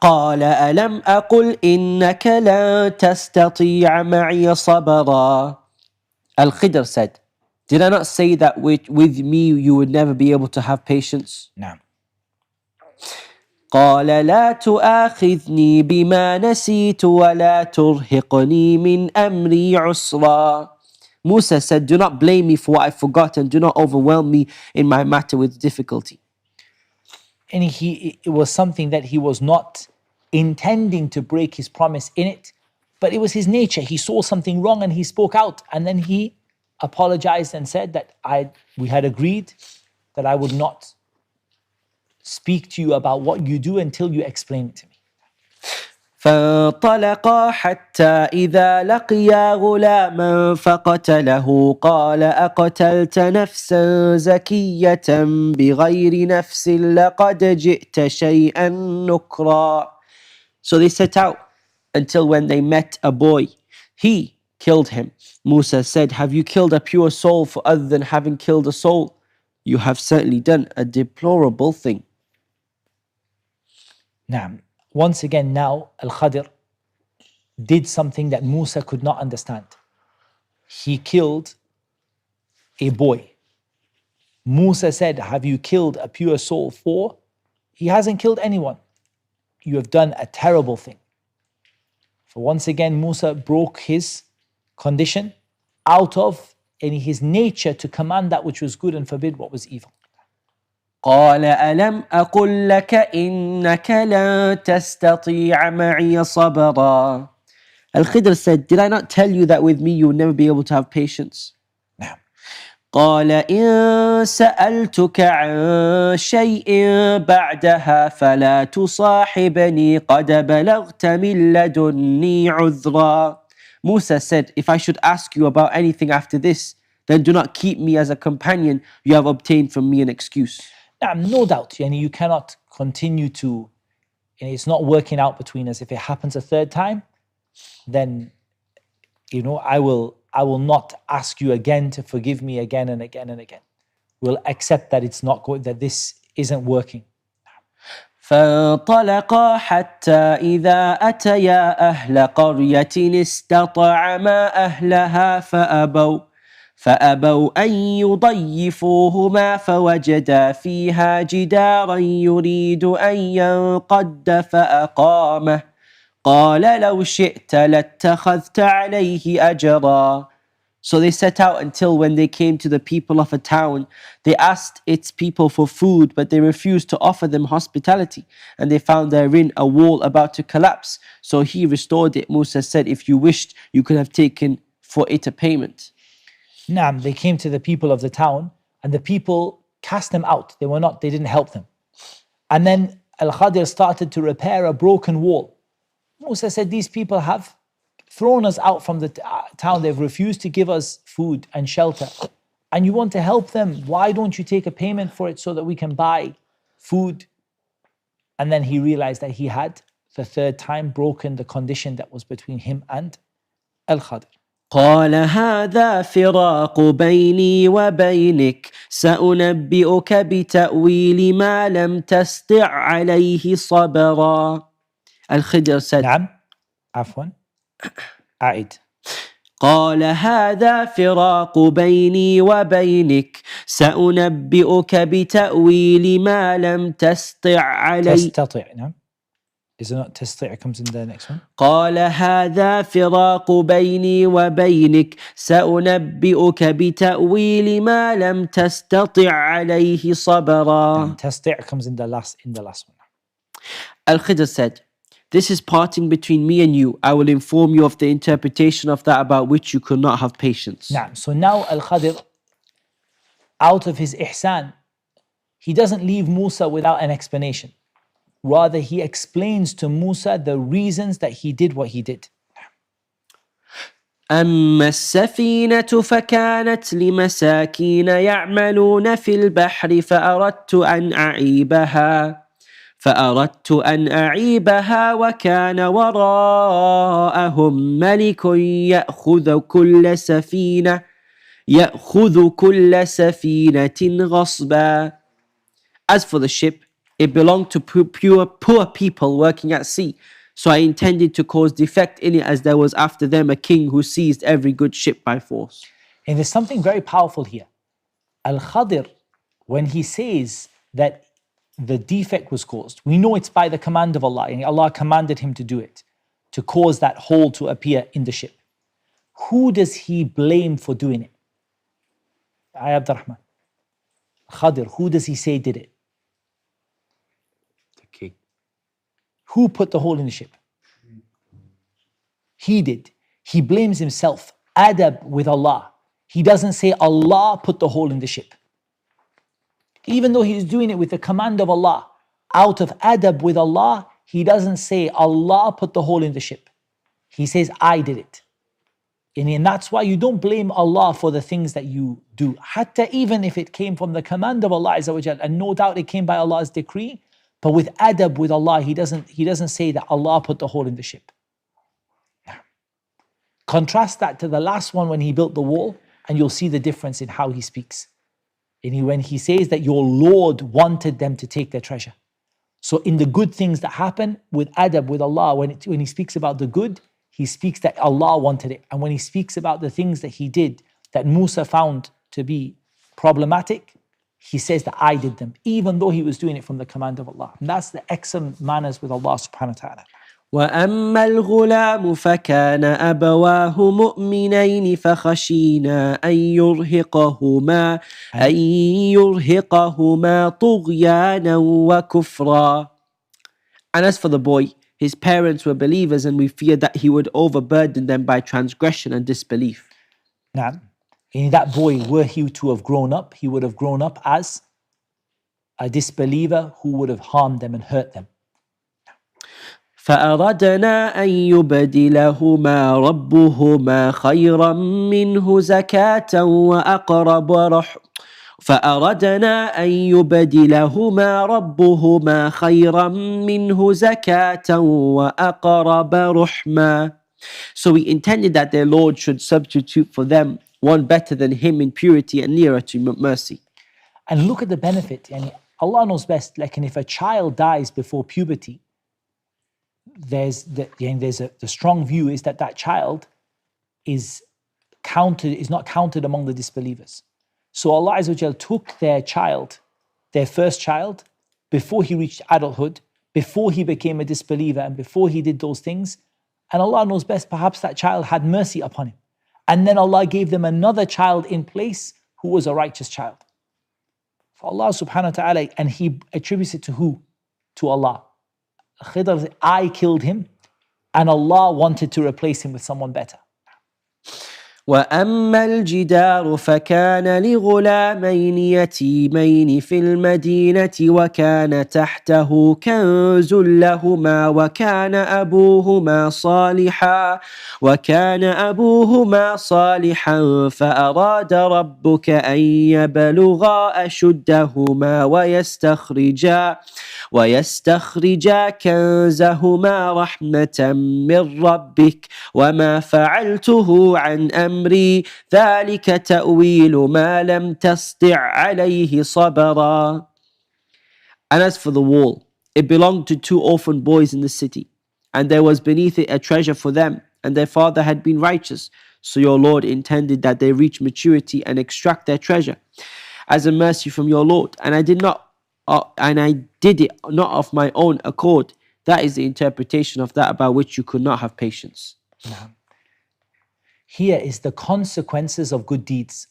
قال ألم أقل إنك لن تستطيع معي صبرا. Al-Khidr said, did I not say that with me you would never be able to have patience? نعم. قال لا تؤاخذني بما نسيت ولا ترهقني من أمري عسرا. Musa said, do not blame me for what I forgot and do not overwhelm me in my matter with difficulty. And it was something that he was not intending to break his promise in it, but it was his nature. He saw something wrong and he spoke out, and then he apologized and said that we had agreed that I would not speak to you about what you do until you explain it to me. فانطلقا حتى إذا لقيا غلاما فقتله قال أقتلت نفسا زكية بغير نفس لقد جئت شيئا نكرا. So they set out until when they met a boy. He killed him. Musa said, have you killed a pure soul for other than having killed a soul? You have certainly done a deplorable thing. Naam. Once again now, Al-Khidr did something that Musa could not understand. He killed a boy. Musa said, have you killed a pure soul for? He hasn't killed anyone. You have done a terrible thing. So once again, Musa broke his condition out of his nature to command that which was good and forbid what was evil. قال ألم أقل لك إنك لن تستطيع معي صبرا. Al-Khidr said, did I not tell you that with me you will never be able to have patience? نعم. قال إن سألتك عن شيء بعدها فلا تصاحبني قد بلغت من لدني عذرا. Musa said, if I should ask you about anything after this, then do not keep me as a companion. You have obtained from me an excuse. No doubt, you cannot continue to, it's not working out between us. If it happens a third time, then, I will not ask you again to forgive me again and again and again. We'll accept that it's not good, that this isn't working. فانطلقا حتى إذا أتيا أهل قرية استطعما أهلها فأبوا أن يضيفوهما فوجدا فيها جدارا يريد أن ينقض فأقامه قال لو شئت لاتخذت عليه أجرا. So they set out until when they came to the people of a town, they asked its people for food, but they refused to offer them hospitality. And they found therein a wall about to collapse. So he restored it. Musa said, if you wished, you could have taken for it a payment. They came to the people of the town, and the people cast them out. They didn't help them. And then Al-Khidr started to repair a broken wall. Musa said, these people have thrown us out from the town. They've refused to give us food and shelter. And you want to help them. Why don't you take a payment for it so that we can buy food? And then he realized that he had, the third time, broken the condition that was between him and Al-Khidr. قال هذا فراق بيني وبينك سأنبئك بتأويل ما لم تستطع عليه صبرا. Al-Khidr said, نعم عفوا أعد. قال هذا فراق بيني وبينك سأنبئك بتأويل ما لم تستطع عليه. تستطيع. نعم. Is it not تستطيع comes in the next one? قال هذا فراق بيني وبينك سأنبئك بتأويل ما لم تستطع عليه صبرا. تستطيع comes in the last one. Al-Khidr said, this is parting between me and you. I will inform you of the interpretation of that about which you could not have patience. So now Al-Khidr, out of his ihsan, he doesn't leave Musa without an explanation. Rather, he explains to Musa the reasons that he did what he did. أما السفينة فكانت لمساكين يعملون في البحر فأردت أن أعيبها وكان وراءهم ملك يأخذ كل سفينة غصبا. As for the ship, it belonged to poor people working at sea. So I intended to cause defect in it as there was after them a king who seized every good ship by force. And there's something very powerful here. Al-Khidr, when he says that the defect was caused, we know it's by the command of Allah, and Allah commanded him to do it, to cause that hole to appear in the ship. Who does he blame for doing it? Abdurrahman. Khidr, who does he say did it? The king. Who put the hole in the ship? He did. He blames himself. Adab with Allah. He doesn't say Allah put the hole in the ship. Even though he's doing it with the command of Allah, out of adab with Allah, he doesn't say Allah put the hole in the ship. He says, I did it. And that's why you don't blame Allah for the things that you do. Hatta even if it came from the command of Allah Azza wa Jal, and no doubt it came by Allah's decree, but with adab with Allah, he doesn't say that Allah put the hole in the ship. Contrast that to the last one when he built the wall, and you'll see the difference in how he speaks. And when he says that your Lord wanted them to take their treasure. So in the good things that happen with adab with Allah, when he speaks about the good, he speaks that Allah wanted it. And when he speaks about the things that he did that Musa found to be problematic, he says that I did them, even though he was doing it from the command of Allah. And that's the excellent manners with Allah subhanahu wa ta'ala. وأما الغلام فكان أبواه مؤمنين فخشينا أن يرهقهما طغيانا وكفرا. And as for the boy, his parents were believers, and we feared that he would overburden them by transgression and disbelief. نعم. And that boy, were he to have grown up, he would have grown up as a disbeliever who would have harmed them and hurt them. فأردنا أن يبدلهما ربهما خيرا منه زكاة وأقرب فأردنا أن يبدلهما ربهما خيرا منه زكاة وأقرب رحما. So we intended that their Lord should substitute for them one better than him in purity and nearer to mercy. And look at the benefit. Yani Allah knows best. Like, and if a child dies before puberty, the strong view is that child is not counted among the disbelievers. So Allah Azza wa Jal took their child, their first child, before he reached adulthood, before he became a disbeliever, and before he did those things. And Allah knows best, perhaps that child had mercy upon him. And then Allah gave them another child in place who was a righteous child. For Allah subhanahu wa ta'ala, and he attributes it to who? To Allah. Al-Khidr said, I killed him, and Allah wanted to replace him with someone better. وأما الجدار فكان لغلامين يتيمين في المدينة وكان تحته كنز لهما وكان أبوهما صالحا فأراد ربك أن يبلغا أشدهما ويستخرجا كنزهما رحمة من ربك وما فعلته عن أمري ذلك تأويل ما لم تسطع عليه صبرا. And as for the wall, it belonged to two orphan boys in the city, and there was beneath it a treasure for them, and their father had been righteous. So your Lord intended that they reach maturity and extract their treasure as a mercy from your Lord. And I did it not of my own accord. That is the interpretation of that about which you could not have patience. No. Here is the consequences of good deeds.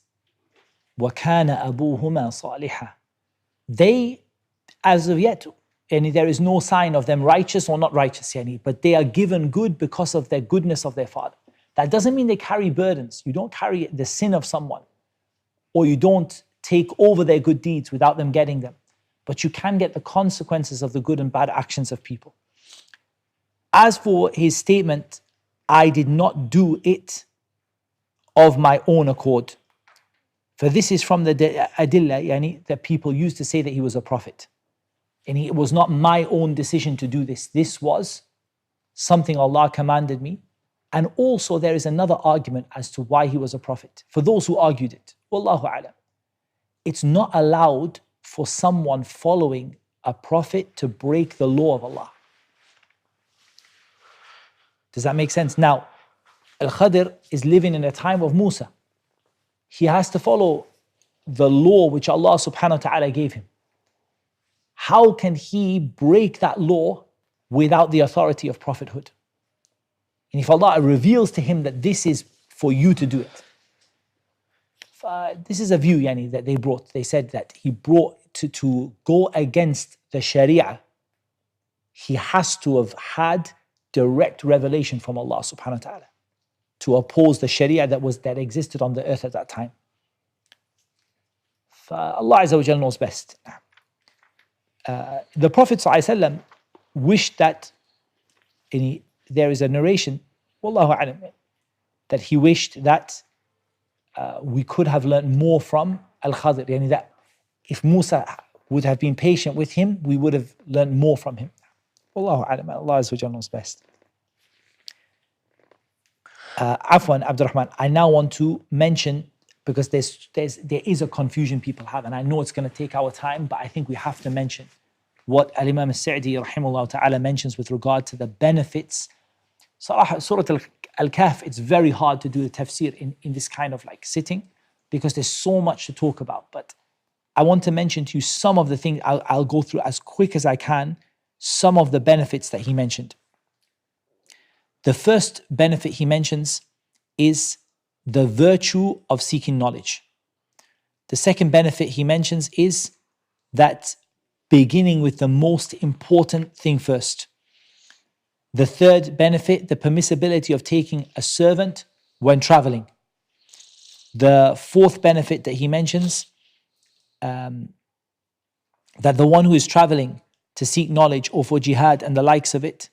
وَكَانَ أَبُوهُمَا صَالِحًا. They, as of yet, and there is no sign of them righteous or not righteous, but they are given good because of their goodness of their father. That doesn't mean they carry burdens. You don't carry the sin of someone, or you don't take over their good deeds without them getting them. But you can get the consequences of the good and bad actions of people. As for his statement, I did not do it of my own accord. For this is from the adillah, that people used to say that he was a prophet. And it was not my own decision to do this. This was something Allah commanded me. And also there is another argument as to why he was a prophet. For those who argued it, Wallahu alam. It's not allowed for someone following a prophet to break the law of Allah. Does that make sense? Now, Al-Khidr is living in a time of Musa. He has to follow the law which Allah subhanahu wa ta'ala gave him. How can he break that law without the authority of prophethood? And if Allah reveals to him that this is for you to do it. This is a view that they brought. They said that he brought to go against the Sharia, he has to have had direct revelation from Allah subhanahu wa ta'ala to oppose the Sharia that existed on the earth at that time. Allah Azza wa Jalla knows best. The Prophet ﷺ wished that, there is a narration, Wallahu alam, that he wished that we could have learned more from Al-Khidr, that if Musa would have been patient with him, we would have learned more from him. Wallahu alam, Allah Azza wa Jalla knows best. Afwan, Abdurrahman, I now want to mention, because there is a confusion people have, and I know it's going to take our time, but I think we have to mention what Al-Imam Al-Sa'di rahimahullah ta'ala mentions with regard to the benefits. Surah Al-Kahf, it's very hard to do the tafsir in this kind of sitting, because there's so much to talk about. But I want to mention to you some of the things. I'll go through as quick as I can, some of the benefits that he mentioned. The first benefit he mentions is the virtue of seeking knowledge. The second benefit he mentions is that beginning with the most important thing first. The third benefit, the permissibility of taking a servant when traveling. The fourth benefit that he mentions, that the one who is traveling to seek knowledge or for jihad and the likes of it,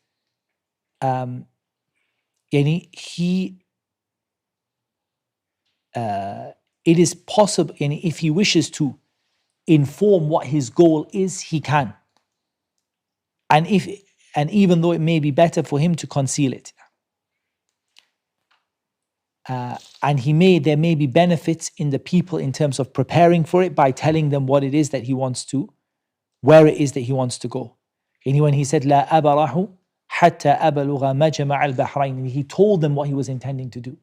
it is possible, and if he wishes to inform what his goal is, he can. And even though it may be better for him to conceal it. And there may be benefits in the people in terms of preparing for it by telling them what it is that he wants to, where it is that he wants to go. And when he said, "La abarahu hatta abalugha majma' al-bahrain," he told them what he was intending to do,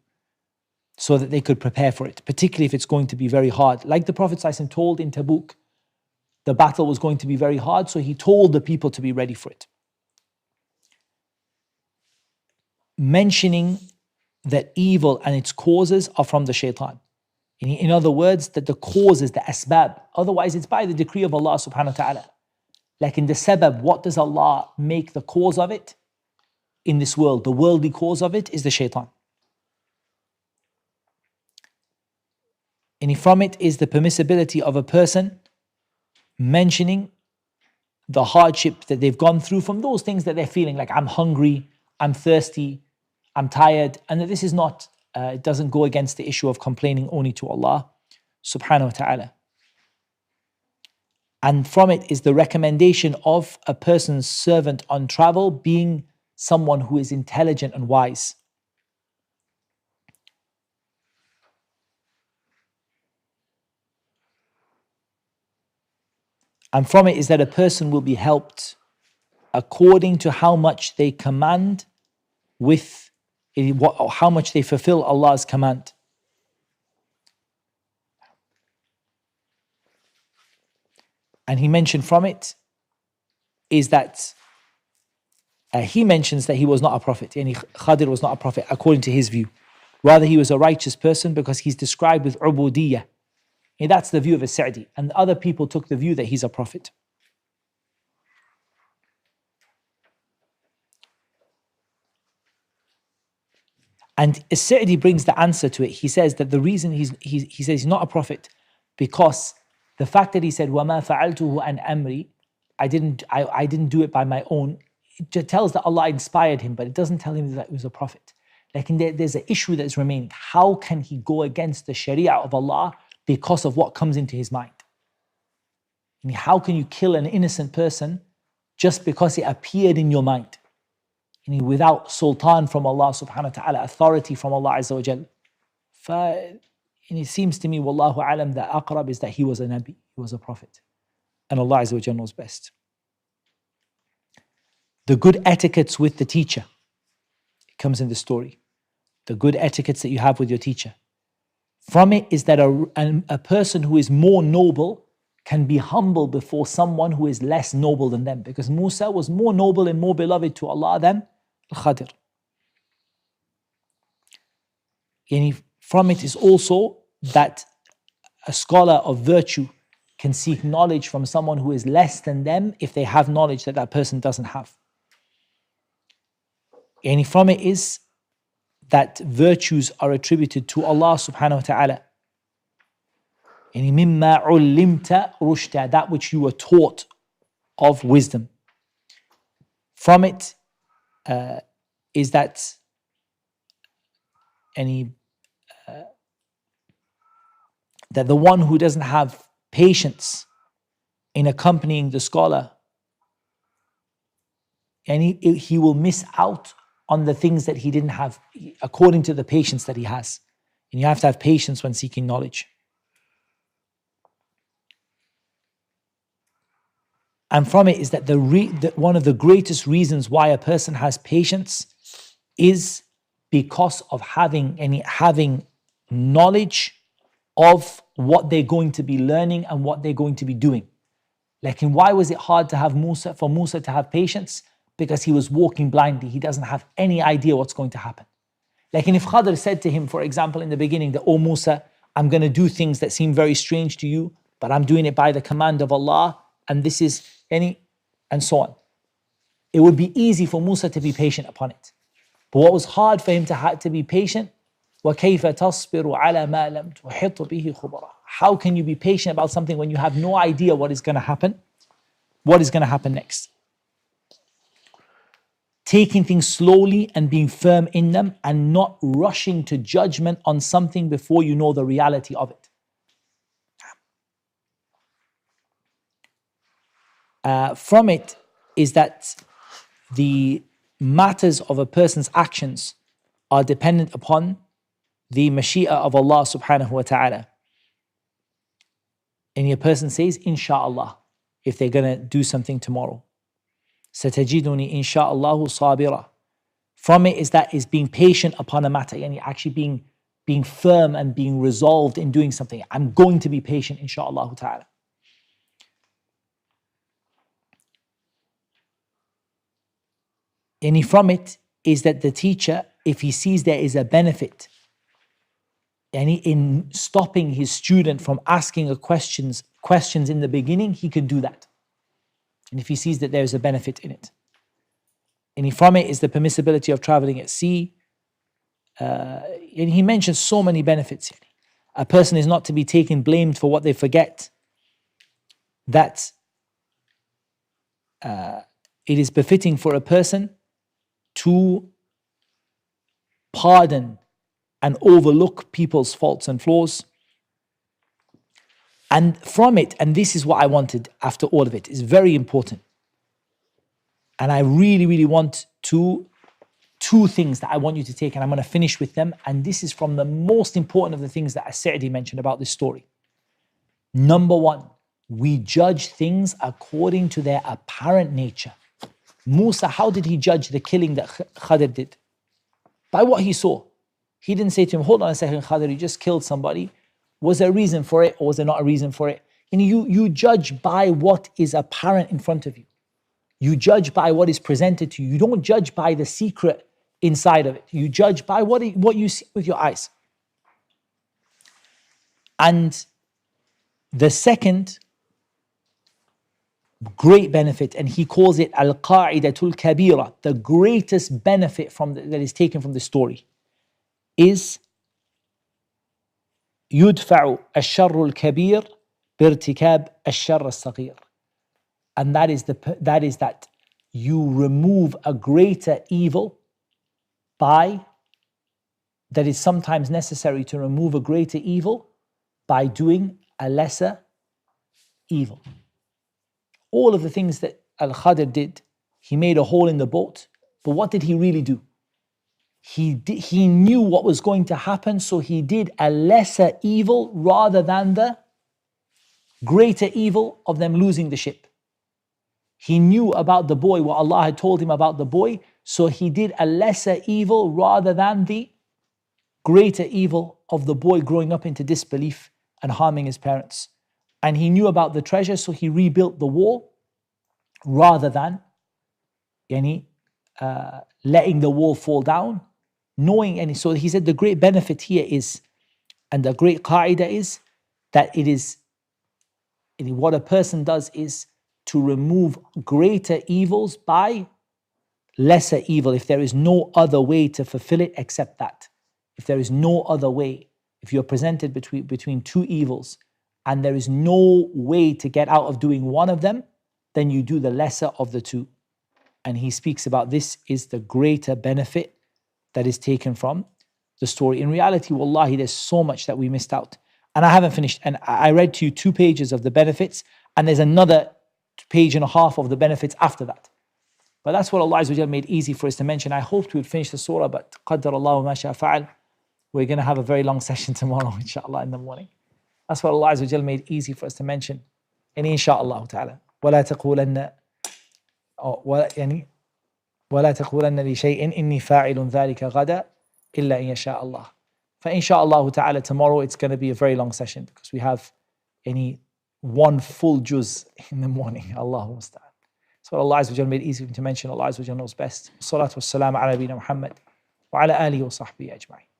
so that they could prepare for it, particularly if it's going to be very hard. Like the Prophet ﷺ told in Tabuk, the battle was going to be very hard, so he told the people to be ready for it. Mentioning that evil and its causes are from the shaitan. In other words, that the causes, the asbab, otherwise it's by the decree of Allah subhanahu wa ta'ala. Like in the sabab, what does Allah make the cause of it in this world? The worldly cause of it is the shaitan. And from it is the permissibility of a person mentioning the hardship that they've gone through from those things that they're feeling, like I'm hungry, I'm thirsty, I'm tired, and that this is not, it doesn't go against the issue of complaining only to Allah subhanahu wa ta'ala. And from it is the recommendation of a person's servant on travel being someone who is intelligent and wise. And from it is that a person will be helped according to how much they command how much they fulfill Allah's command. And he mentioned from it is that he mentions that he was not a prophet, and Khidr was not a prophet according to his view. Rather, he was a righteous person because he's described with ubudiyyah. And that's the view of As-Sa'di. And other people took the view that he's a prophet. And As-Sa'di brings the answer to it. He says that the reason he says he's not a prophet because the fact that he said وَمَا فَعَلْتُهُ عَنْ أَمْرِي, I didn't do it by my own, it just tells that Allah inspired him, but it doesn't tell him that he was a prophet. Like there's an issue that's remaining. How can he go against the Sharia of Allah because of what comes into his mind? I mean, how can you kill an innocent person just because it appeared in your mind? I mean, without sultan from Allah subhanahu wa ta'ala, authority from Allah azza wa jal. And it seems to me, wallahu alam, that aqrab is that he was a nabi, he was a prophet. And Allah azza wa jal knows best. The good etiquettes with the teacher. It comes in the story. The good etiquettes that you have with your teacher. From it is that a person who is more noble can be humble before someone who is less noble than them. Because Musa was more noble and more beloved to Allah than Al-Khidr. And from it is also that a scholar of virtue can seek knowledge from someone who is less than them if they have knowledge that that person doesn't have. And from it is that virtues are attributed to Allah subhanahu wa ta'ala. And مِمَّا عُلِّمْتَ رُشْدًا, that which you were taught of wisdom. From it is that that the one who doesn't have patience in accompanying the scholar, and he will miss out on the things that he didn't have according to the patience that he has. And you have to have patience when seeking knowledge. And from it is that one of the greatest reasons why a person has patience is because of having knowledge of what they're going to be learning and what they're going to be doing. Like, and why was it hard to have for Musa to have patience? because he was walking blindly. He doesn't have any idea what's going to happen. Like if Khidr said to him, for example, in the beginning, that, "Oh Musa, I'm going to do things that seem very strange to you, but I'm doing it by the command of Allah, and this is and so on." It would be easy for Musa to be patient upon it. But what was hard for him to be patient, وَكَيْفَ تَصْبِرُ عَلَى مَا لَمْ تُحِطْ بِهِ خُبْرًا. How can you be patient about something when you have no idea what is going to happen? What is going to happen next? Taking things slowly and being firm in them and not rushing to judgment on something before you know the reality of it. From it is that the matters of a person's actions are dependent upon the mashi'ah of Allah subhanahu wa ta'ala. And a person says, "Insha'Allah," if they're going to do something tomorrow. "Satajiduni insha'Allahu sabira." From it is being patient upon a matter, and actually being firm and being resolved in doing something. I'm going to be patient, insha'Allah ta'ala. And from it is that the teacher, if he sees there is a benefit in stopping his student from asking questions in the beginning, he can do that. And if he sees that there is a benefit in it. And from it is the permissibility of traveling at sea. And he mentions so many benefits. A person is not to be taken blamed for what they forget. That it is befitting for a person to pardon and overlook people's faults and flaws. And from it, and this is what I wanted after all of it, is very important. And I really, really want two things that I want you to take, and I'm going to finish with them. And this is from the most important of the things that As-Sa'di mentioned about this story. Number one, we judge things according to their apparent nature. Musa, how did he judge the killing that Khidr did? By what he saw. He didn't say to him, "Hold on a second, Khidr, you just killed somebody. Was there a reason for it or was there not a reason for it?" And you judge by what is apparent in front of you. You judge by what is presented to you. You don't judge by the secret inside of it. You judge by what you see with your eyes. And the second great benefit, and he calls it Al-Qa'idatul Kabira, the greatest benefit that is taken from the story, is يدفع الشر الكبير بارتكاب الشر الصغير. And that is that you remove a greater evil that is sometimes necessary to remove a greater evil by doing a lesser evil. All of the things that Al-Khidr did, he made a hole in the boat, but what did he really do? He knew what was going to happen, so he did a lesser evil rather than the greater evil of them losing the ship. He knew about the boy, what Allah had told him about the boy, so he did a lesser evil rather than the greater evil of the boy growing up into disbelief and harming his parents. And he knew about the treasure, so he rebuilt the wall rather than letting the wall fall down. So he said the great benefit here is, and the great qaida is, that it is, what a person does is to remove greater evils by lesser evil, if there is no other way to fulfill it except that. If there is no other way, if you're presented between two evils, and there is no way to get out of doing one of them, then you do the lesser of the two. And he speaks about this is the greater benefit that is taken from the story. In reality, wallahi, there's so much that we missed out. And I haven't finished. And I read to you 2 pages of the benefits, and there's another 1.5 pages of the benefits after that. But that's what Allah Azza wa Jal made easy for us to mention. I hoped we would finish the surah, but Qaddarallahu ma sha'a fa'al. We're going to have a very long session tomorrow, inshallah, in the morning. That's what Allah Azza wa Jal made easy for us to mention. And inshallah ta'ala. وَلَا تَقُولَنَّ وَلَا تَقُولَنَّ لِشَيْءٍ إِنِّي فَاعِلٌ ذَلِكَ غَدًا إِلَّا إِن يَشَاءَ اللَّهُ. فإنشاءالله ta'ala, tomorrow it's going to be a very long session because we have one full juz in the morning. Allahu musta'an. So Allah Azza wa Jalla made it easy to mention. Allah Azza wa Jalla knows best. Salatu wassalamu ala nabina Muhammad wa ala alihi wa sahbihi ajma'in.